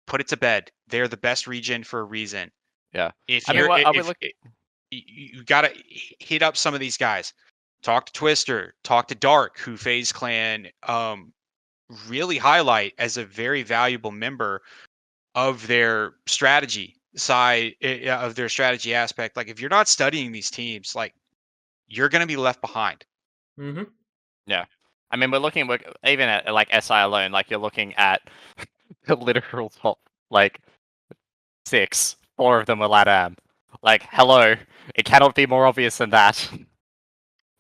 put it to bed. They're the best region for a reason. Yeah. You gotta hit up some of these guys. Talk to Twister. Talk to Dark, who Faze Clan really highlight as a very valuable member of their strategy side, of their strategy aspect. Like, if you're not studying these teams, like, you're gonna be left behind. Mm-hmm. Yeah. I mean, we're even at like SI alone. Like, you're looking at the literal top like 6. 4 of them were LATAM. Like, hello, it cannot be more obvious than that.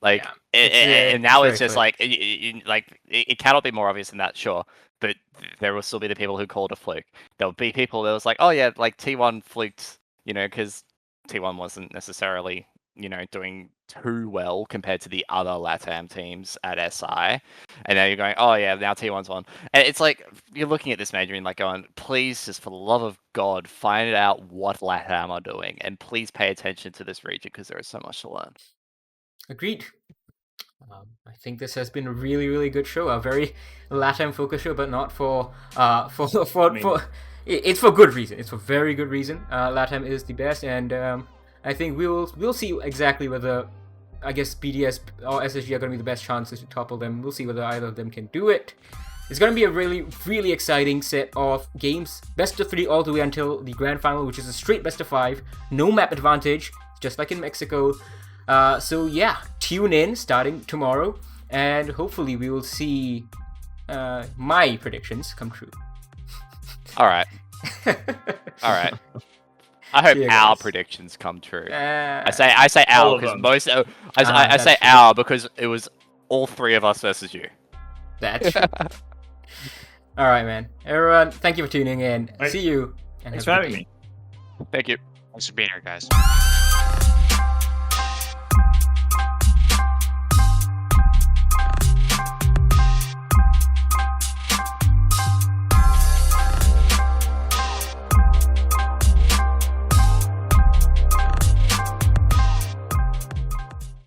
Like, and now it's just like, it cannot be more obvious than that, sure. But there will still be the people who called a fluke. There'll be people that was like, oh yeah, like T1 fluked, you know, because T1 wasn't necessarily, you know, doing too well compared to the other LATAM teams at SI. And now you're going, oh yeah, now T1's won. And it's like, you're looking at this major and like going, please, just for the love of God, find out what LATAM are doing. And please pay attention to this region because there is so much to learn. Agreed. I think this has been a really, really good show. A very LATAM focused show, but not for it's for good reason. It's for very good reason. LATAM is the best, and I think we'll see exactly whether, I guess, BDS or SSG are going to be the best chances to topple them. We'll see whether either of them can do it. It's going to be a really, really exciting set of games. Best of 3 all the way until the grand final, which is a straight best of 5. No map advantage, just like in Mexico. So yeah, tune in starting tomorrow, and hopefully we will see my predictions come true. All right. All right. I hope our predictions come true. I say our because I say our because it was all 3 of us versus you. That's true. All right, man. Everyone, thank you for tuning in. See you. And Thanks for having me. Thank you. Thanks for being here, guys.